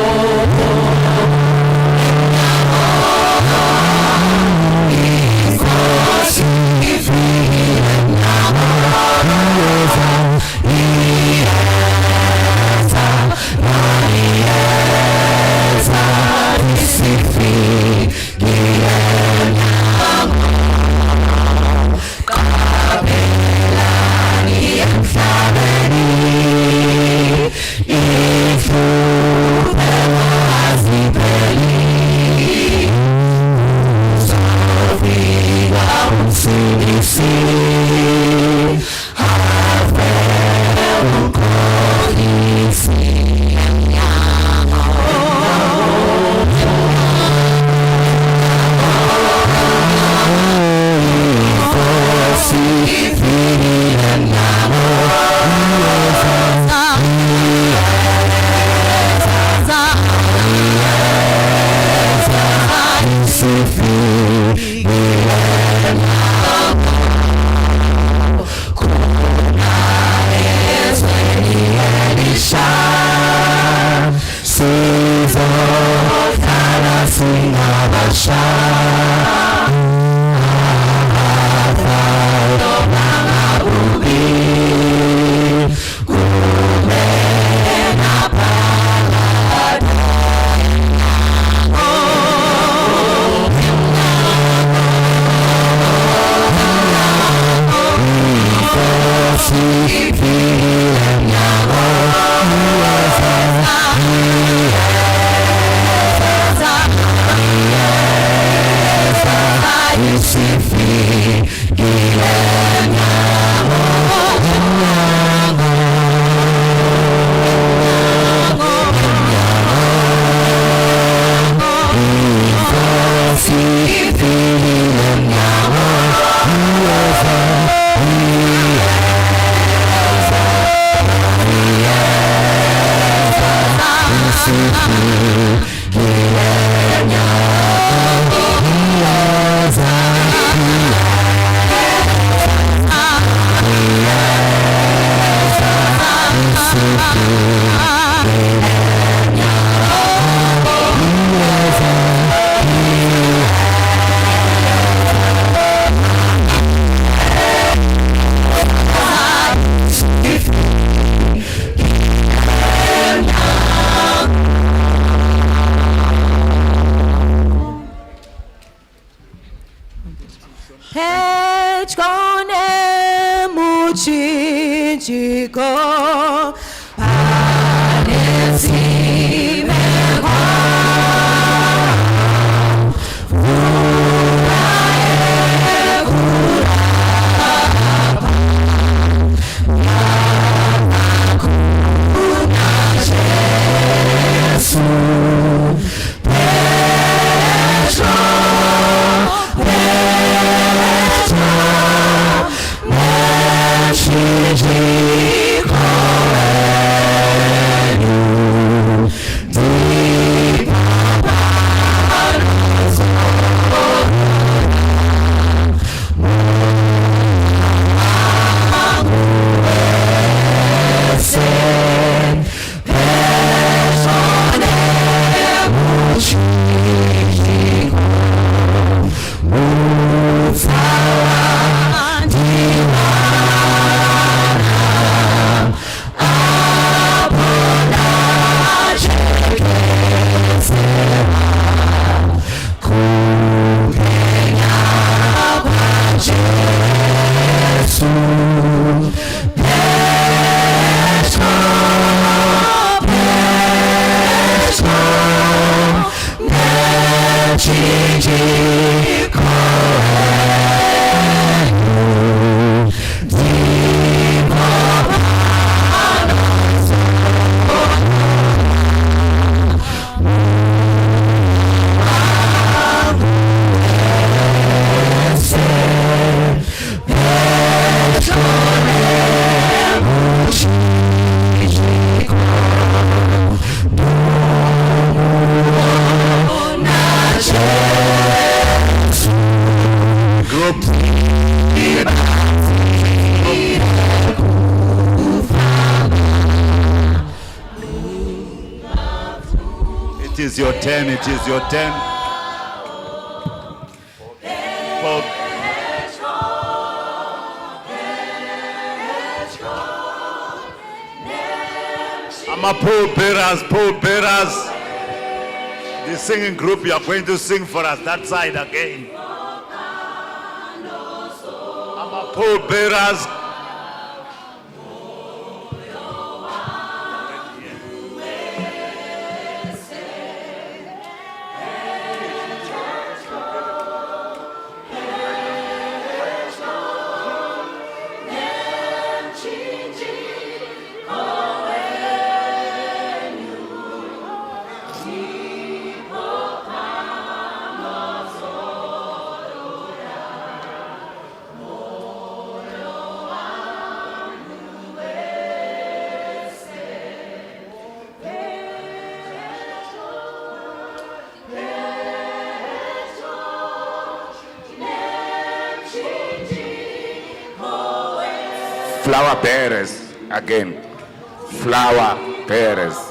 Speaker 12: Chiji kowe
Speaker 10: It is your turn, it is your turn. Pole bearers. The singing group, you are going to sing for us that side again. Pole bearers.
Speaker 9: Flower bearers again. Flower bearers.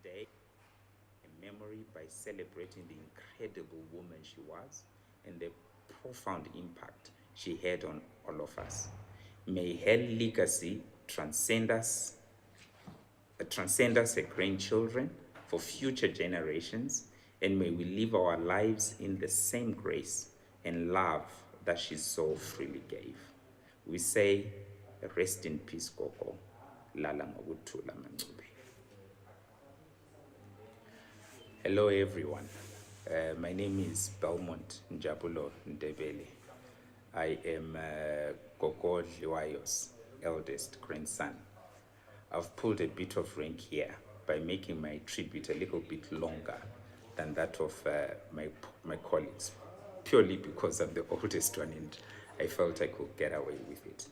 Speaker 12: today a memory by celebrating the incredible woman she was and the profound impact she had on all of us. May her legacy transcend us her grandchildren for future generations, and may we live our lives in the same grace and love that she so freely gave. We say, rest in peace, Gogo. Lala ngokuthula Mangcube. Hello, everyone. My name is Belmont Njabulo Ndebele. I am Gogo Dhliwayo's eldest grandson. I've pulled a bit of rank here by making my tribute a little bit longer than that of my colleagues, purely because I'm the oldest one and I felt I could get away with it.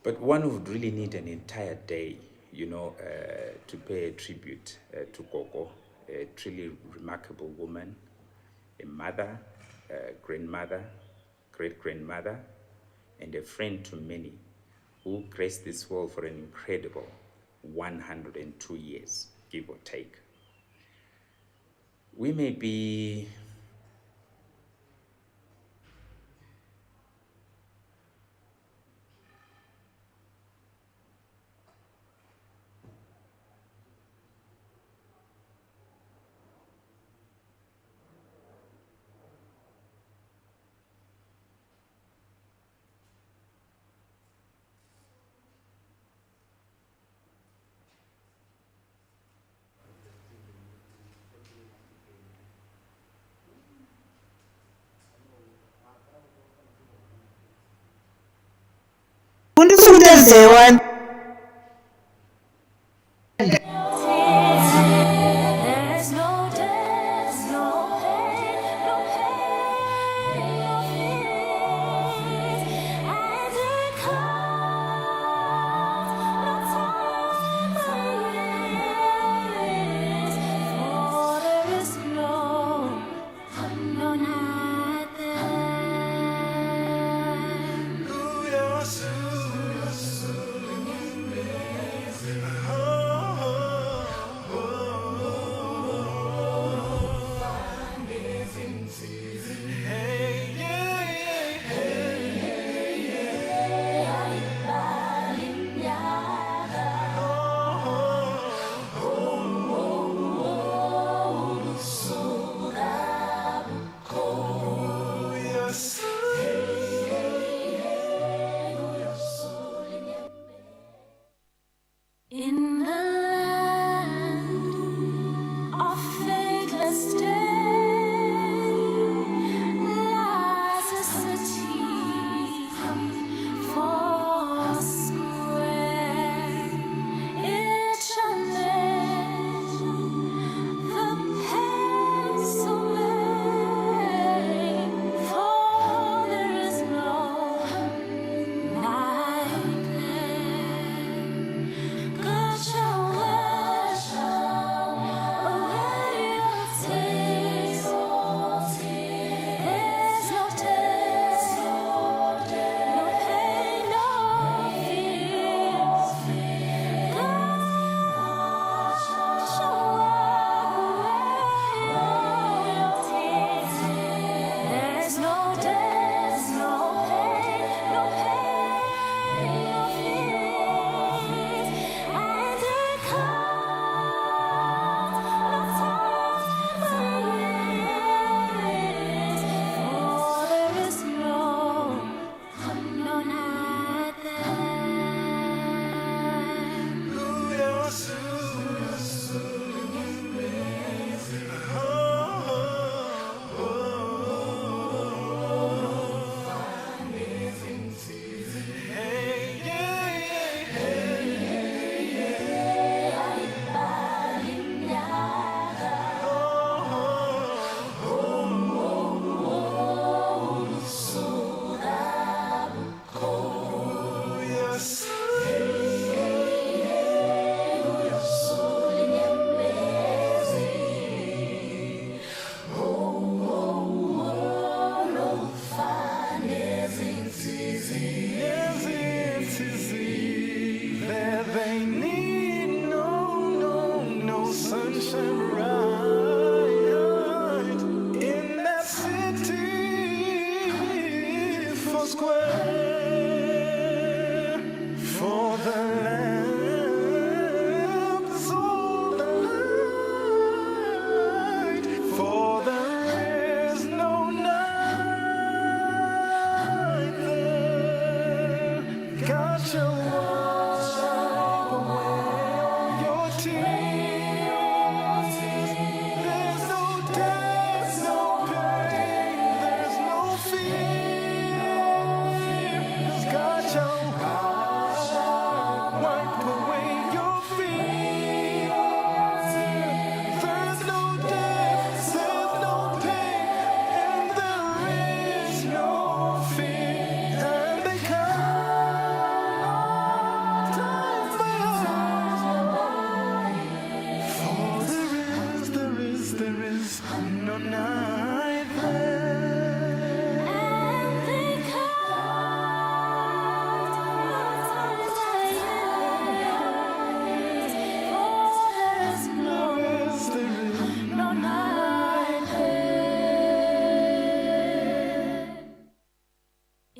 Speaker 12: But one would really need an entire day, to pay a tribute to Gogo, a truly remarkable woman, a mother, a grandmother, great-grandmother, and a friend to many, who graced this world for an incredible 102 years, give or take. We may be
Speaker 13: One.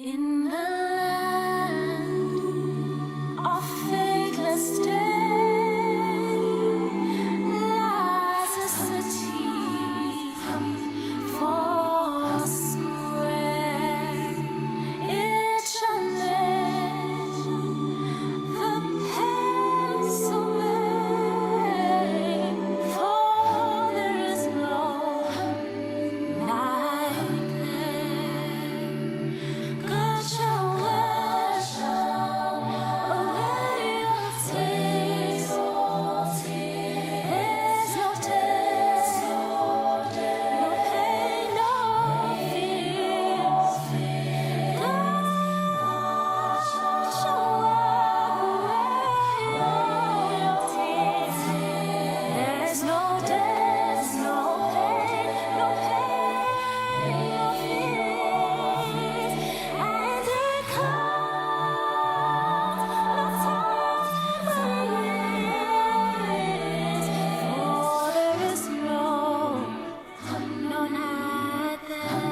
Speaker 3: In the land of faithless day lies a city forswear. It shall let the pains away, for there is no night there. God shall wash away your tears. There's no death, no pain, no fear. God shall wipe away your tears. There's no death, no pain, no fear. And there comes no time for there is no night there.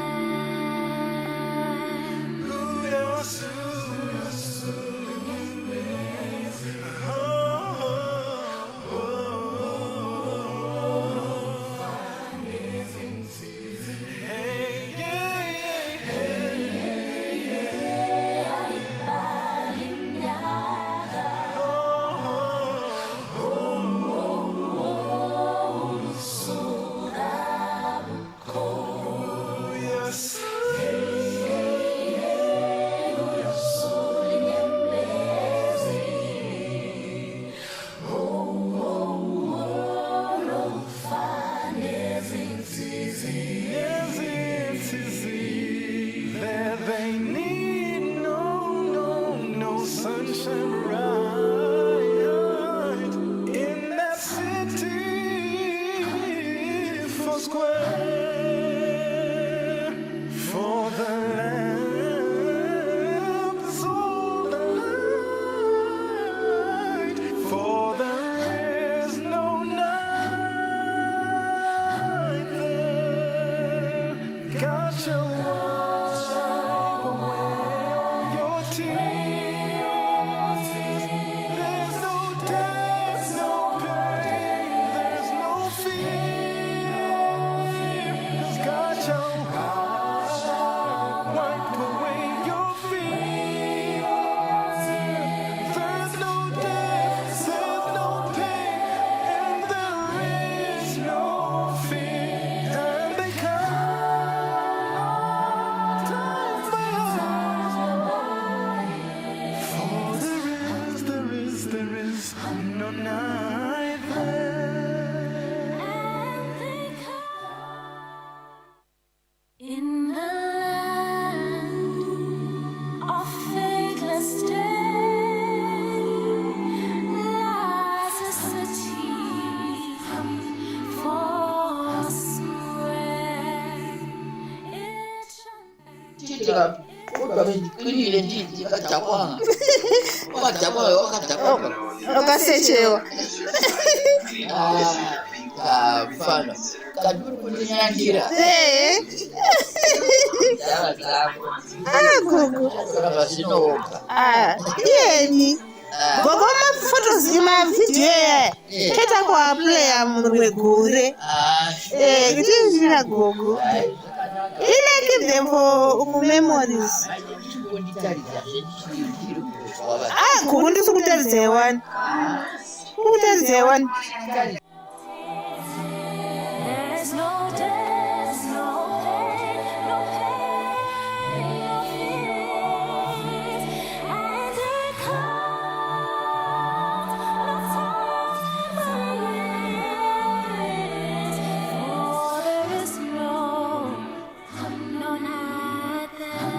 Speaker 6: They need no sunshine bright in that city for square, for the lamps all the light, for there is no night there. God shall wash away your tears. There's no death, no pain, there's no fear. 'Cause God shall wipe away your fears. There's no death, there's no pain, and there is no fear. And they there is no night there.
Speaker 3: In the land of faithless day lies a city forswear.
Speaker 14: Kodwa bendiqinile ndidi kajakwanga. Okajakwanga okajakwanga.
Speaker 13: Okasechewa.
Speaker 14: Mfana. Kanti kundinyandira.
Speaker 13: Gogo.
Speaker 14: Ngazinoka.
Speaker 13: Yeni. Gogo photos video khetha kwa player mwegure. Ngithinjina Gogo. Keep them for memories. Gogo ndisukutarise one. Ukutarise one.
Speaker 3: There's no death, no pain, no fear. And there comes no time for there is no night there.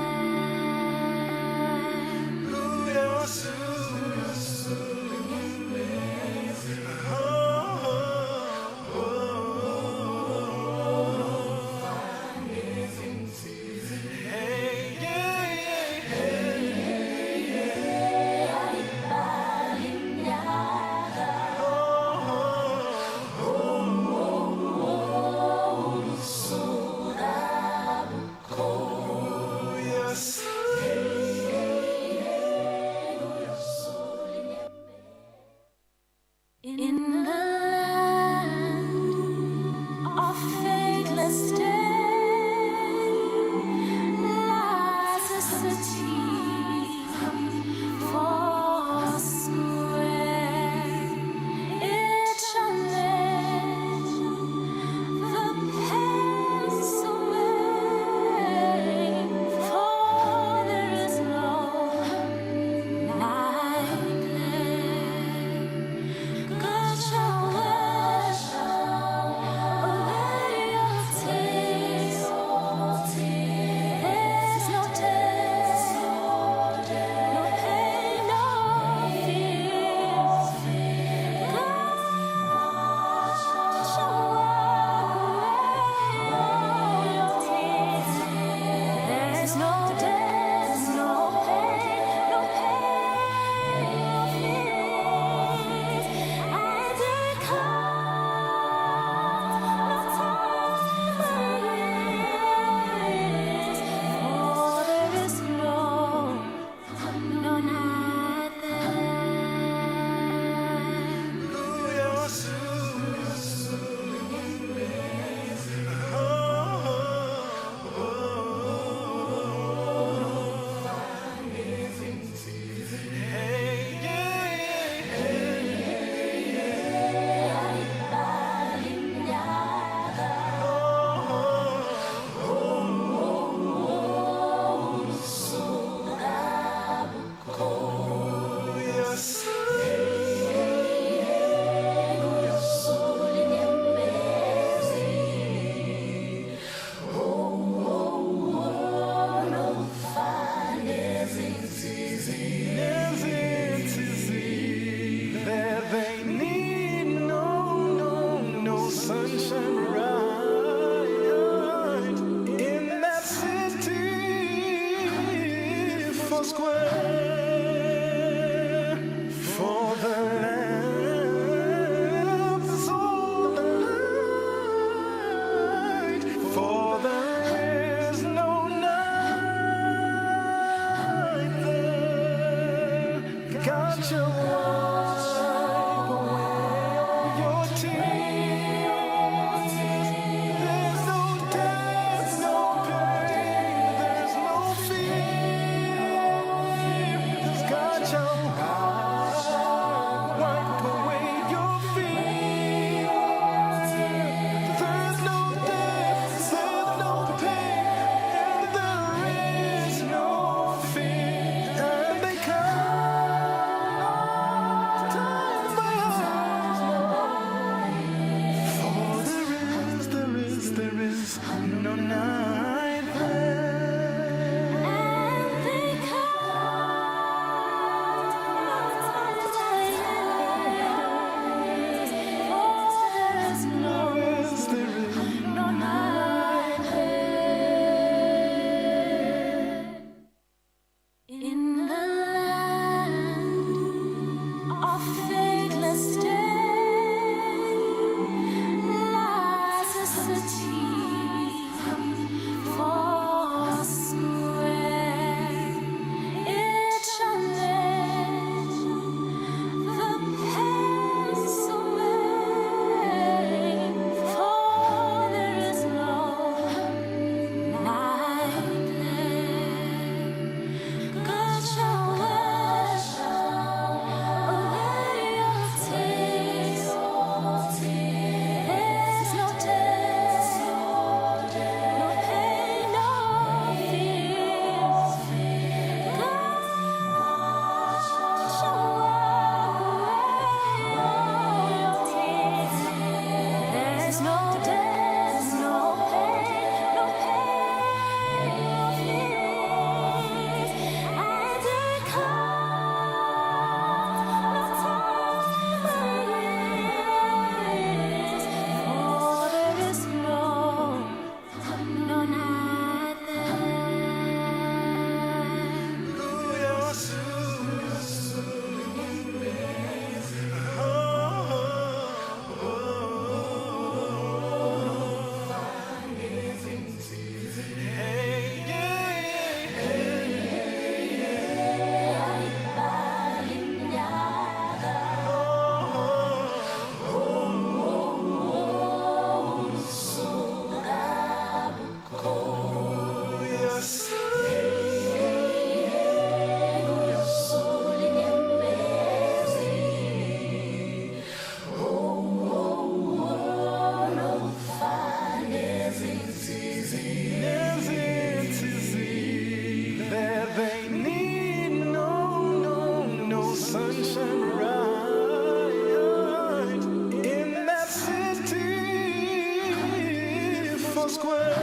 Speaker 6: square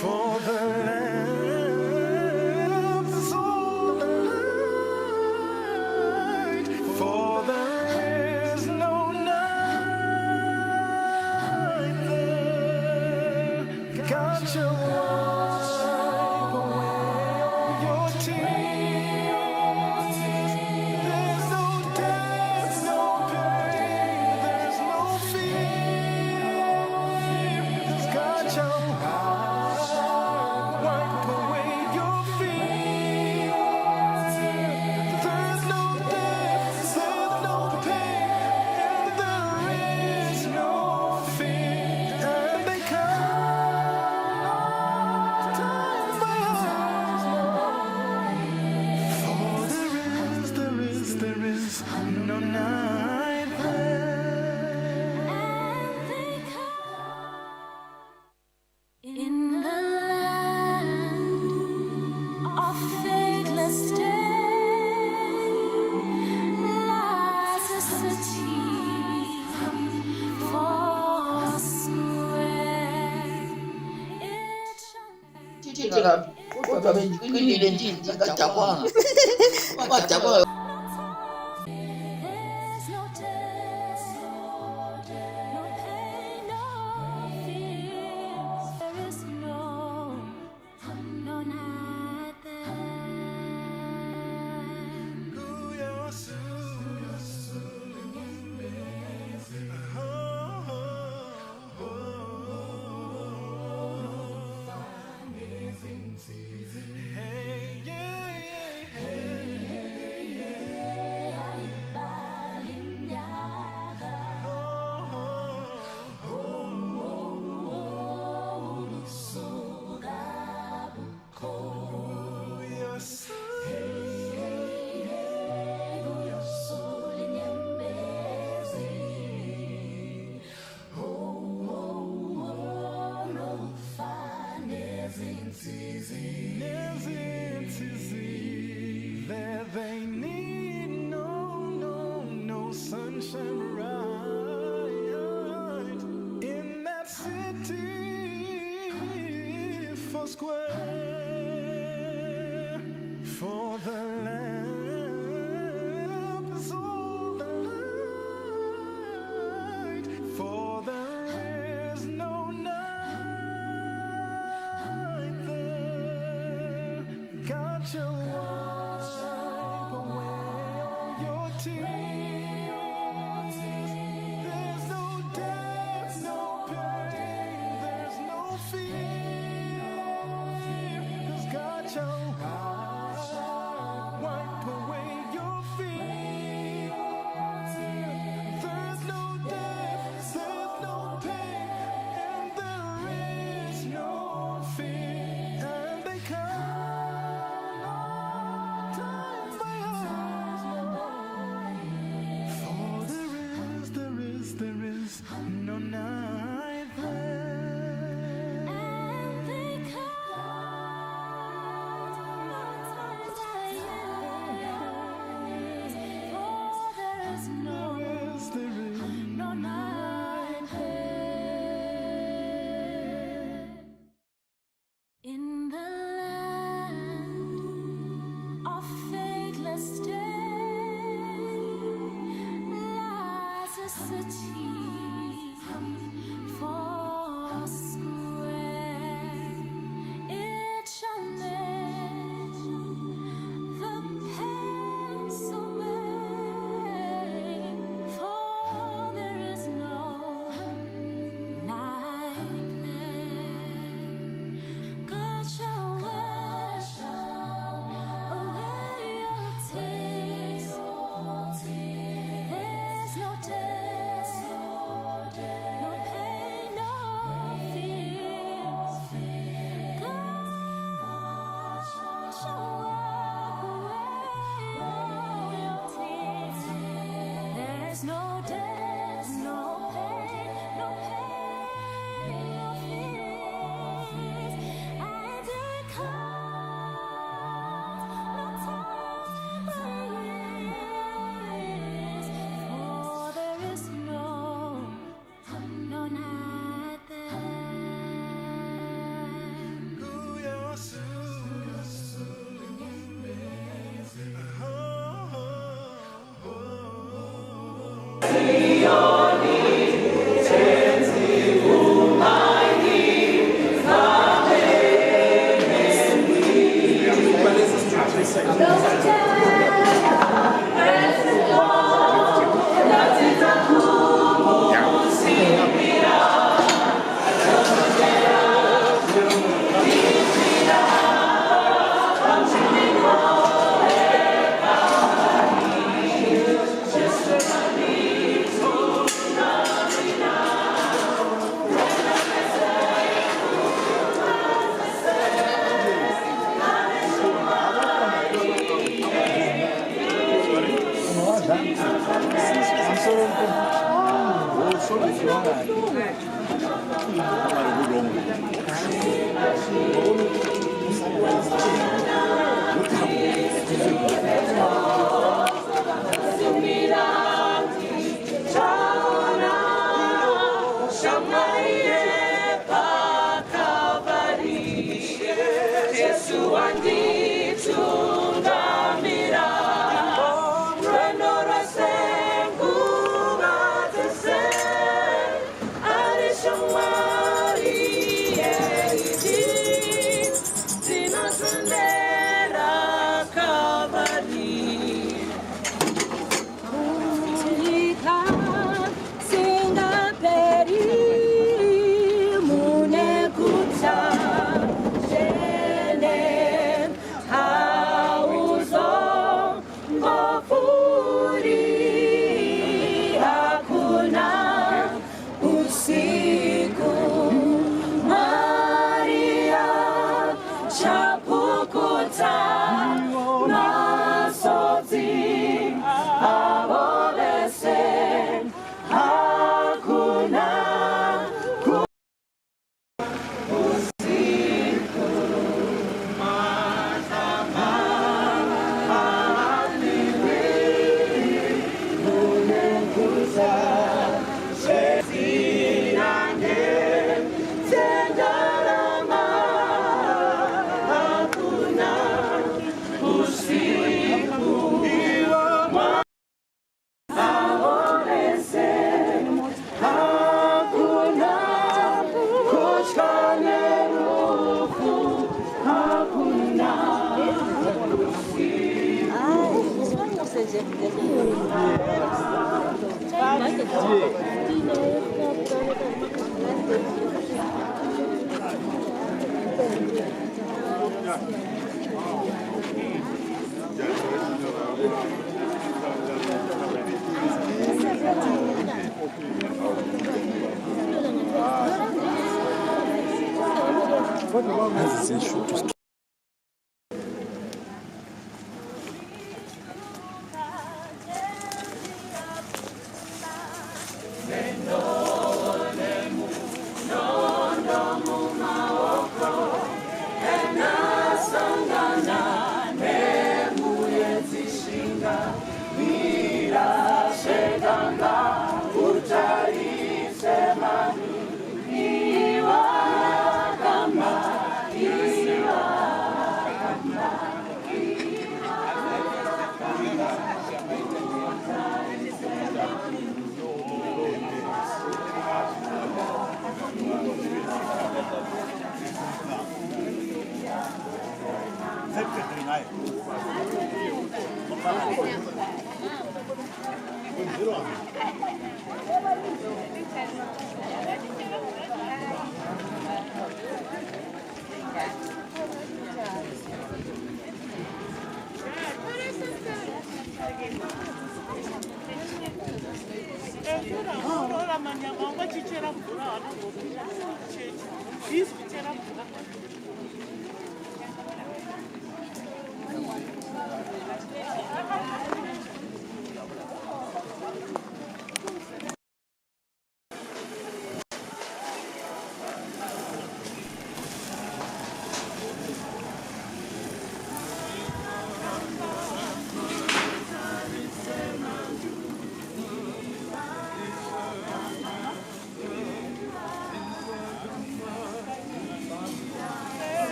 Speaker 6: for the lamp is all the light, for there is no night there. God shall wipe away all your tears. There's no death, no pain, there's no fear. 'Cause God shall wipe away your fears. There's no death, there's no pain, and there is no fear. And they come time by for there is no night
Speaker 3: In the land of faithless day lies a city forswear.
Speaker 14: Chitika kodwa bendiqinile ndidi kajakwanga. Kajakwanga
Speaker 3: There's no death, no pain, no fear. There is no night
Speaker 6: there they need no sunshine bright in that city for square for the lamp is all the light, for there is no night there. God shall wipe away all your tears. There's no death, no pain, there's no fear. 'Cause God shall wipe away your fears. There's no death, there's no pain, and there is no fear. And they come time by for there is no night there.
Speaker 3: And they no night there. In the land of faithless day lies a city forswear. It shall make the pains away, for there is no night there. God shall wash away your tears. There's no death, no pain, no fear. God shall wipe away all your tears. There's no death, no pain, no fears. And there comes no time by years, for there is no night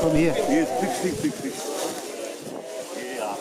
Speaker 1: From here?
Speaker 10: Yes, big. Yeah,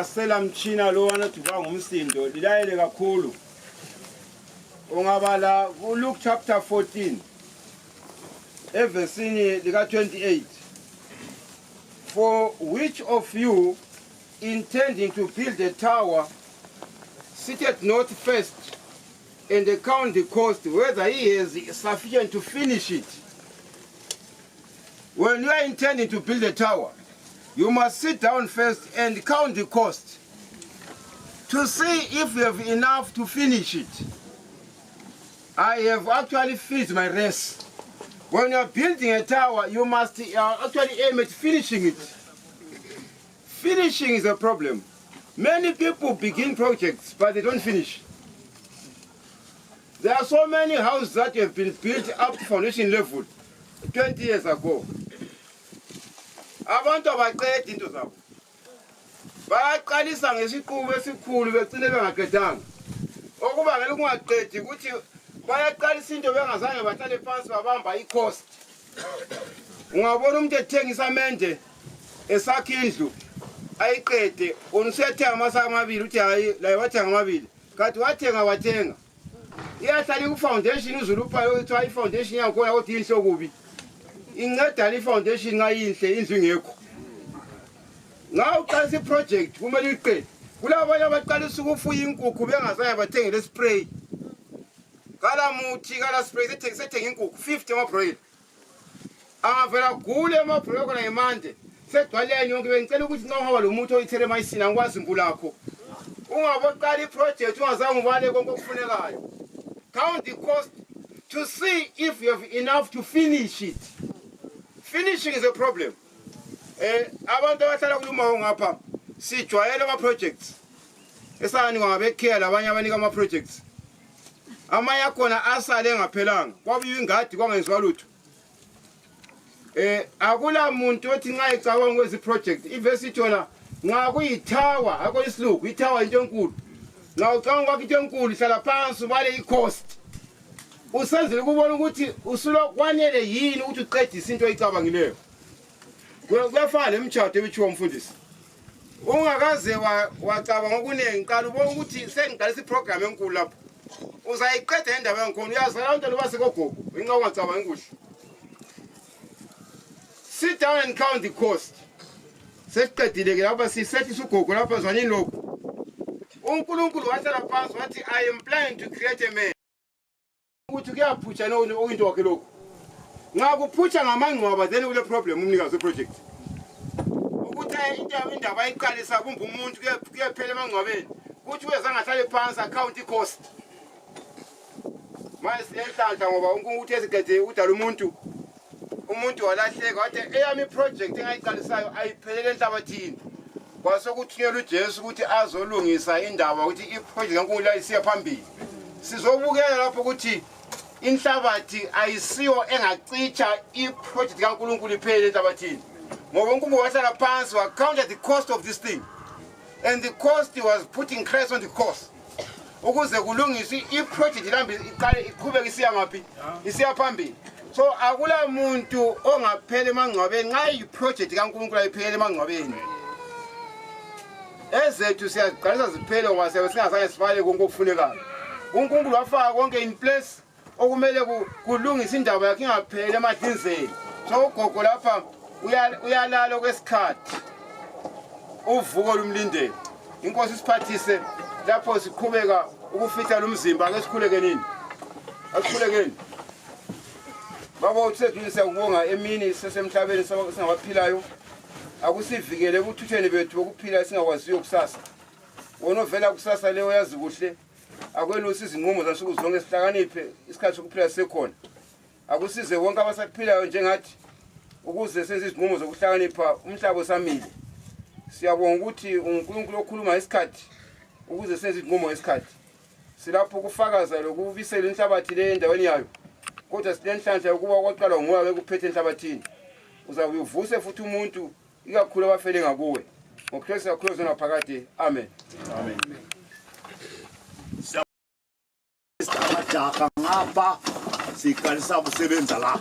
Speaker 1: asela mchina lo wana tuba ngumsindo lilayele kakhulu ungabala ku Luke chapter 14 evesini lika 28 for which of you intending to build a tower sitteth not first and count the cost whether he is sufficient to finish it. When you are intending to build a tower, you must sit down first and count the cost to see if you have enough to finish it. I have actually finished my race. When you are building a tower, you must actually aim at finishing it. Finishing is a problem. Many people begin projects, but they don't finish. There are so many houses that have been built up to foundation level 20 years ago. Abantu abaqeda into zabo bayaqalisa ngesiqubu esikhulu begcine bengaqedanga okubangela ukungaqedi ukuthi bayaqalisa into bengazange bahlale phansi babamba i-cost. Ungabona umuntu ethengisa amende esakha indlu ayiqede unusethenga amasaka amabili uthi hayi la wathenga amabili kanti wathenga iyahlala ku-foundation uzulupayo uthi hayi i-foundation yakhona kodwa inhle kubi inceda i-foundation ngayinhle indlu ingekho. Nga uqalisa i-project kumele uyiqede kulabanye abaqalisa ukufuya inkukhu bengazange bathenge le spray kala muthi kala spray sethenga inkukhu 50 amabroiler angavela gule amabroiler khona ngemande segcwaleni yonke bengicela ukuthi nxa ungaba lo muthi oyithele mayisina ngikwazi imbulo yakho ungaboqala iproject ungazange ubale konke okufunekayo. Count the cost to see if you have enough to finish it. Finishing is a problem. Abantu abahlala kuluma ngapha sijwayele ama projects esani ngabekhela labanye abanika ama projects amanye akhona asale ngaphelanga kwabuye ingadi kwangenziwa lutho. Akula muntu othi nxa ecabanga kwezi project ivesithi yona nxa kuyithawa akho isilugu ithawa into enkulu nxa ucabanga kwakho into enkulu hlala phansi ubale i-cost usenzele ukubona ukuthi usulokwanele yini ukuthi uqedise into oyicabangileyo. Kuyafana nemtshado ebitshiwo umfundisi ungakaze wacabanga okuningi qala ubona ukuthi sengiqalisa iprogram enkulu lapho uzayiqeda indaba yankhona uyazala abantu loba sekogogo inxa ungacabanga kuhle. Sit down and count the cost. Sesiqedile ke lapha sisethi ugogo lapha zwanini lokho uNkulunkulu wahlala phansi wathi I am planning to create a man. Ukuthi kuyaphutsha into wakhe lokho nxa kuphutsha ngamangcwaba then kule problem umnikazi weproject ukuthi indaba ayiqalisa kumbe umuntu kuyaphela emangcwabeni kuthi uyezangahlale phansi account i-cost manje siyenhlanhla ngoba uNkulunkulu uthi eziqede udala umuntu walahleka wathi eyami project engayiqalisayo ayiphelele enhlabathini kwasokuthunyelwa uJesu ukuthi azolungisa indaba ukuthi iproject kaNkulunkulu isiya phambili. Sizobukela lapho ukuthi inhlabathi ayisiyo engacitsha iproject kaNkulunkulu iphele enhlabathini ngoba uNkulunkulu wahlala phansi wa-counted the cost of this thing and the cost was putting Christ on the cost ukuze kulungiswe iproject ilambe iqale iqhubeke isiya ngaphi isiya phambili. So akula muntu ongaphele emangcwabeni nxa iproject kaNkulunkulu ayiphele emangcwabeni. Ezethu siyaqalisa ziphele ngoba siyabe singazange sifale konke okufunekayo. uNkulunkulu wafaka konke in place okumele kulungisa indaba yakhe ingaphele emadinzeni. So ugogo lapha uyalala kwesikhathi uvuko lumlindele. Inkosi siphathise lapho siqhubeka ukufihla lumzimba ake sikhuleke nini asikhulekeni baba uthethile siyakubonga emini sesemhlabeni singabaphilayo akusivikele ukuthutheni bethu bokuphila singakwaziyo kusasa wona vela kusasa leyo yazi kuhle akwelusi izinqumo zansuku zonke esihlakaniphe isikhathi sokuphila sekhona akusize wonke abasaphilayo njengathi ukuze senze izinqumo zokuhlakanipha umhlaba osamile. Siyabonga ukuthi uNkulunkulu okhuluma isikhathi ukuze senze izinqumo ngesikhathi silapho ukufakaza lokubisela inhlabathi le endaweni yayo kodwa silenhlanhla ukuba kwaqala nguwe bekuphethe enhlabathini uzabe uvuse futhi umuntu ikakhulu abafele ngakuwe ngoKristu yakho naphakade. Amen.
Speaker 10: Amen. Siyabajaka ngapha siqalisa ukusebenza la.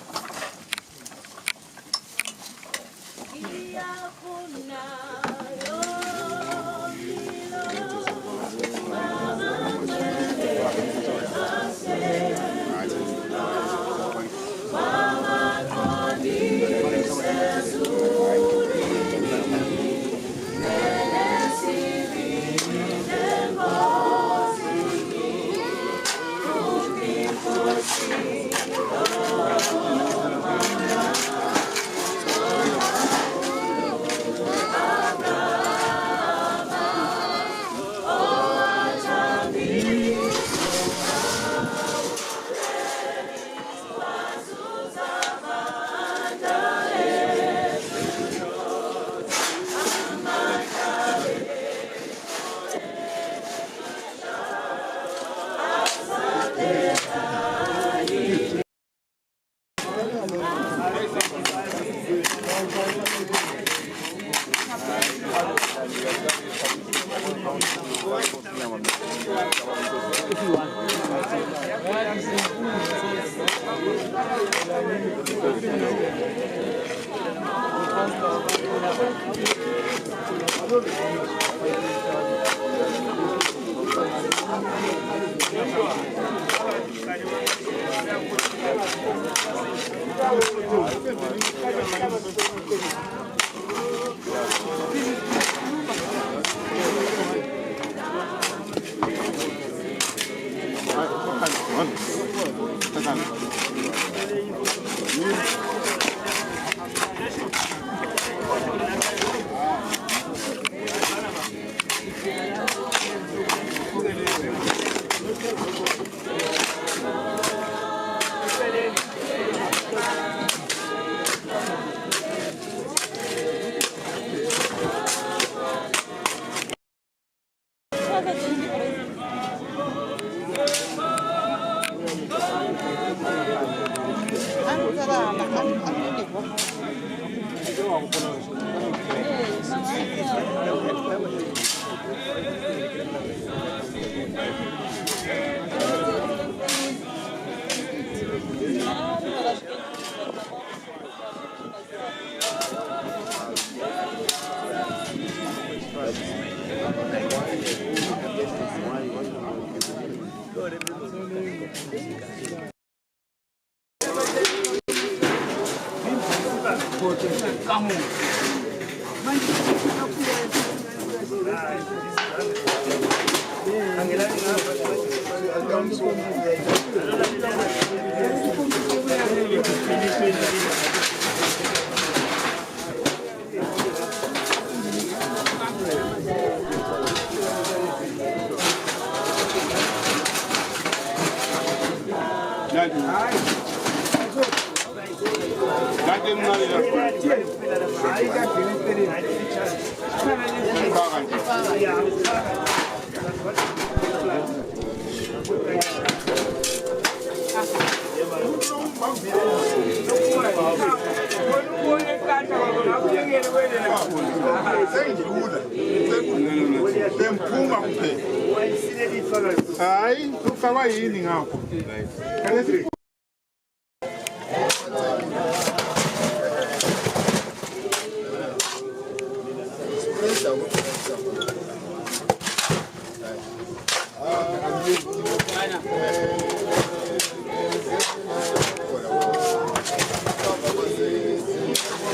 Speaker 8: Hayi, ufakwa yini ngapho?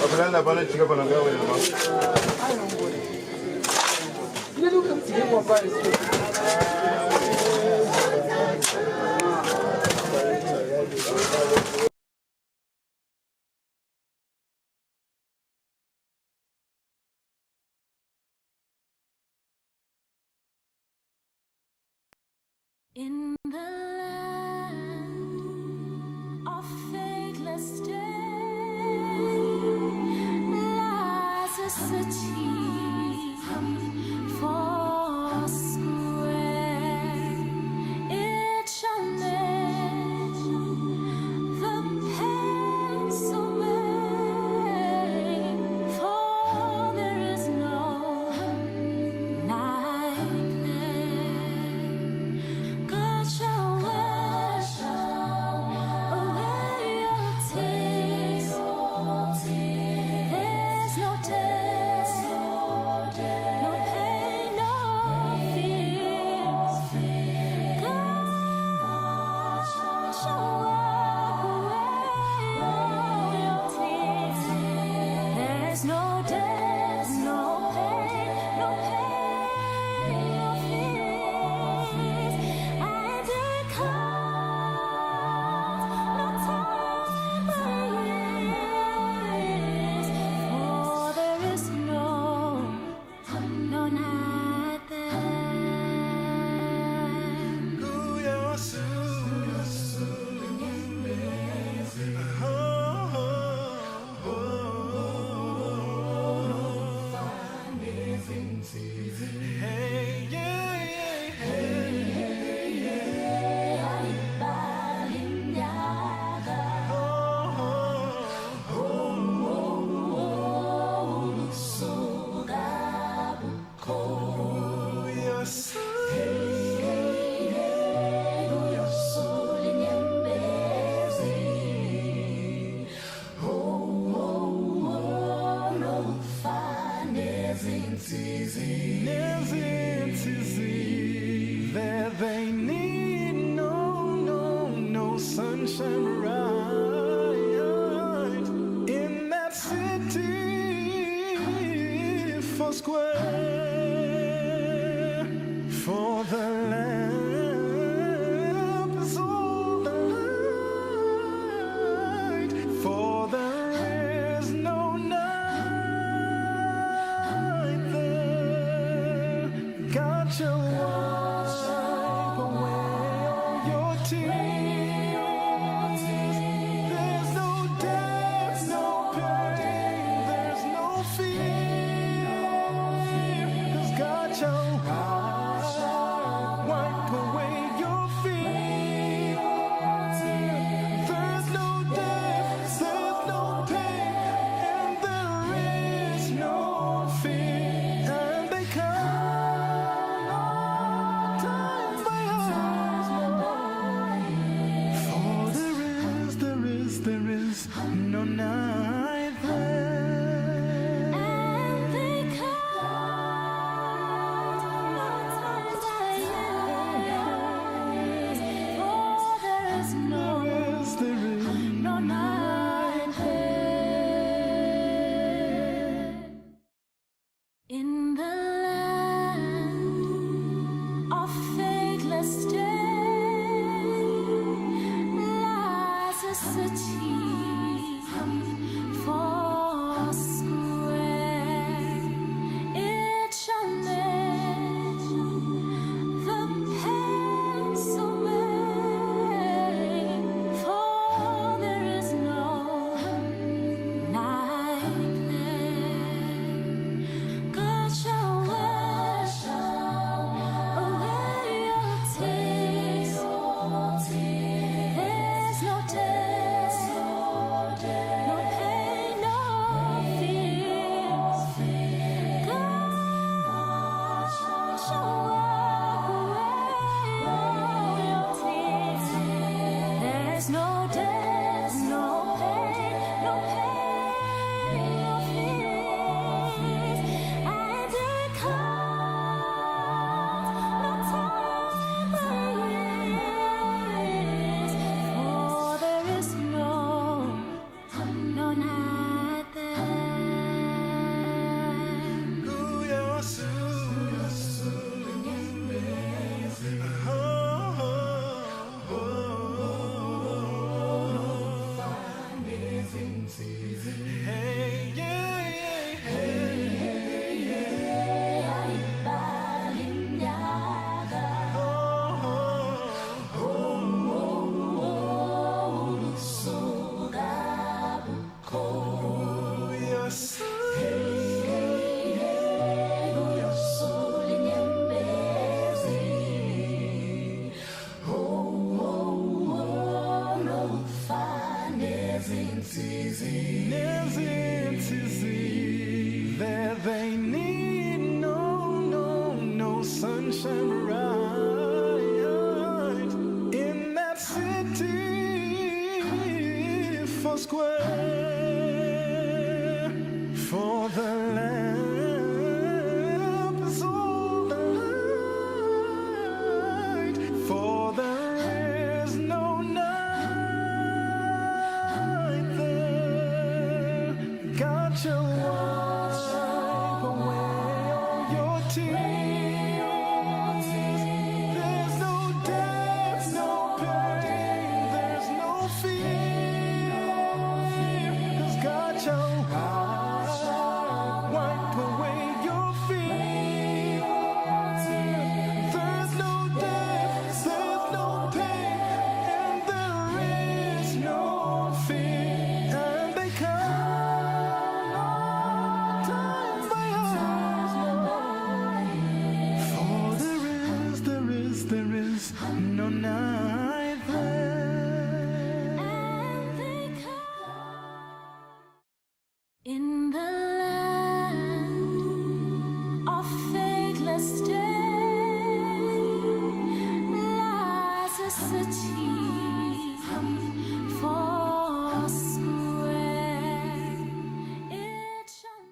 Speaker 8: Abulanda bana chika bana gawe na ma.
Speaker 3: In the land of faithless day lies a city for square. It shall make the pains away, for there is no night there. God shall wash away your tears. There's no death, no pain, no fear. God shall wipe away all your tears. There's no death, no pain, no fears. And it comes no time but years, for there is no night there.
Speaker 6: There they need no sunshine bright in that city for square, for the lamp is all the light, for there is no night there. God shall wipe away all your tears. There's no death, no pain, there's no fear, 'cause God shall wipe away your fear. There's no death, there's no pain, and there is no fear. And they come no night there.
Speaker 3: In the land of faithless day lies a city foursquare. It shall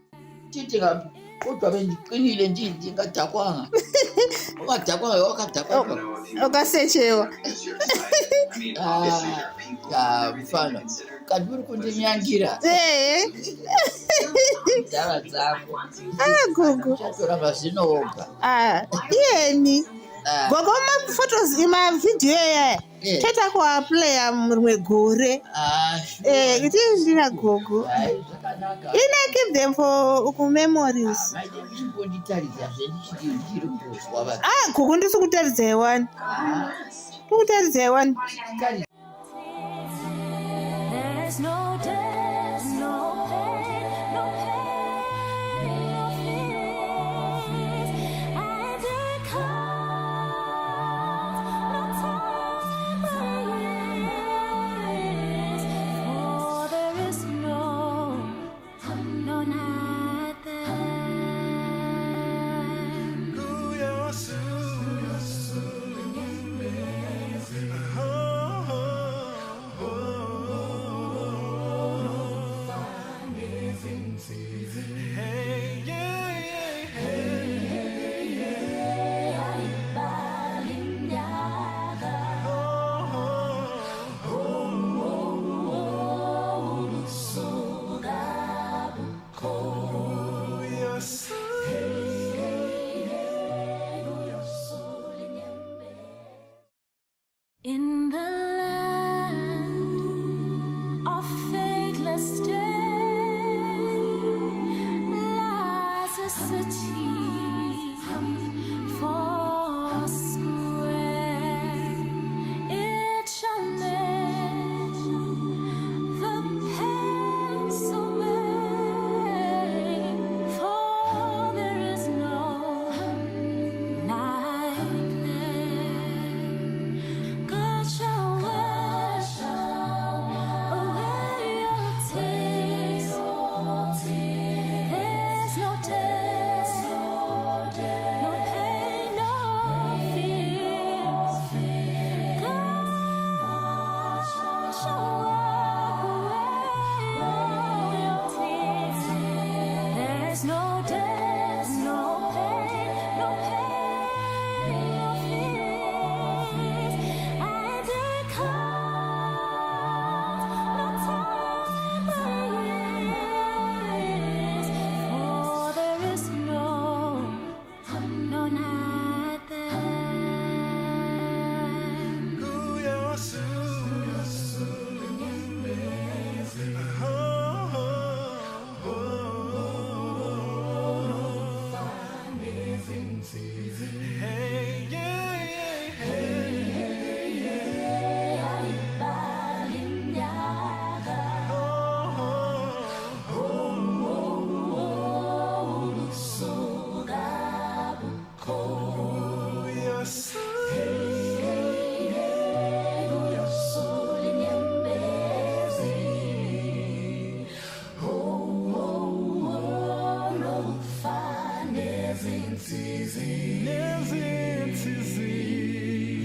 Speaker 14: Titi kabi kodwa bendiqinile nje ndingadakwanga ungadakwanga wakadakwanga
Speaker 13: Okasechewa.
Speaker 14: mfana kanti uri kundinyangira ndava dzako
Speaker 13: Gogo.
Speaker 14: chatoramba zvinoga
Speaker 13: Iyeni. Gogo photos video ye. Teta kwa playa rimwe gore. It is ndina Gogo. Ina keep them for memories. Gogo ndisukutaridza yewani. Kutaridza yewani.
Speaker 3: There's no death, no pain, no pain, no fears, and it comes no time years, for there is no night there.
Speaker 6: Ooh, you're so
Speaker 3: In the land of faithless day lies a city foursquare. It shall make the pains away, for there is no night there. God shall wash away your tears. There's no death, no pain, no fear. God shall wipe away all your tears. There's no death, no pain, no fears. And it comes no time years, for there is no night there.
Speaker 6: Ooh, you're so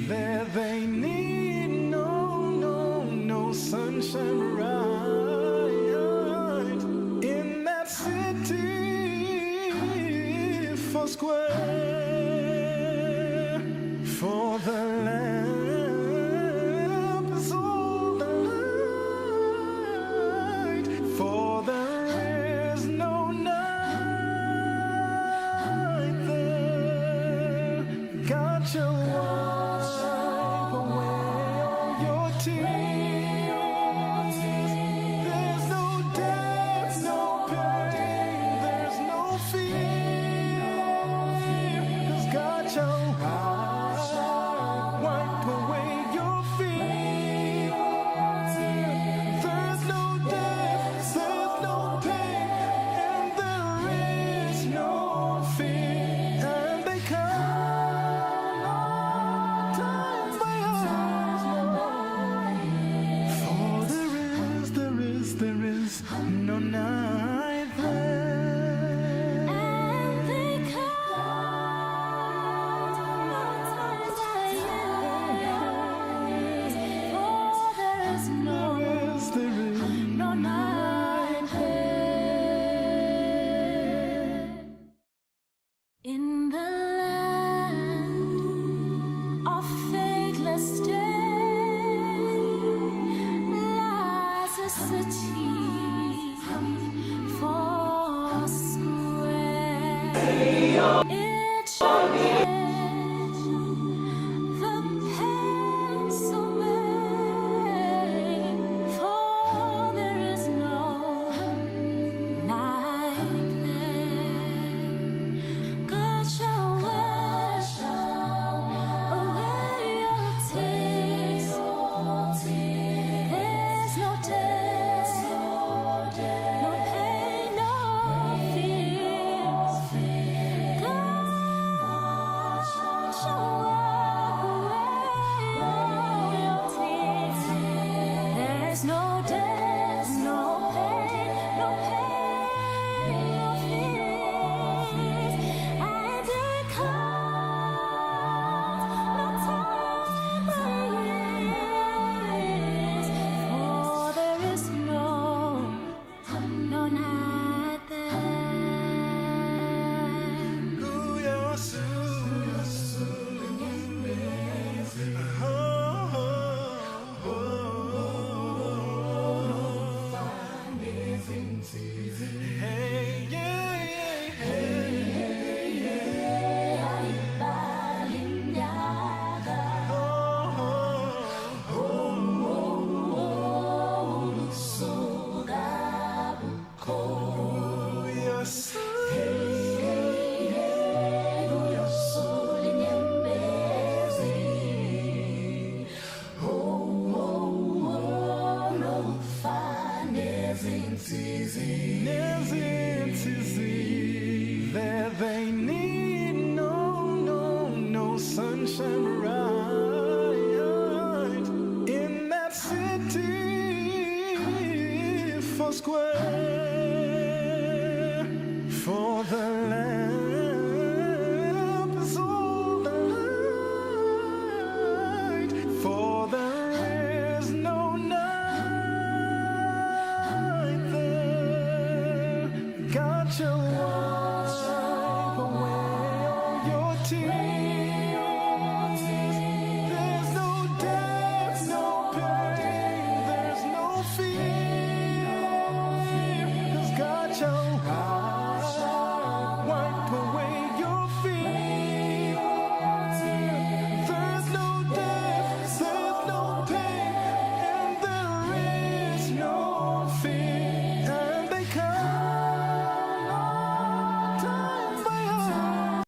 Speaker 6: there they need no sunshine bright in that city foursquare, for the lamp is all the light, for there is no night there. God shall wipe away all your tears. shine bright in that city for square. For the lamp is all the light, for there is no night there. God shall wipe away all your tears. There's no death, no pain, there's no fear, 'cause God shall wipe away your fears. There's no death, there's no pain, and there is no fear. And they come time by time.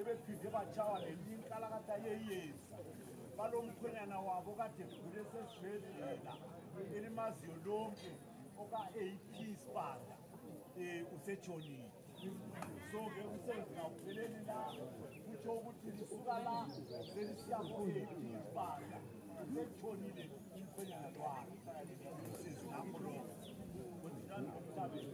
Speaker 10: bephinde batshawa lelinye inkalakatha yeyeza balomkhwenyana wabo kade khule sesibhedlela elimaziyo lonke oka-AP Sibanda usetshonile. So-ke umsebenzi ngawupheleli la kutsho ukuthi lisuka la selisiya ku-AP Sibanda usetshonile umkhwenyana lwakhe. Umsebenzi nakho lokho kontinani ngomhlabeni.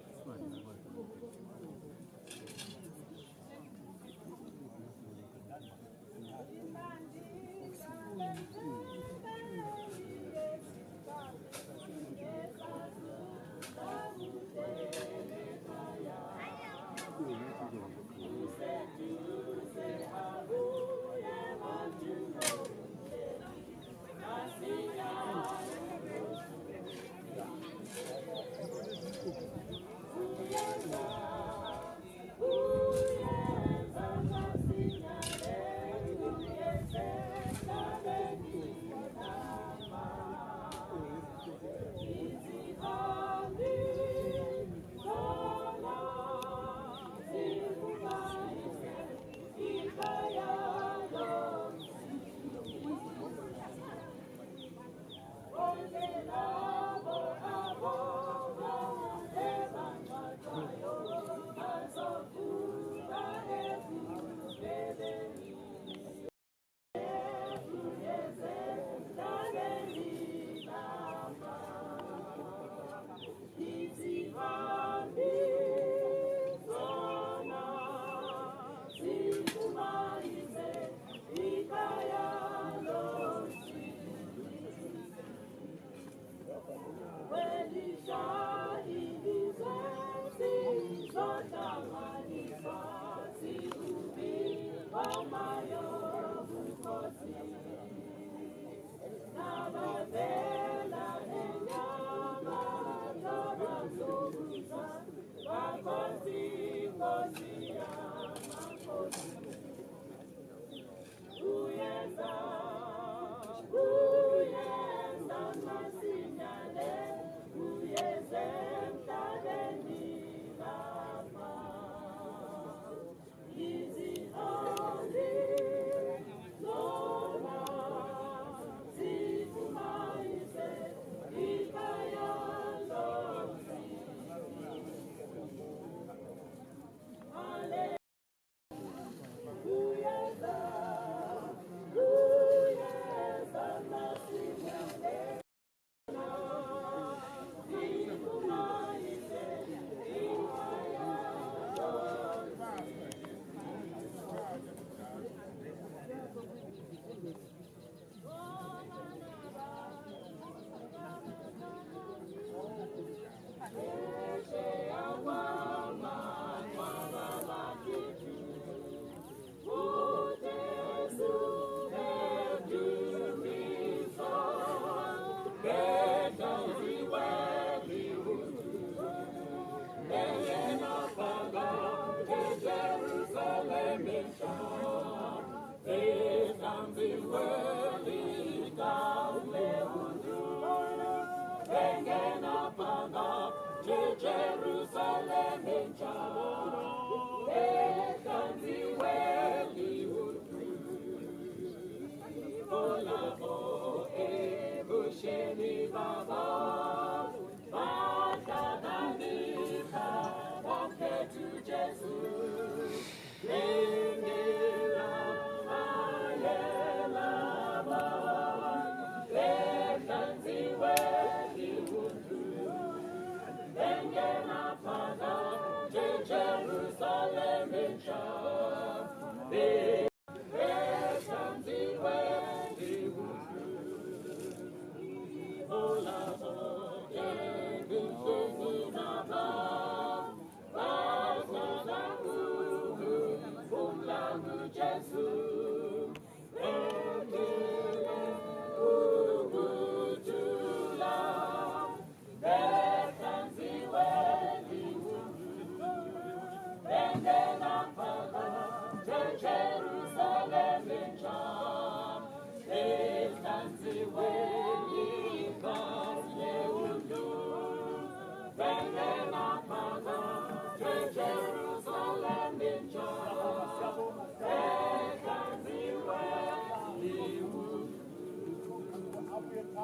Speaker 6: Jerusalem in joy.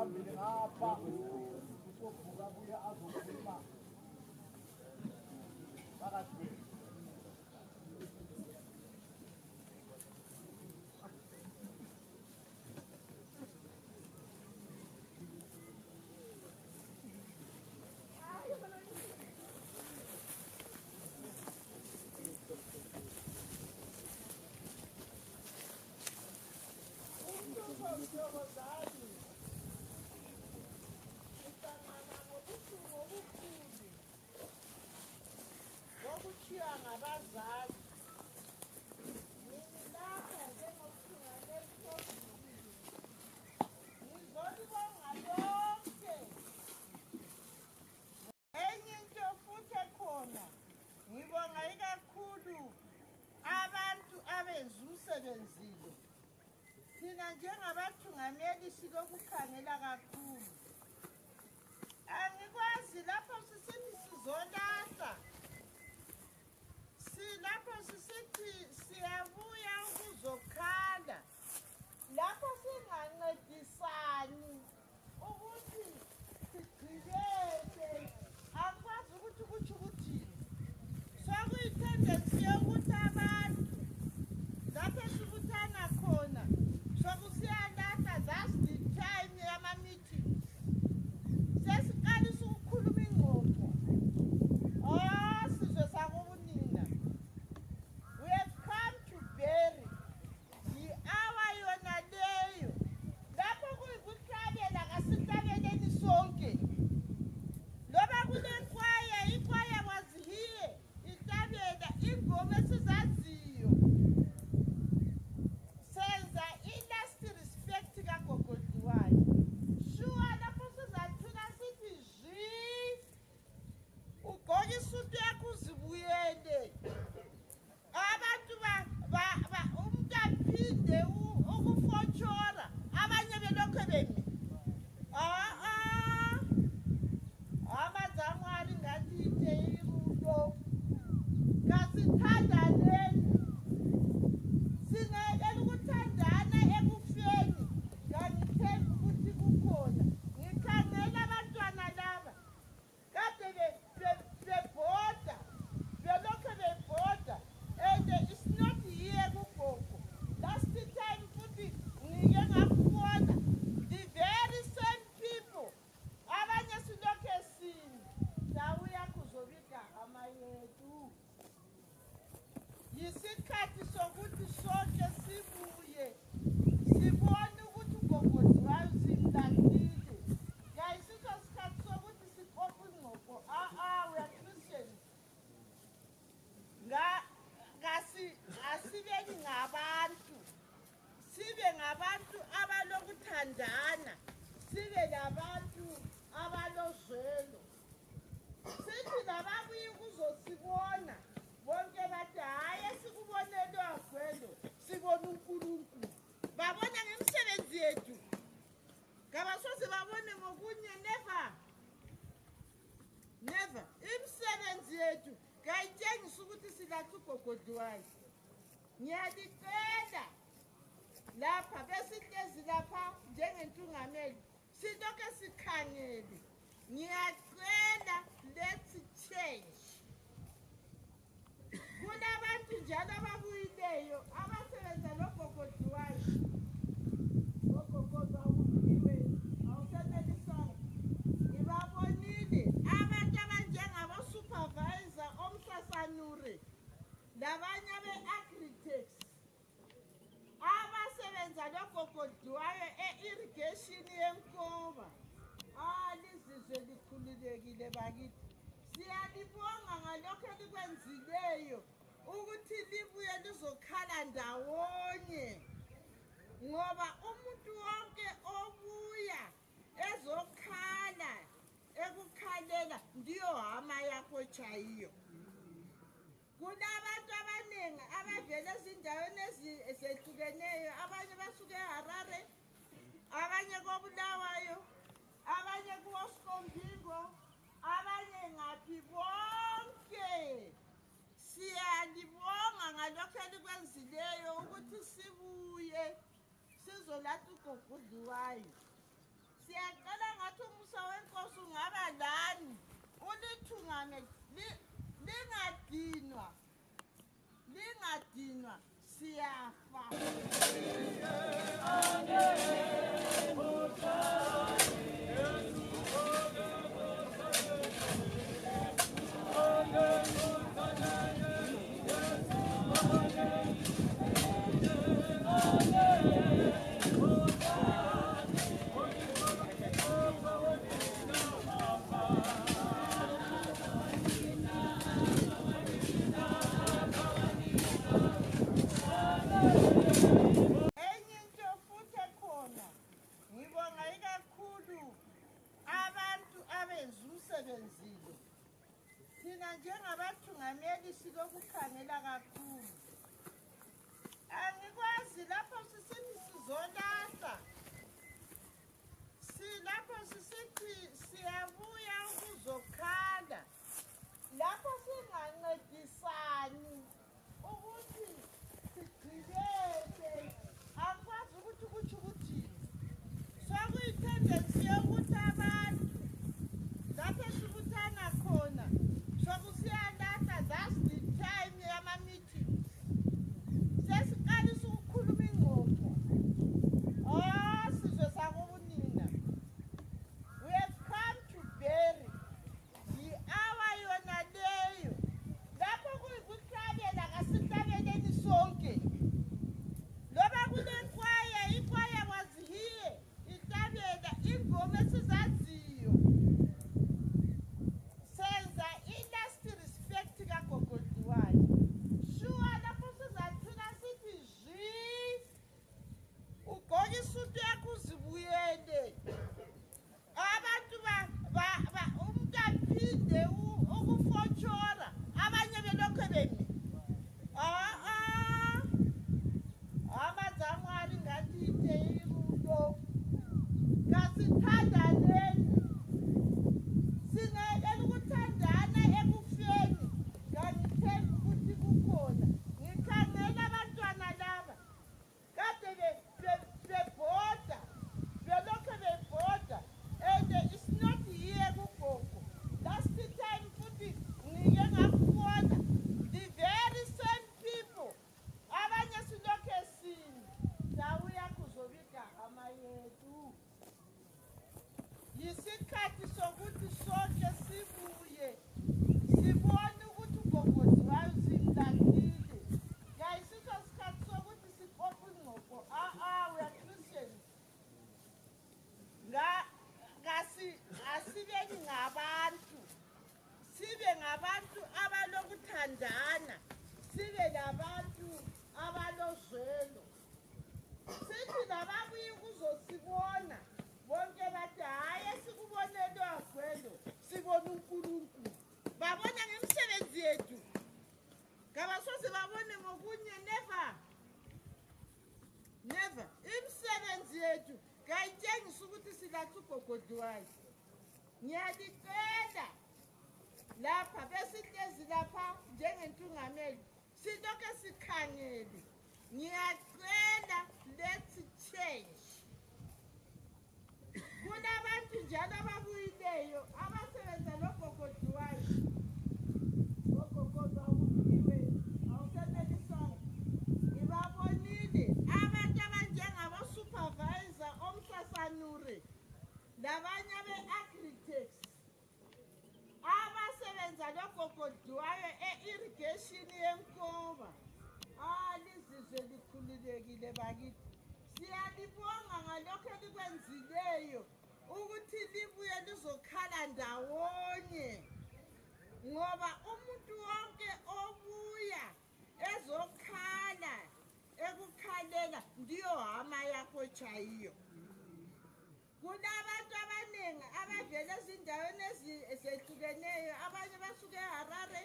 Speaker 5: phambili ngapha usovuka buye azokhuluma phakathi ngabazali ngilapha njengomthungameli ngizolibonga lonke enye into futhi ekhona ngibonga ikakhulu abantu abenza umsebenzi lo thina njengabathungameli silokukhangela kakhulu angikwazi lapho sisithi sizolahla lapho sisithi siyabuya ukuzokhala lapho singancedisani ukuthi sigqibele akwazi ukuthi kutsho ukuthini sokuyitendensi yokuthi abantu lapho esibuthana khona sokusiyalahla that's the time yama-meeting sesiqalisa ukukhuluma ingxoxo sizwe sakubunina we have come to bury yi-awa yona leyo lapho kuyikuhlabela kasihlabeleni sonke loba kunekwaya ikwaya wazihiye ihlabela ingoma esizaziyo senza i-last respect kagogo Dhliwayo shuwa lapho sizathula sithi zwi ugqoke isuti yakho uzibuyele abantu umuntu aphinde ukufotshora abanye belokho bemi amazamwari ngatite irudo kasithandaneni singekela ukuthandana ekufeni ngangithemba ukuthi kukhona ngikhangela abantwana laba kade bebhoda belokho bebhoda and it's not here kugogo last time futhi ngike ngakubona the very same people abanye silokho esini ndawo yakuzobika amayetu yisikhathi sokuthi sonke sibuye sibone ukuthi ugogo Dhliwayo simlahlile ngayisiso sikhathi sokuthi siqophe ingxoxo we are Christians asibeni ngabantu sibe ngabantu abalokuthandana sibe nabantu abalozwelo sithi nababuye ukuzosibona bonke bathi hayi esikubonelwagwelo sibona uNkulunkulu babona ngemisebenzi yethu ngabasoze babone ngokunye never imisebenzi yethu ngayitshengisa ukuthi silahle ugogo Dhliwayo ngiyalipenda lapha besihlezi lapha njengentungameli silokho sikhangele ngiyacela let's change kunabantu njalo ababuyileyo abasebenza nogogo Dhliwayo ogogo zawuliwe awusenelisanga ngibabonile abantu abanjengabo-supervisor omsasanure labanye abe-agritechs abasebenza nogogo Dhliwayo e-irrigation yenkova lizizwe likhululekile bakithi siyalibonga ngalokho elikwenzileyo ukuthi libuye lizokhala ndawonye ngoba umuntu wonke obuya ezokhala ekukhalela ndiyo hama yakho chayiyo kunabantu abaningi abavela ezindaweni ezehlukeneyo abanye basuke eHarare abanye koBulawayo abanye kuWosikompingo abanye ngaphi bonke siyalibonga ngalokho elikwenzileyo ukuthi sibuye sizolahla ugogo Dhliwayo Siyaqala ngathi umusa wenkosi ungaba lani. Ulithungame lingadinwa siyafa. Enye into futhi ekhona ngibonga ikakhulu abantu abenza umsebenzi lo. Thina njengabathungameli silokukhangela kakhulu. Angikwazi lapho sisithi sizolahla. Lapho sisithi siyabuya ukuzokhala. Lapho singancedisani ukuthi sigcibele. Akwazi ukuthi kuthi ukuthini. Sokuyitendensi yokuthi abantu lapho sibuthana khona sokusiyalahla, that's the time yama-meetings. Sesiqalisa ukukhuluma ingxoxo. Sizwe sakubunina. We have come to bury. I-hour yona leyo. Lapho kuyikuhlabela kasihlabeleni sonke. Loba kulenkwaya, inkwaya was here. Ihlabela ingoma esizaziyo. Senza i-last respect kaGogo Dhliwayo. Sure lapho sizathula sithi zwi. Ugqoke isuti yakho uzibuyele. Abantu umuntu aphinde ukufotshora. Abanye belokhu bemi. Amazamwali ngathi ite irulo. Kasithandaneni. Sinekela ukuthandana ekufeni. Ngangithemba ukuthi kukhona. Ngikhangela abantwana laba. Kade bebhoda. Belokhu bebhoda. And it's not here kuGogo. Last time futhi ngike ngakubona. The very same people. Abanye silokhu esini. Dawuya kuzobika amayethu. Yisikhathi sokuthi sonke sibuye. Sibone ukuthi uGogo Dhliwayo simlahlile. Ngayisiso isikhathi sokuthi siqoqe ingxoxo. We are Christians. Asibeni ngabantu. Sibe ngabantu abalokuthandana. Sibe labantu abalozwelo. Sithi lababuye ukuzosibona. Bonke bathi hayi esikubonelwe agwelo. Sibona uNkulunkulu. Babona ngemisebenzi yethu. Kabasoze babone ngokunye, never. Never. Imisebenzi yethu kayitshengisa ukuthi silahle uGogo Dhliwayo. Ngiyadicela lapha besihlezi lapha njengentungameli silokhu sikhangele. Ngiyacela let's change. Kunabantu njalo ababuyileyo abasebenza noGogo Dhliwayo. Gogo zawubiwe awusenelisanga. Ngibabonile abantu abanjengabo-supervisor omsasanure. Labanye abe-architects. Abasebenza noGogo Dhliwayo e-irrigation yeNkoba. Lizizwe likhululekile bakithi. Siyalibonga ngalokho elikwenzileyo ukuthi libuye lizokhala ndawonye. Ngoba umuntu wonke obuya ezokhala ekukhalela ndiyo hama yakho chayiyo. Kunabantu abaningi abavela ezindaweni ezehlukeneyo. Abanye basuke eHarare,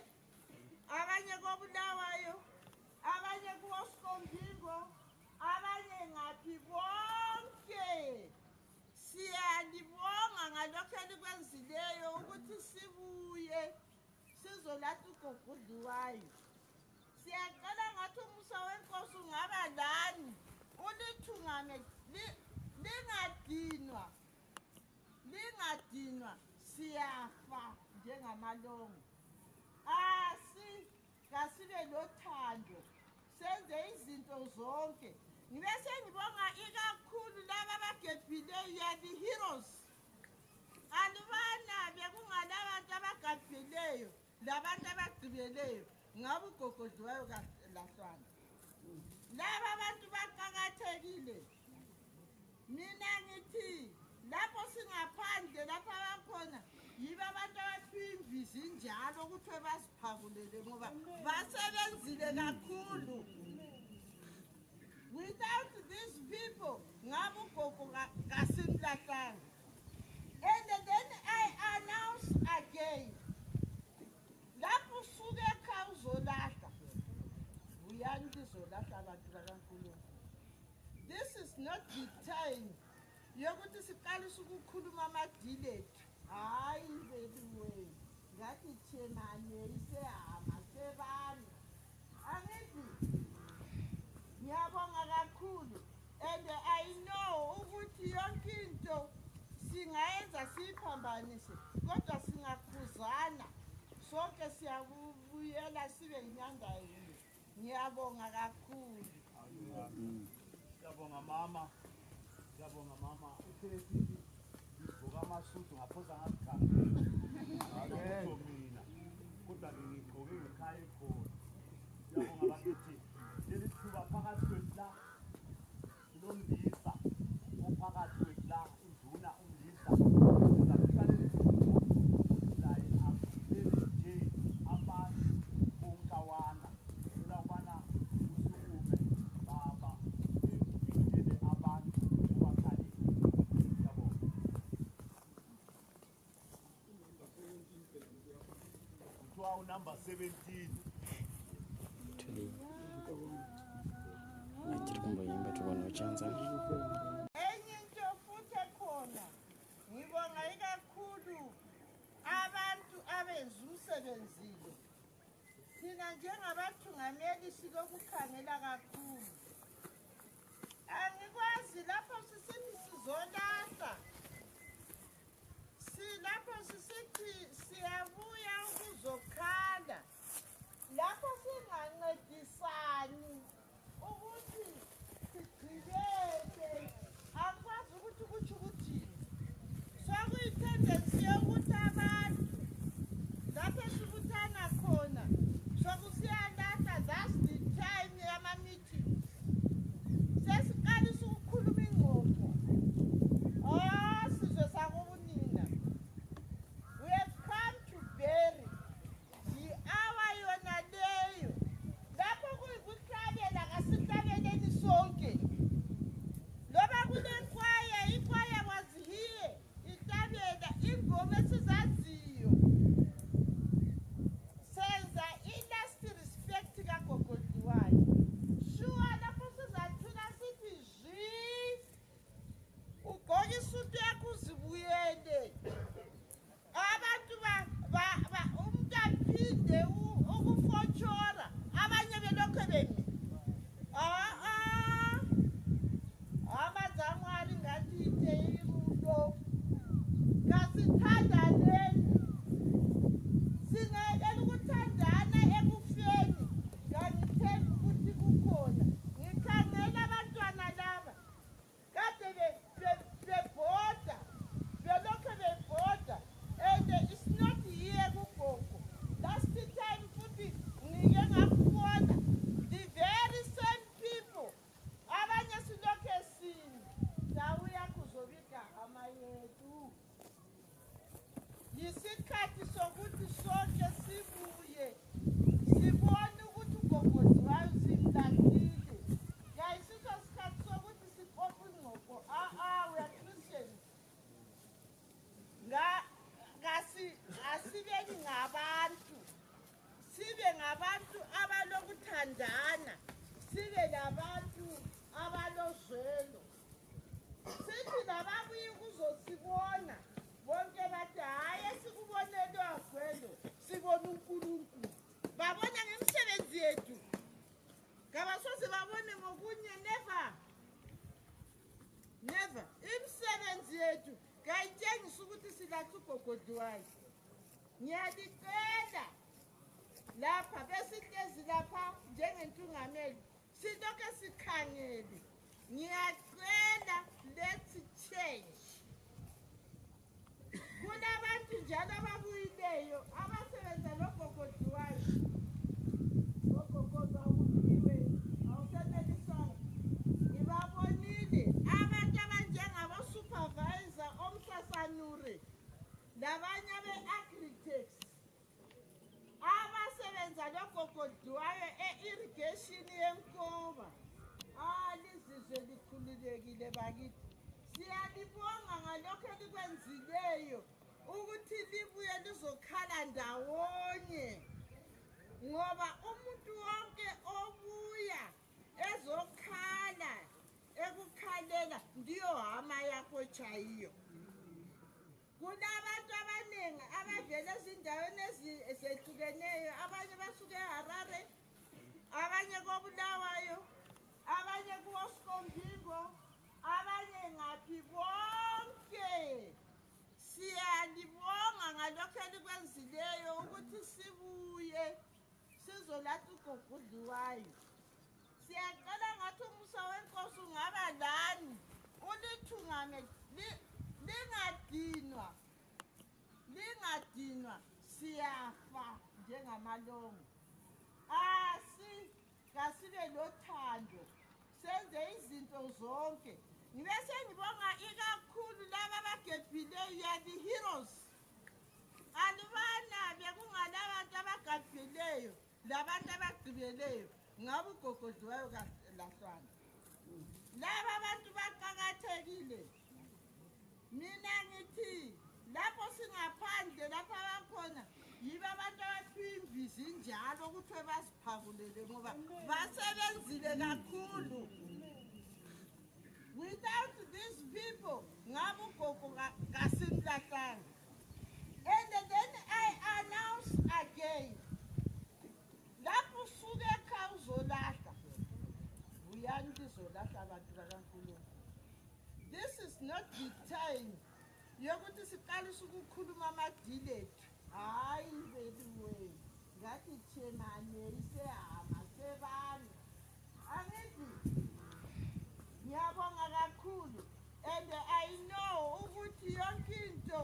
Speaker 5: abanye koBulawayo, abanye kuOskombingo, abanye ngaphi bonke. Siyalibonga ngalokho elikwenzileyo ukuthi sibuye sizolahla uGogo Dhliwayo. Siyaqala ngathi umusa wenkosi ungaba lani. Ulithungame lingadinwa. siyafa njengamalongo. Kasibe nothando. Senze izinto zonke. Ngibe sengibonga ikakhulu laba abagebhileyo, the heroes. Alibana bekungalabantu abagebhileyo labantu abagqibeleyo ngabe ugogo Dhliwayo lahlwana. Laba abantu baqakathekile. Mina ngithi lapho singaphandle lapha abakhona yiba abantu abapimbizi njalo ukuthi basiphakulele ngoba basebenzile kakhulu. Without these people, ngabe ugogo kasimlahlanga. And then I announce again, lapho suke ekhaya uzolahla, uyani uzolahla abantu bakaNkulunkulu. This is not the time yokuthi siqalise ukukhuluma amadili ethu. Hayi beluwe, ngathi themane isehama sebani. Angithi ngiyabonga kakhulu, and I know ukuthi yonke into singayenza siyiphambanise kodwa singakhuzana sonke siyabuyela sibe inyanda yinye. Ngiyabonga kakhulu.
Speaker 11: Siyabonga mama. Siyabonga mama. Uthethi ngivuka amasuthu ngaphosa ngazikhangela. Ngakho mina kodwa ngigqoke ngekhaya ekhona. Siyabonga bakithi leli thuba phakathi kwethu la kulomlisa ophakathi kwethu la induna umlisa zakuqalele laye akuleli nje abantu bonkawana la ubana usukume baba ngitshele abantu obakhali. Siyabonga. Kuthiwa unumber 17.
Speaker 5: Enye into futhi ekhona ngibonga ikakhulu abantu abenza umsebenzile. Thina njengabathungameli sikokukhangela kakhulu. Angikwazi lapho sisithi sizolahla. Lapho sisithi siyabuya ukuzokhala. Lapho singancedisani ukuthi sigcibele, akwazi ukuthi kutsho ukuthini. Sokuyitendensi yokuthi abantu lapho esibuthana khona sokusiyalahla, that's the time yama-meeting. Sesiqalisa ukukhuluma ingqondo. Sizwe sakubunina. We have come to bury. Yi-hour yona leyo. Lapho kuyikuhlabela kasihlabeleni sonke. Loba kunekwaya, ikwaya was here. Ihlabela ingoma esizaziyo. Senza i-last respect kaGogo Dhliwayo. Sure lapho sizathula sithi zwi. Ugqoke isuti yakho uzibuyele. Abantu umuntu aphinde ukufotshora abanye belokho bemi. Amazamwari ngathi ite irulo. Kasithandaneni. Singayekela ukuthandana ekufeni. Ngangithemba ukuthi kukhona. Ngikhangela abantwana laba. Kade bebhoda. Belokho bebhoda. And it's not here kugogo. Last time futhi ngike ngakubona the very same people. Abanye silokho esini. Sawuya kuzobika amayethu. Yisikhathi sokuthi sonke sibuye. Sibone ukuthi ugogo Dhliwayo simlahlile. Yayisiso sikhathi sokuthi siqophe ingqoqo. We are Christians. Asibeni ngabantu. Sibe ngabantu abalokuthandana. Sibe nabantu abalozwelo. Sithi nababuye ukuzosibona. Bonke bathi hayi esikubonele wagwelo sibona uNkulunkulu. Babona ngemisebenzi yethu. ugogodwayo ngiyalicela lapha besihlezi lapha njengentungameli silokho sikhangele ngiyacela let's change kunabantu njalo ababuyileyo abasebenza logogodwayo ogogodwa uliwe awusenelisanga ngibabonile abantu abanjengabo-supervisor omsasanure labanye abe-agritechs abasebenza logogodwayo e-irrigation yenkoba lizizwe likhululekile bakithi siyalibonga ngalokho elikwenzileyo ukuthi libuye lizokhala ndawonye ngoba umuntu wonke obuya ezokhala ekukhalela ndiyo hama yakho chayiyo kunabantu abaningi abavela ezindaweni ezehlukeneyo abanye basuke eHarare abanye koBulawayo abanye kuWoskompingo abanye ngaphi bonke siyalibonga ngalokho elikwenzileyo ukuthi sibuye sizolatha ugogodwayo siyacela ngathi umusa wenkosi ungaba lani ulithungame lingadinwa siyafa njengamalongo kasibe lothando senze izinto zonke ngibe sengibonga ikakhulu laba abagebhileyo yabi-heroes alibana bekungalabantu abagebhileyo labantu abagqibeleyo ngabe ugogodwayo lahlwana laba abantu baqakathekile mina ngithi lapho singaphandle lapho abakhona yibo abantu abaphiwa imbizi njalo ukuthi basiphakulele ngoba basebenzile kakhulu without these people ngabe ugogo kasimlahlanga and then I announce again lapho usuke ekhaya uzolahla uyani lizolahla abantu bakaNkulunkulu. This is not the time yokuthi siqalise ukukhuluma amadili ethu hayi beliwe ngathi chemane isehama sebani angithi ngiyabonga kakhulu and I know ukuthi yonke into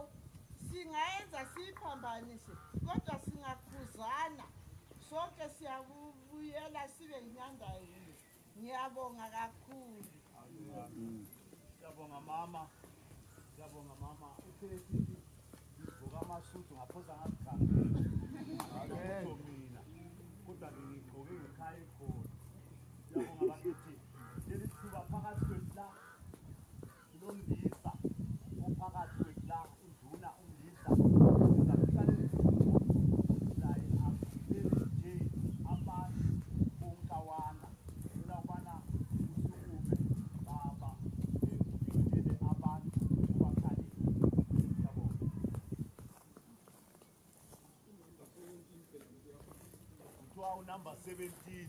Speaker 5: singayenza siyiphambanise kodwa singakhuzana sonke siyabuyela sibe inyanda yinye ngiyabonga kakhulu
Speaker 11: siyabonga mama uthethi ngivuka amasuthu ngaphosa ngazikhangela mina kodwa ngigqoke ngekhaya ekhona siyabonga bakithi leli thuba phakathi kwethu la kulomndisa ophakathi kwethu la uduna umndisa zakuhlale laye akuleli nje abantu bonkawana ela ubana usukume baba uphindele abantu ubakhali yabona kuthiwa unumber 17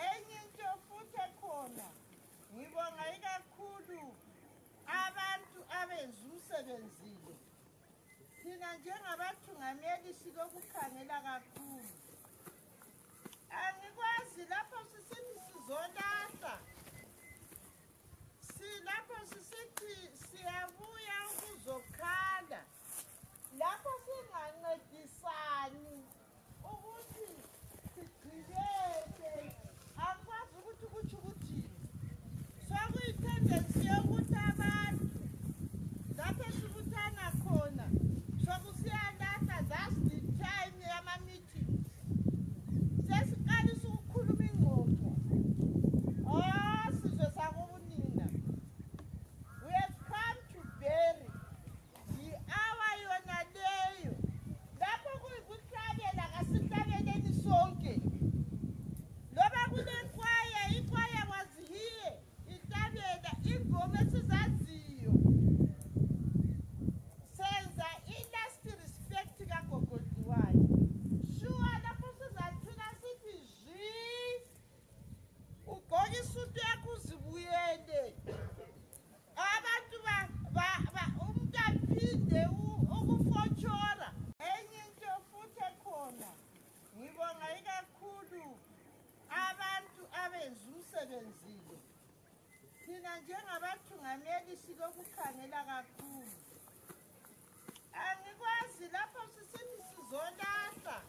Speaker 5: enye into futhi ekhona ngibonga ikakhulu abantu abenza umsebenzile thina njengabathungameli sikokukhangela kakhulu angikwazi lapho sisithi sizolahla lapho sisithi siyabuya ukuzokhala lapho singancedisani ukuthi sigqibeke akwazi ukuthi kutsho ukuthini sokuyitendensi yokuthi abantu lapho esibuthana khona sokusiyalahla that's the time yama-meeting usebenzile. Thina njengabathungameli sikokukhangela kakhulu. Angikwazi lapho sisithi sizolahla.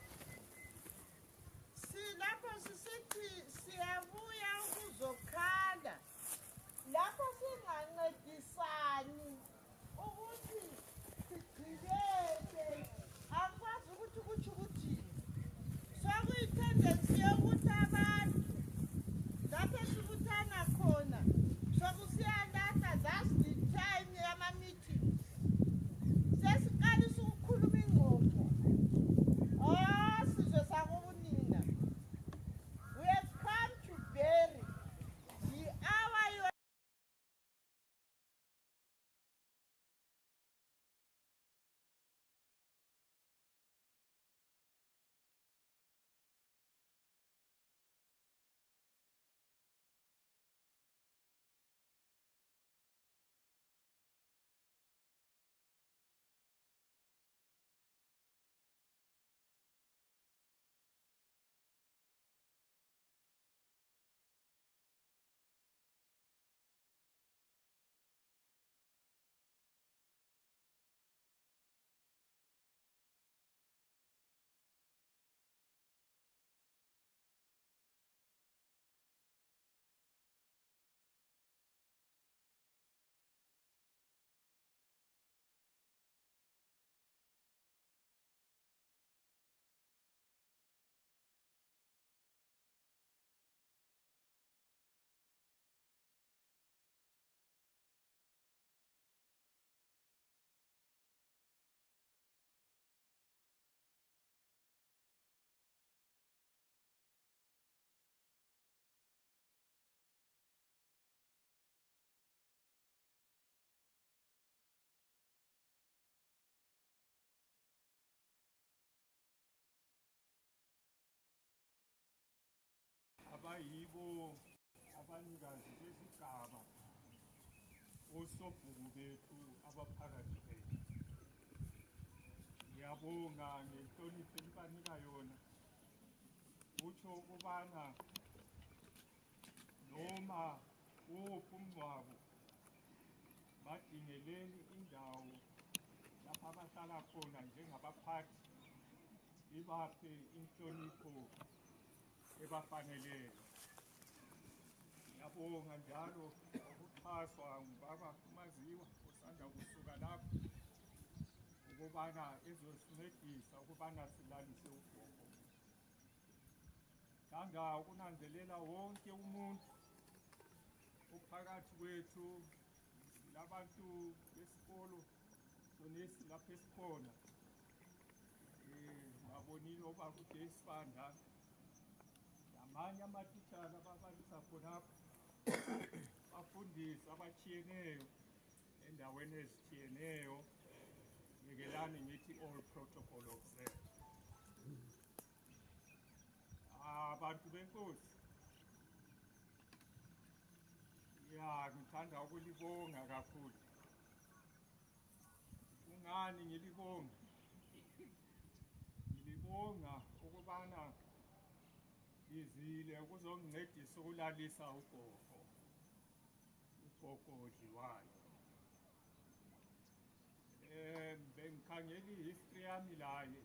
Speaker 5: Lapho sisithi siyabuya ukuzokhala. Lapho singancedisani ukuthi sigcibele. Akwazi ukuthi kuthi ukuthini. Sokuyitendensi yokuthi abantu lapho sikuthana khona sokusiyalahla that's the time yama-meetings. Sesiqalisa ukukhuluma ingxoxo. Sizwe sakubunina. We have come to bury the hour
Speaker 11: abayibo abanikazi besigaba osobhuku bethu abaphakathi bethu. Ngiyabonga ngenhlonipho enibanika yona. Utsho ukubana noma wuphi umngcwabo badingeleni indawo lapha abahlala khona njengabaphathi ibaphe inhlonipho ebafaneleyo. Ngiyabonga njalo ukuxhaswa ngubaba uMaziwa osanda kusuka lapho ukubana ezosincedisa ukubana silalise ugogo. Thanda ukunanzelela wonke umuntu ophakathi kwethu, silabantu besikolo sonesi lapha esikhona. Ngabonile obaba uDesibanda namanye amatitshala ababalisa khonapho bafundisa abatshiyeneyo endaweni ezitshiyeneyo. Ngikelani ngithi all protocol observed. Abantu benkosi, ngithanda ukulibonga kakhulu. Ungani ngilibonga? Ngilibonga ukubana izile ukuzongincedisa ukulalisa ugogo Dhliwayo. Bengikhangela i-history yami laye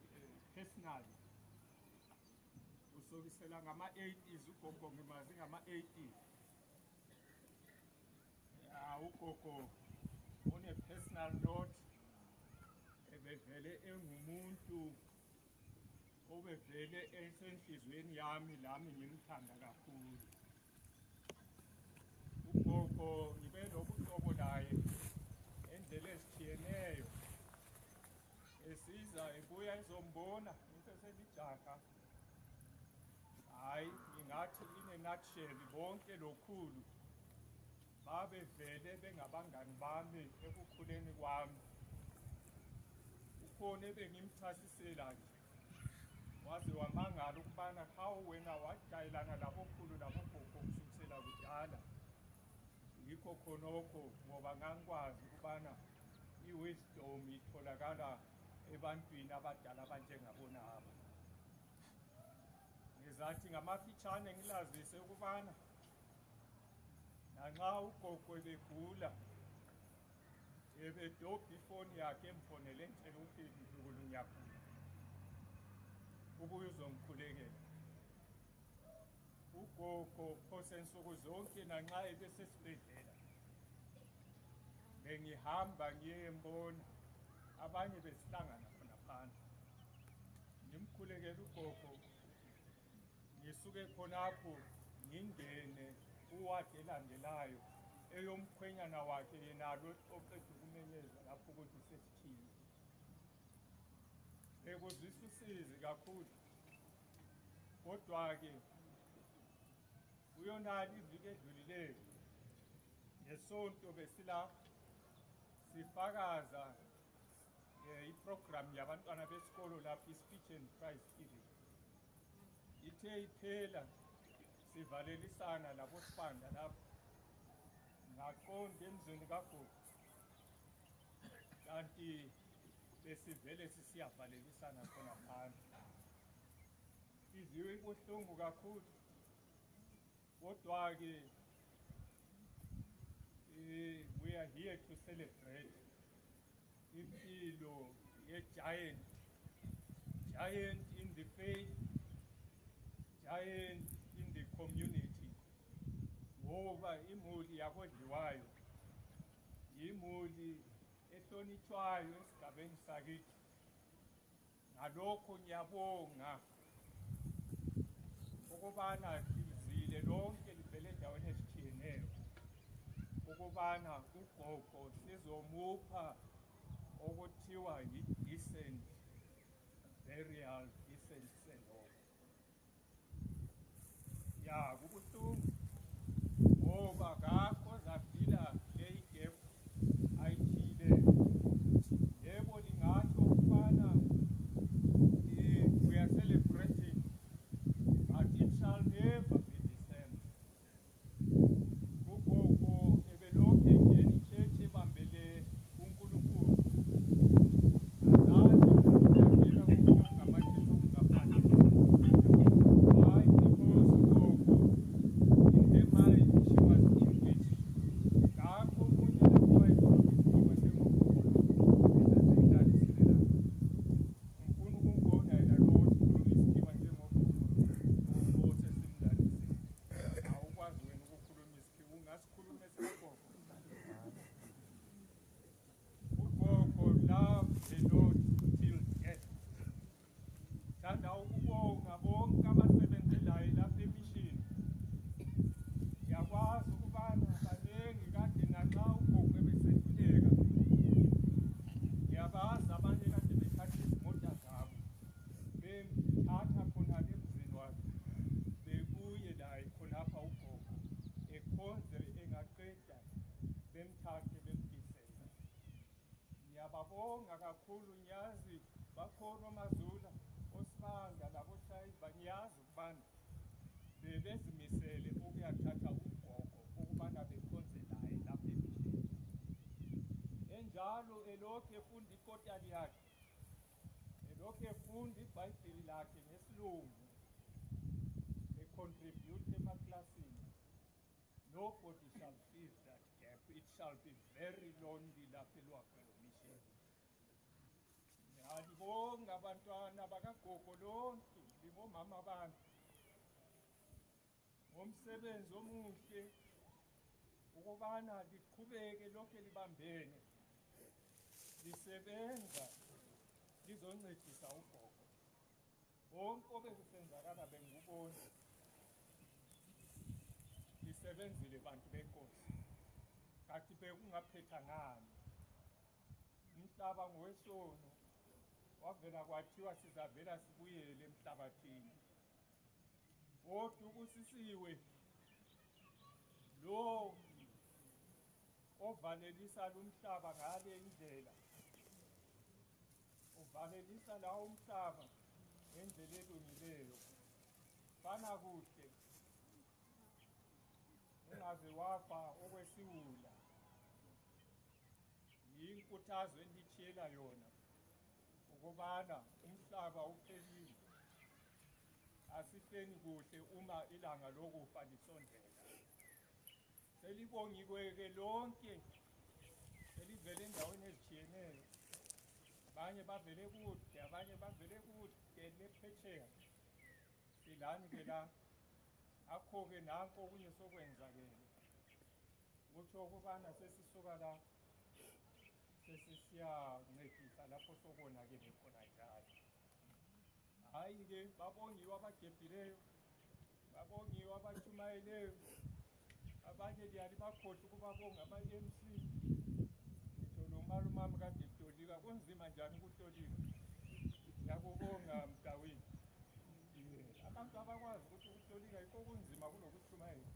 Speaker 11: personally. Usukisela ngama-80s ugogo ngimazi ngama-80s. Ugogo one-personal note ebevele engumuntu obevele esenhlizweni yami lami ngimthanda kakhulu. Ugogo ngibe nobuhlobo naye endlela ezitshiyeneyo. Esiza ebuya ezombona ngiseselijaha. Hayi, ngingathi in a nutshell bonke lokhulu babevele bengabangani bami ekukhuleni kwami. Ukhona ebengimchasisela nje waze wamangala ukubana hawu wena wajayelana labokhulu labogogo kusukisela kudala. Yikho khonokho ngoba ngangikwazi ukubana i-wisdom itholakala ebantwini abadala abanjengabonaba. Ngizathi ngamafitshane ngilazise ukubana nanxa ugogo ebegula ebedobha ifoni yakhe emfonele entshela ukuthi mzukulu ngiyagula ubuye uzongikhulekela. Ugogo phose nsuku zonke nanxa ebesesibhedlela bengihamba ngiyembona, abanye besihlangana khona phandle ngimkhulekela ugogo, ngisuke khonapho ngingene uwadi elandelayo eyomkhwenyana wakhe yenalo oqeda ukumenyeza lapho ukuthi sesithile. Bekuzwisa usizi kakhulu, kodwa-ke uyonali iviki edlulileyo ngesonto besila sifakaza iprogram yabantwana besikolo lapho i-speech and prize giving. Ithe iphela sivalelisana labo sibanda lapho ngaqonda emzini kagogo, kanti besivele sisiyavalelisana khona phandle. Inhliziyo ibuhlungu kakhulu, kodwa-ke we are here to celebrate impilo ye-giant in the faith, giant in the community. Ngoba imuli yakoDhliwayo imuli ehlonitshwayo esigabeni sakithi. Ngalokho ngiyabonga ukubana lizile lonke livele endaweni ezitshiyeneyo ukubana ugogo sizomupha okuthiwa yi-decent burial, decent send-off. Ya kubuhlungu ngoba ngakho zafila le gap ayithile. Yebo lingatsho ukubana we are celebrating, but it shall never be the same. Ugogo ebelokhu engena ichechi ebambele uNkulunkulu, azazi ukuthi uyangena ngamathelo okungaphandle. Why? Because ugogo in her mind she was English. Ngakho omunye lapho wayekhuluma njengogogo esaseyidlalisile lapho. Ngifuna ukumbona yena lo okhuluma isikhiwa njengogogo lo sesimdlalisile. Awukwazi wena ukukhuluma isikhiwa, ungasikhuluma esikagogo. Ugogo loved the Lord till death. Thanda ukubonga bonke abasebenzelayo lapha emishini. Ngiyakwazi ukubana baningi kade nanxa ugogo ebesehluleka, ngiyabazi abanye kade bethatha izimota zabo bemthatha khonale emzini wakhe bebuye laye khonapha ugogo ekhonze engaqeda bemthathe bembisela. Ngiyababonga kakhulu, ngiyazi bakhona oMazula, oSibanda laboShayiba, ngiyazi ukubana bebezimisele ukuyathatha ugogo ukubana bekhonze naye lapha emishini. Enjalo elokhu efunda ikotali yakhe, elokhu efunda iBhayibheli lakhe ngesilungu, econtribute emaklasini. Nobody shall fill that gap. It shall be very lonely lapha eLwagwelo mission. Ngiyalibonga abantwana bakagogo lonke, libomama bami, ngomsebenzi omuhle ukubana liqhubeke lokhu libambene lisebenza lizoncedisa ugogo. Bonke obekusenzakala bengubona lisebenzile bantu benkosi, kathi bekungaphetha ngani. Umhlaba ngowesono, wavela kwathiwa sizavela sibuyele emhlabathini. Kodwa ubusisiwe lo ovalelisa lumhlaba ngale indlela, uvalelisa lawo umhlaba ngendlela elungileyo. Fana kuhle ungaze wafa okwesiwula. Yinkuthazo enditshiyela yona ukubana umhlaba uphelile, asifeni kuhle uma ilanga lokufa lisondela. elibongikweke lonke elivele endaweni ezitshiyeneyo. Abanye bavele kude, abanye bavele kude lephetsheya. Silani ke la akho-ke nanko okunye sokwenzakele. Kutsho ukubana sesisuka la sesisiyancedisa lapho sokonakele khona njalo. Hayi-ke babongiwe abagebhileyo, babongiwe abatshumayeleyo, abanye liyali bakhohlwa ukubabonga ama-MC. Ngitsho lo malumami kade etolika, kunzima njani ukutolika? Ngiyakubonga mdawini. Abantu abakwazi ukuthi ukutolika yikho kunzima kunokutshumayela.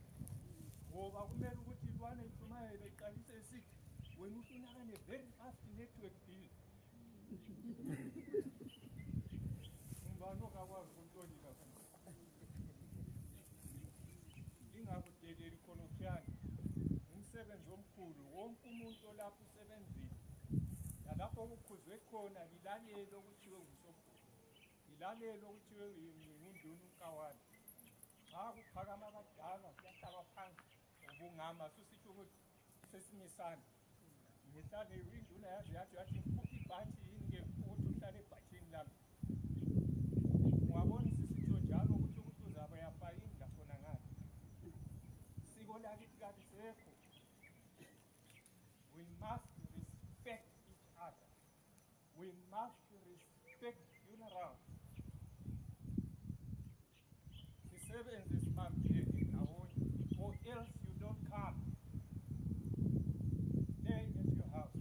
Speaker 11: Ngoba kumele ukuthi lwana itshumayele iqalise esithi wena usunaka ne-very fast network bill. Ngubani ongakwazi ukutolika? Ingakudeleli khona ukuyana. Umsebenzi omkhulu, wonke umuntu olapho usebenzile. Nalapho kukhuzwe khona lilalelo okuthiwe ngusobhuku. Lilalelo okuthiwe ngunduna unkawani. Xa kuphakama abadala kuyahlaba phansi ubungama susitsho ukuthi sesimisana. Ngihlale induna yathi ngikuphi ibhathi yini-ke ukuthi uhlale ebhathini lami. Ungabona sisitsho njalo ukuthi uzaba yafayinda khona ngale. Siko lakithi kalisekho. We must respect each other. We must respect funerals. Sisebenze sibambene ndawonye, or else you don't come. Stay at your house.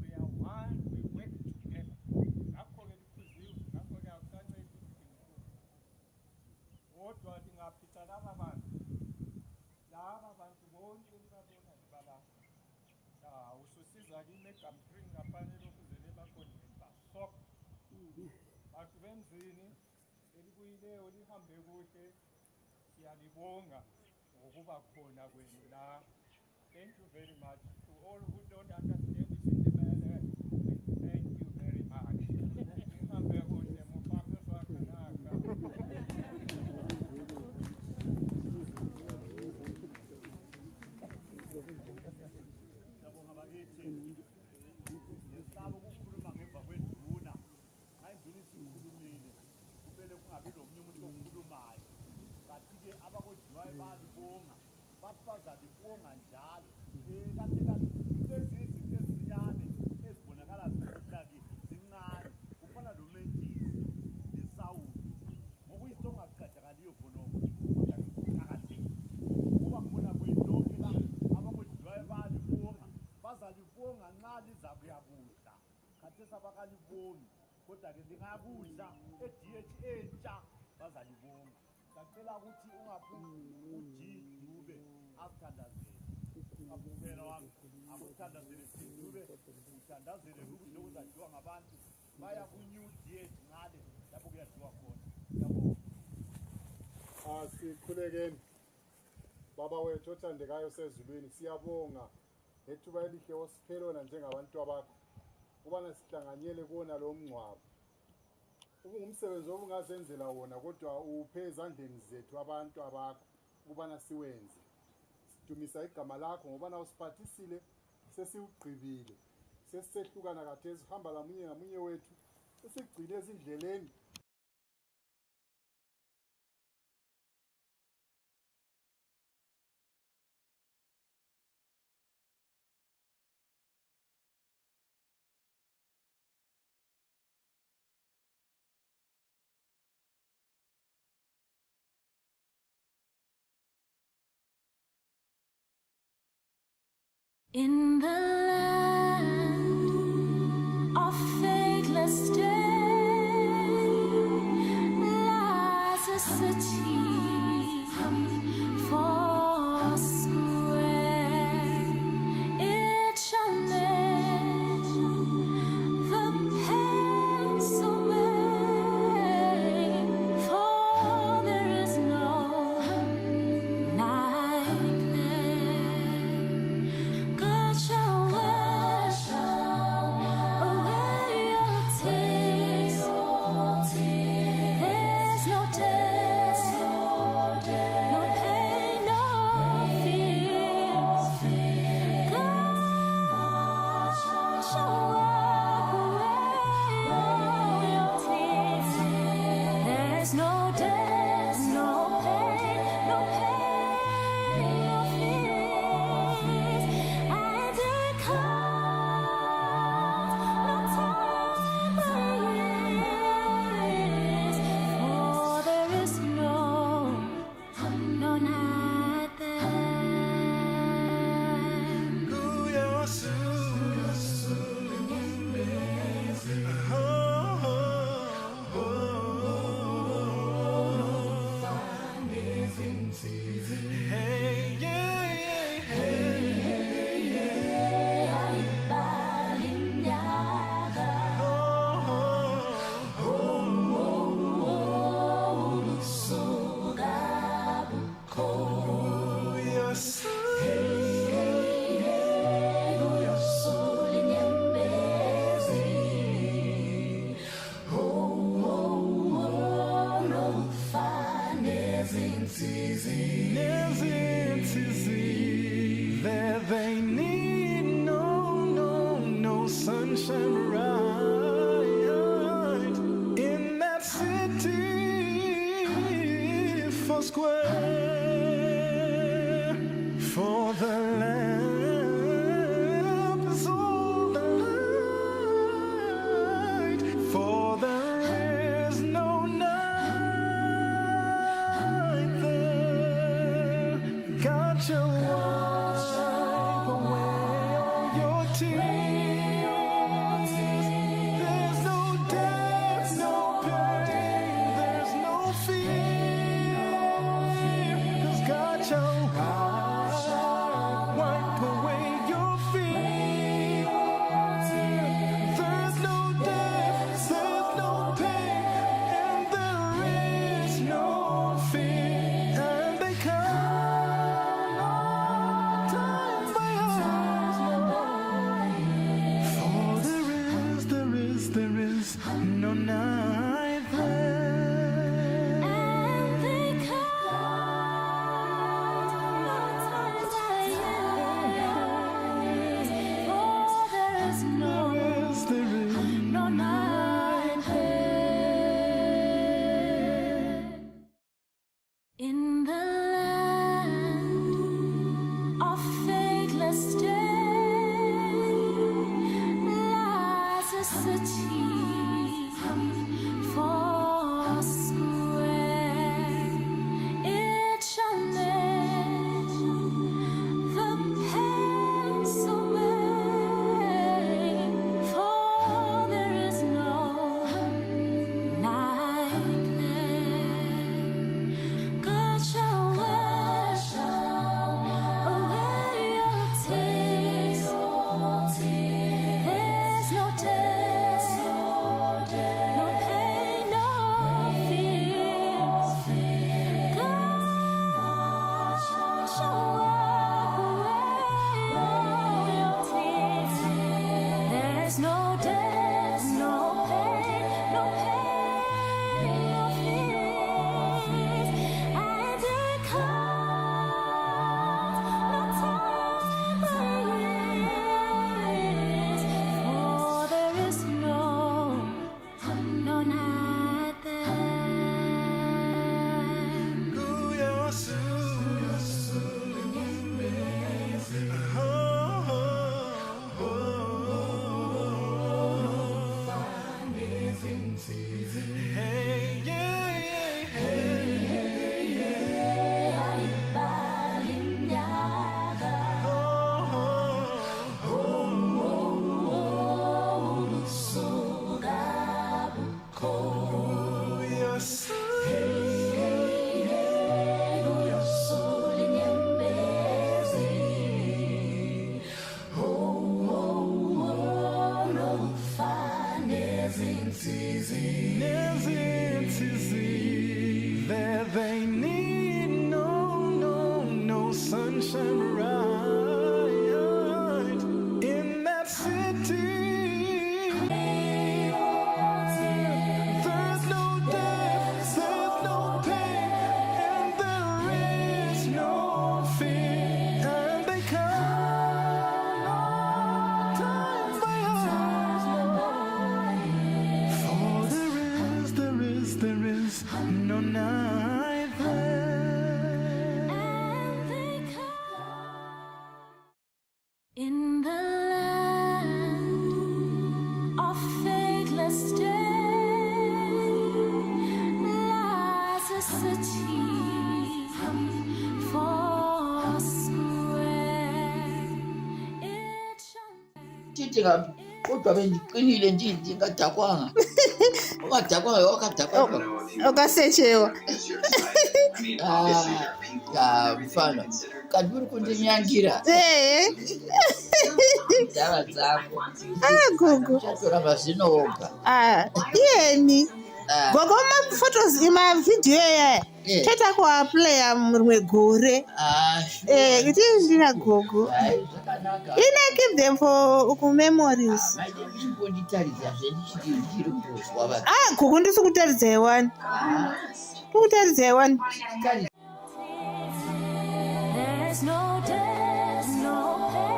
Speaker 11: We are one, we work together. Ngakho-ke likhuziwe, ngakho-ke akusancedi ukudinga. Kodwa ndingaphica laba bantu bonke libabona libalapha. Ususiza kimi eGamtring ngafanele ukuzele bakhondeni basoka. Bantu bemzini elibuyileyo lihambe kuhle, siyalibonga ngokuba khona kwenu la. Thank you very much. To all who don't understand this in the matter, thank you very much. Lihambe kuhle mufambe swakanaka.
Speaker 10: Ngiyabonga bakithi. Ngesaba ukukhuluma ngemva kwenduna. Hayi induna isikhulumile. Kumele kungabi lomunye umuntu okhulumayo. Kanti-ke abakodliwayo bayalibonga. Bazalibonga njalo. Kanti lezi izinto ezincane ezibonakala zihlaki zincane. Kufana nomentisi nesawundi. Ngokuyinto ongaqedakaliyo khonokho. Kuba ngibona kuyilonke la abakodliwayo bayalibonga. Bazalibonga nxa lizakuyakudla. Khathesi abakalibongi. Kodwa-ke lingakudla e-DH entsha bazalibonga. Ngicela ukuthi ungaphumi uJidube asithandazele. Abuphela wami akuthandazele Jidube, uthandazele ukudla okuzadliwa ngabantu. Baya ku-New DH ngale lapho kuyadliwa khona. Ngiyabonga.
Speaker 8: Asikhulekeni baba wethu othandekayo sezulwini, siyabonga ngethuba elihle osiphe lona njengabantu bakho ukubana sihlanganyele kuwona lo mngcwabo. Ungumsebenzi obungazenzela wona kodwa uphe ezandleni zethu abantu abakho ukubana siwenze. Sidumisa igama lakho ngobana usiphathisile, sesiwugqibile, sesisehlukana kathesi hamba lamunye ngamunye wethu, sesigcine ezindleleni.
Speaker 3: In the land of faithless day lies a city forsquare. It shall make the pains away, for there is no night there. God shall wash away your tears.
Speaker 6: they need no sunshine bright in that city for square, for the lamp is all the light, for there is no night there. God shall wipe away all your tears. There's no death, no pain, there's no fear, 'cause God shall wipe away your fear. There's no death, there's no pain, and there is no fear. And they come time by time, for there is no night there.
Speaker 3: And they no night there. In the land of faithless day lies a city for square. It shall make the pains away, for there is no night there. God shall wash away your tears. There's no death, no pain, no fear. God shall wipe away all your tears. There's no death, no pain, no fears. And there comes no time years, for there is no night there.
Speaker 6: There they need no sunshine bright in that city. There's no death, there's no pain, and there is no fear. And they come time by time, for there is no night there.
Speaker 3: In the land of faithless day lies a city for square. It shall
Speaker 14: Tithi kodwa bendiqinile nje ndingadakwanga. Ungadakwanga wakadakwa.
Speaker 13: Okasetshewa.
Speaker 14: Mfana. Kanti uri kundinyangira. Ndava dzako.
Speaker 13: Gogo.
Speaker 14: Chatoramba zvinoga.
Speaker 13: Iyeni. Gogo maphotos imavidhiyo yaya. Teta kuaplaya rimwe gore. It is ndina Gogo. Ina keep them for memories. Gogo ndisi kutaridza iwani. Kutaridza iwani.
Speaker 3: There's no death, no pain.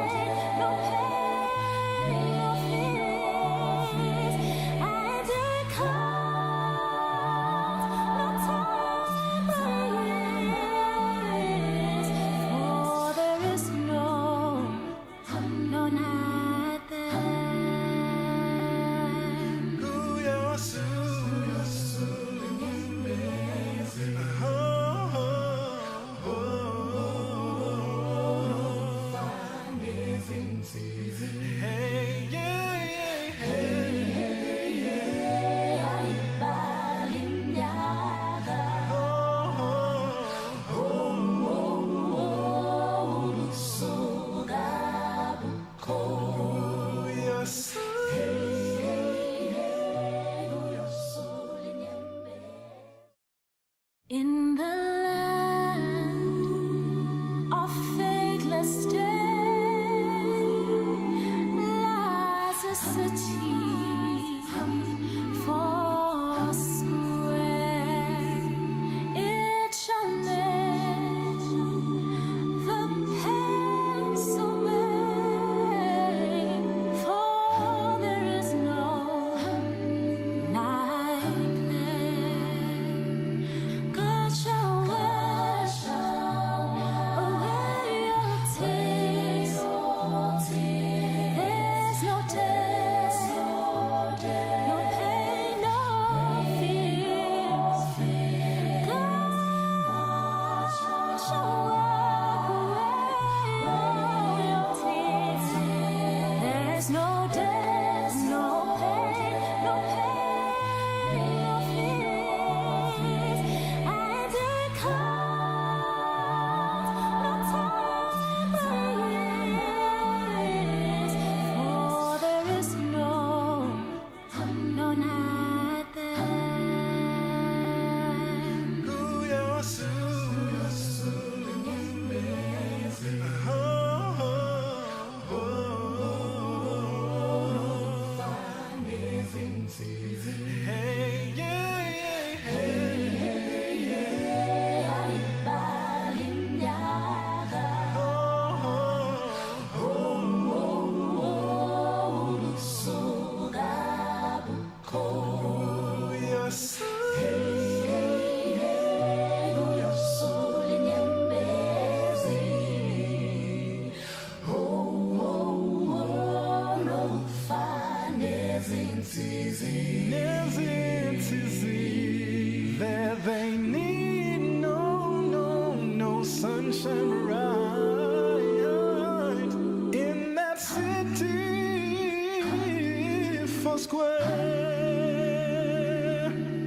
Speaker 6: Foursquare,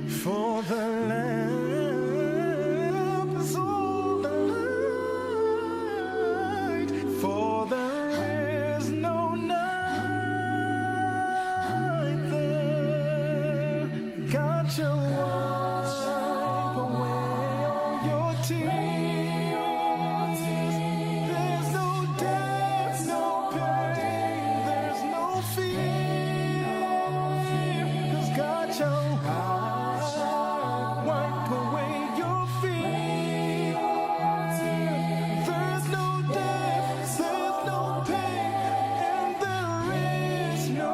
Speaker 6: for the lamp is all the light, for there is no night there. God shall wipe away all your tears. There's no death, no pain, there's no fear, 'cause God shall wipe away your fear. There's no death, there's no pain, and there is no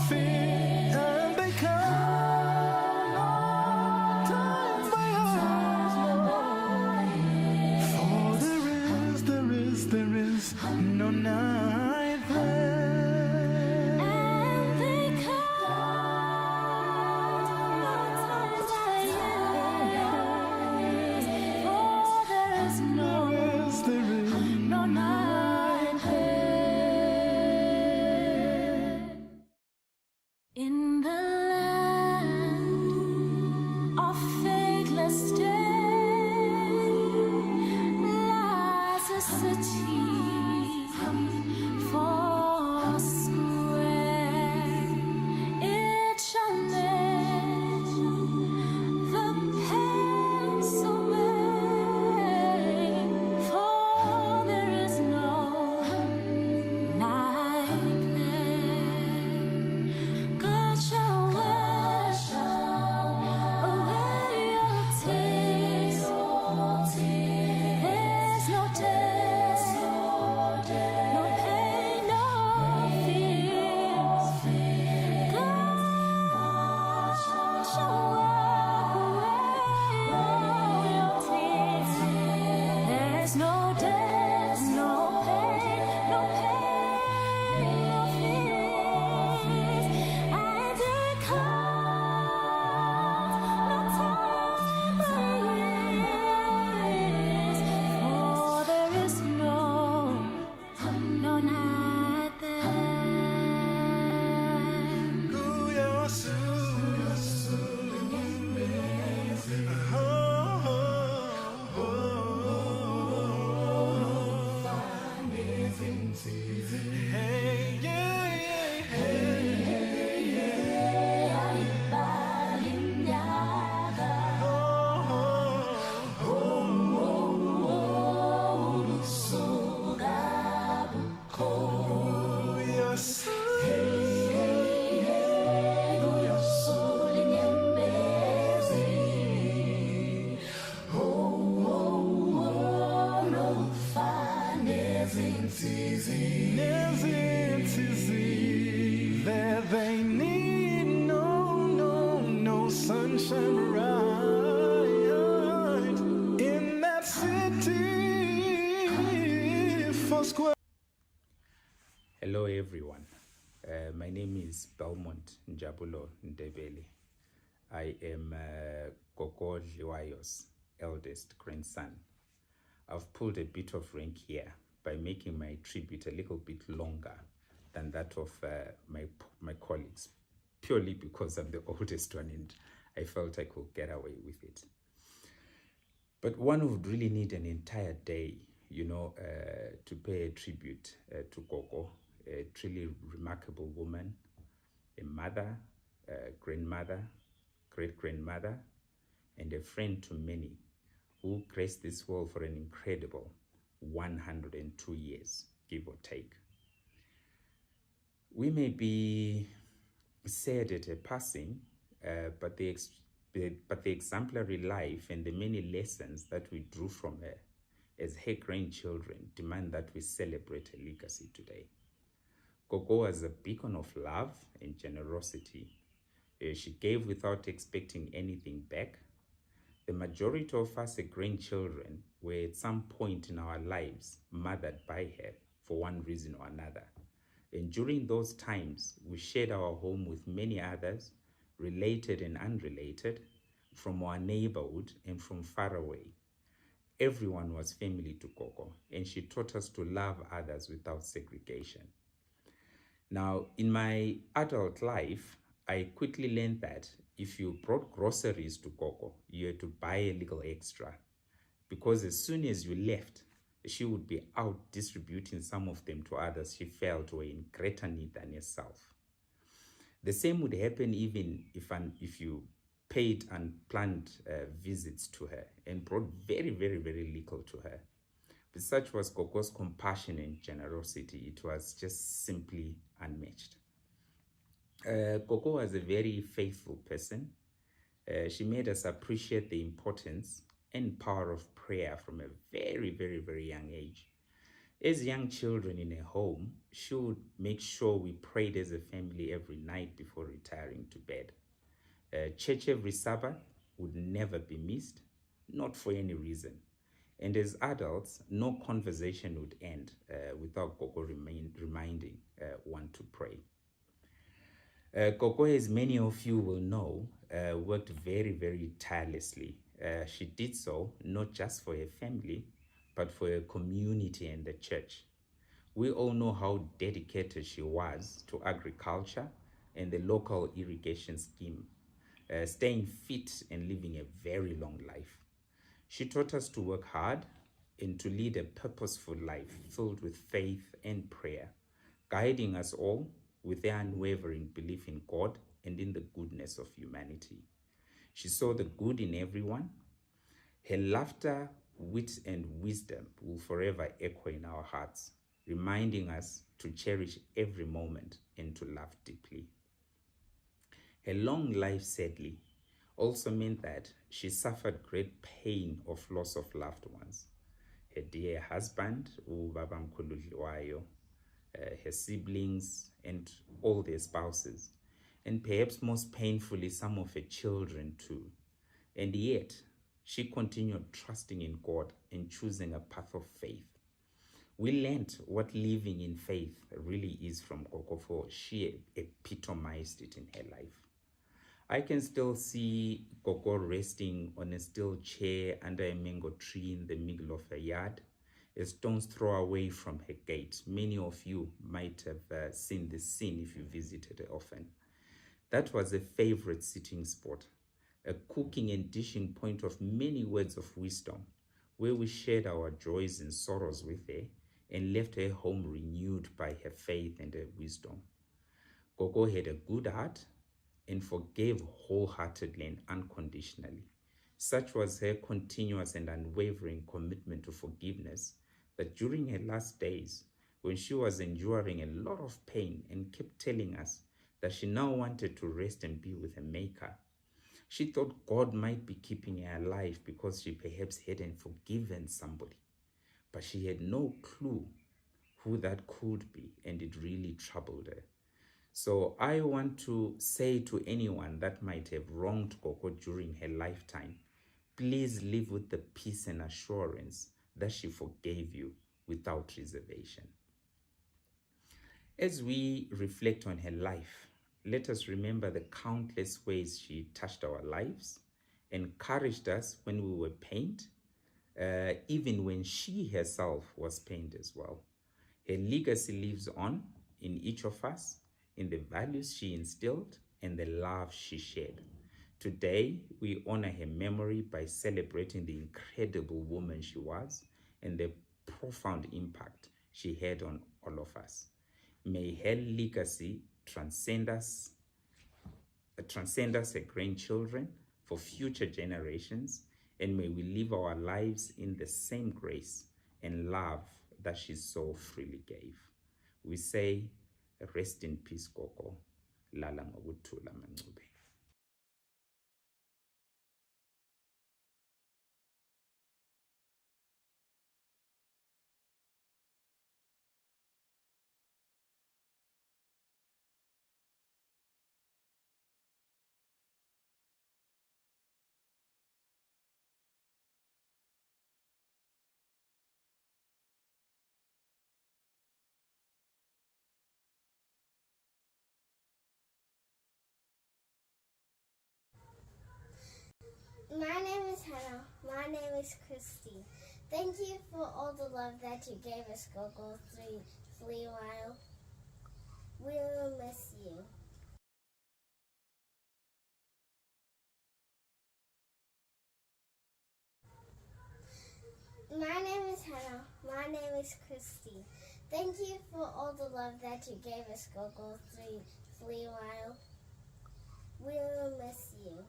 Speaker 6: fear. And they come time by time, for there is no night there.
Speaker 3: And they no night there. In the land of faithless day lies a city for square. It shall make the pains away, for there is no night there. God shall wash away your tears. There's no death, no pain, no fear. God shall wipe away all your tears. There's no death, no pain, no fears. And there comes no time years, for there is no night there.
Speaker 6: Hey, yeah, There they need no sunshine right in that city for square.
Speaker 12: Hello everyone. My name is Belmont Njabulo Ndebele. I am Gogo Dhliwayo's eldest grandson. I've pulled a bit of rank here by making my tribute a little bit longer than that of my colleagues, purely because I'm the oldest one and I felt I could get away with it. But one would really need an entire day, to pay a tribute to Gogo, a truly remarkable woman, a mother, a grandmother, great-grandmother, and a friend to many, who graced this world for an incredible 102 years, give or take. We may be sad at her passing, but the exemplary life and the many lessons that we drew from her as her grandchildren demand that we celebrate her legacy today. Gogo was a beacon of love and generosity. She gave without expecting anything back. The majority of us as grandchildren were at some point in our lives mothered by her for one reason or another. And during those times, we shared our home with many others, related and unrelated, from our neighborhood and from far away. Everyone was family to Gogo, and she taught us to love others without segregation. Now, in my adult life, I quickly learned that if you brought groceries to Gogo, you had to buy a little extra, because as soon as you left, she would be out distributing some of them to others she felt were in greater need than herself. The same would happen even if you paid unplanned visits to her and brought very, very, very little to her. But such was Gogo's compassion and generosity. It was just simply unmatched. Gogo was a very faithful person. She made us appreciate the importance and power of prayer from a very, very, very young age. As young children in a home, she would make sure we prayed as a family every night before retiring to bed. Church every Sabbath would never be missed, not for any reason. And as adults, no conversation would end without Gogo reminding one to pray. Gogo, as many of you will know, worked very, very tirelessly. She did so not just for her family, but for her community and the church. We all know how dedicated she was to agriculture and the local irrigation scheme, staying fit and living a very long life. She taught us to work hard and to lead a purposeful life filled with faith and prayer, guiding us all with their unwavering belief in God and in the goodness of humanity. She saw the good in everyone. Her laughter, wit, and wisdom will forever echo in our hearts, reminding us to cherish every moment and to love deeply. Her long life, sadly, also meant that she suffered great pain of loss of loved ones. Her dear husband, Ubabamkhulu Dhliwayo, her siblings, and all their spouses, and perhaps most painfully, some of her children too. And yet, she continued trusting in God and choosing a path of faith. We learned what living in faith really is from Gogo, for she epitomized it in her life. I can still see Gogo resting on a steel chair under a mango tree in the middle of her yard, a stone's throw away from her gate. Many of you might have seen this scene if you visited her often. That was a favorite sitting spot, a cooking and dishing point of many words of wisdom, where we shared our joys and sorrows with her and left her home renewed by her faith and her wisdom. Gogo had a good heart and forgave wholeheartedly and unconditionally. Such was her continuous and unwavering commitment to forgiveness that during her last days, when she was enduring a lot of pain and kept telling us that she now wanted to rest and be with her Maker, she thought God might be keeping her alive because she perhaps hadn't forgiven somebody. But she had no clue who that could be, and it really troubled her. So I want to say to anyone that might have wronged Gogo during her lifetime, please live with the peace and assurance that she forgave you without reservation. As we reflect on her life, let us remember the countless ways she touched our lives, encouraged us when we were pained, even when she herself was pained as well. Her legacy lives on in each of us, in the values she instilled and the love she shared. Today, we honor her memory by celebrating the incredible woman she was and the profound impact she had on all of us. May her legacy transcend us, her grandchildren for future generations, and may we live our lives in the same grace and love that she so freely gave. We say, rest in peace, Gogo. Lala ngokuthula Mangcube.
Speaker 25: My name is Hannah. My name is Christy. Thank you for all the love that you gave us, Gogo Dhliwayo. We will miss you. My name is Hannah. My name is Christy. Thank you for all the love that you gave us, Gogo Dhliwayo. We will miss you.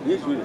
Speaker 1: Yes, we.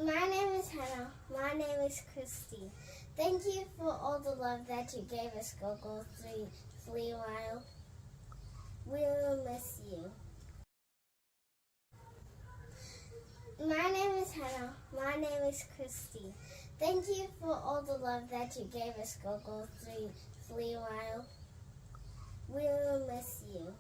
Speaker 25: My name is Hannah. My name is Christy. Thank you for all the love that you gave us, Gogo Dhliwayo. We will miss you. My name is Hannah. My name is Christy. Thank you for all the love that you gave us, Gogo Dhliwayo. We will miss you.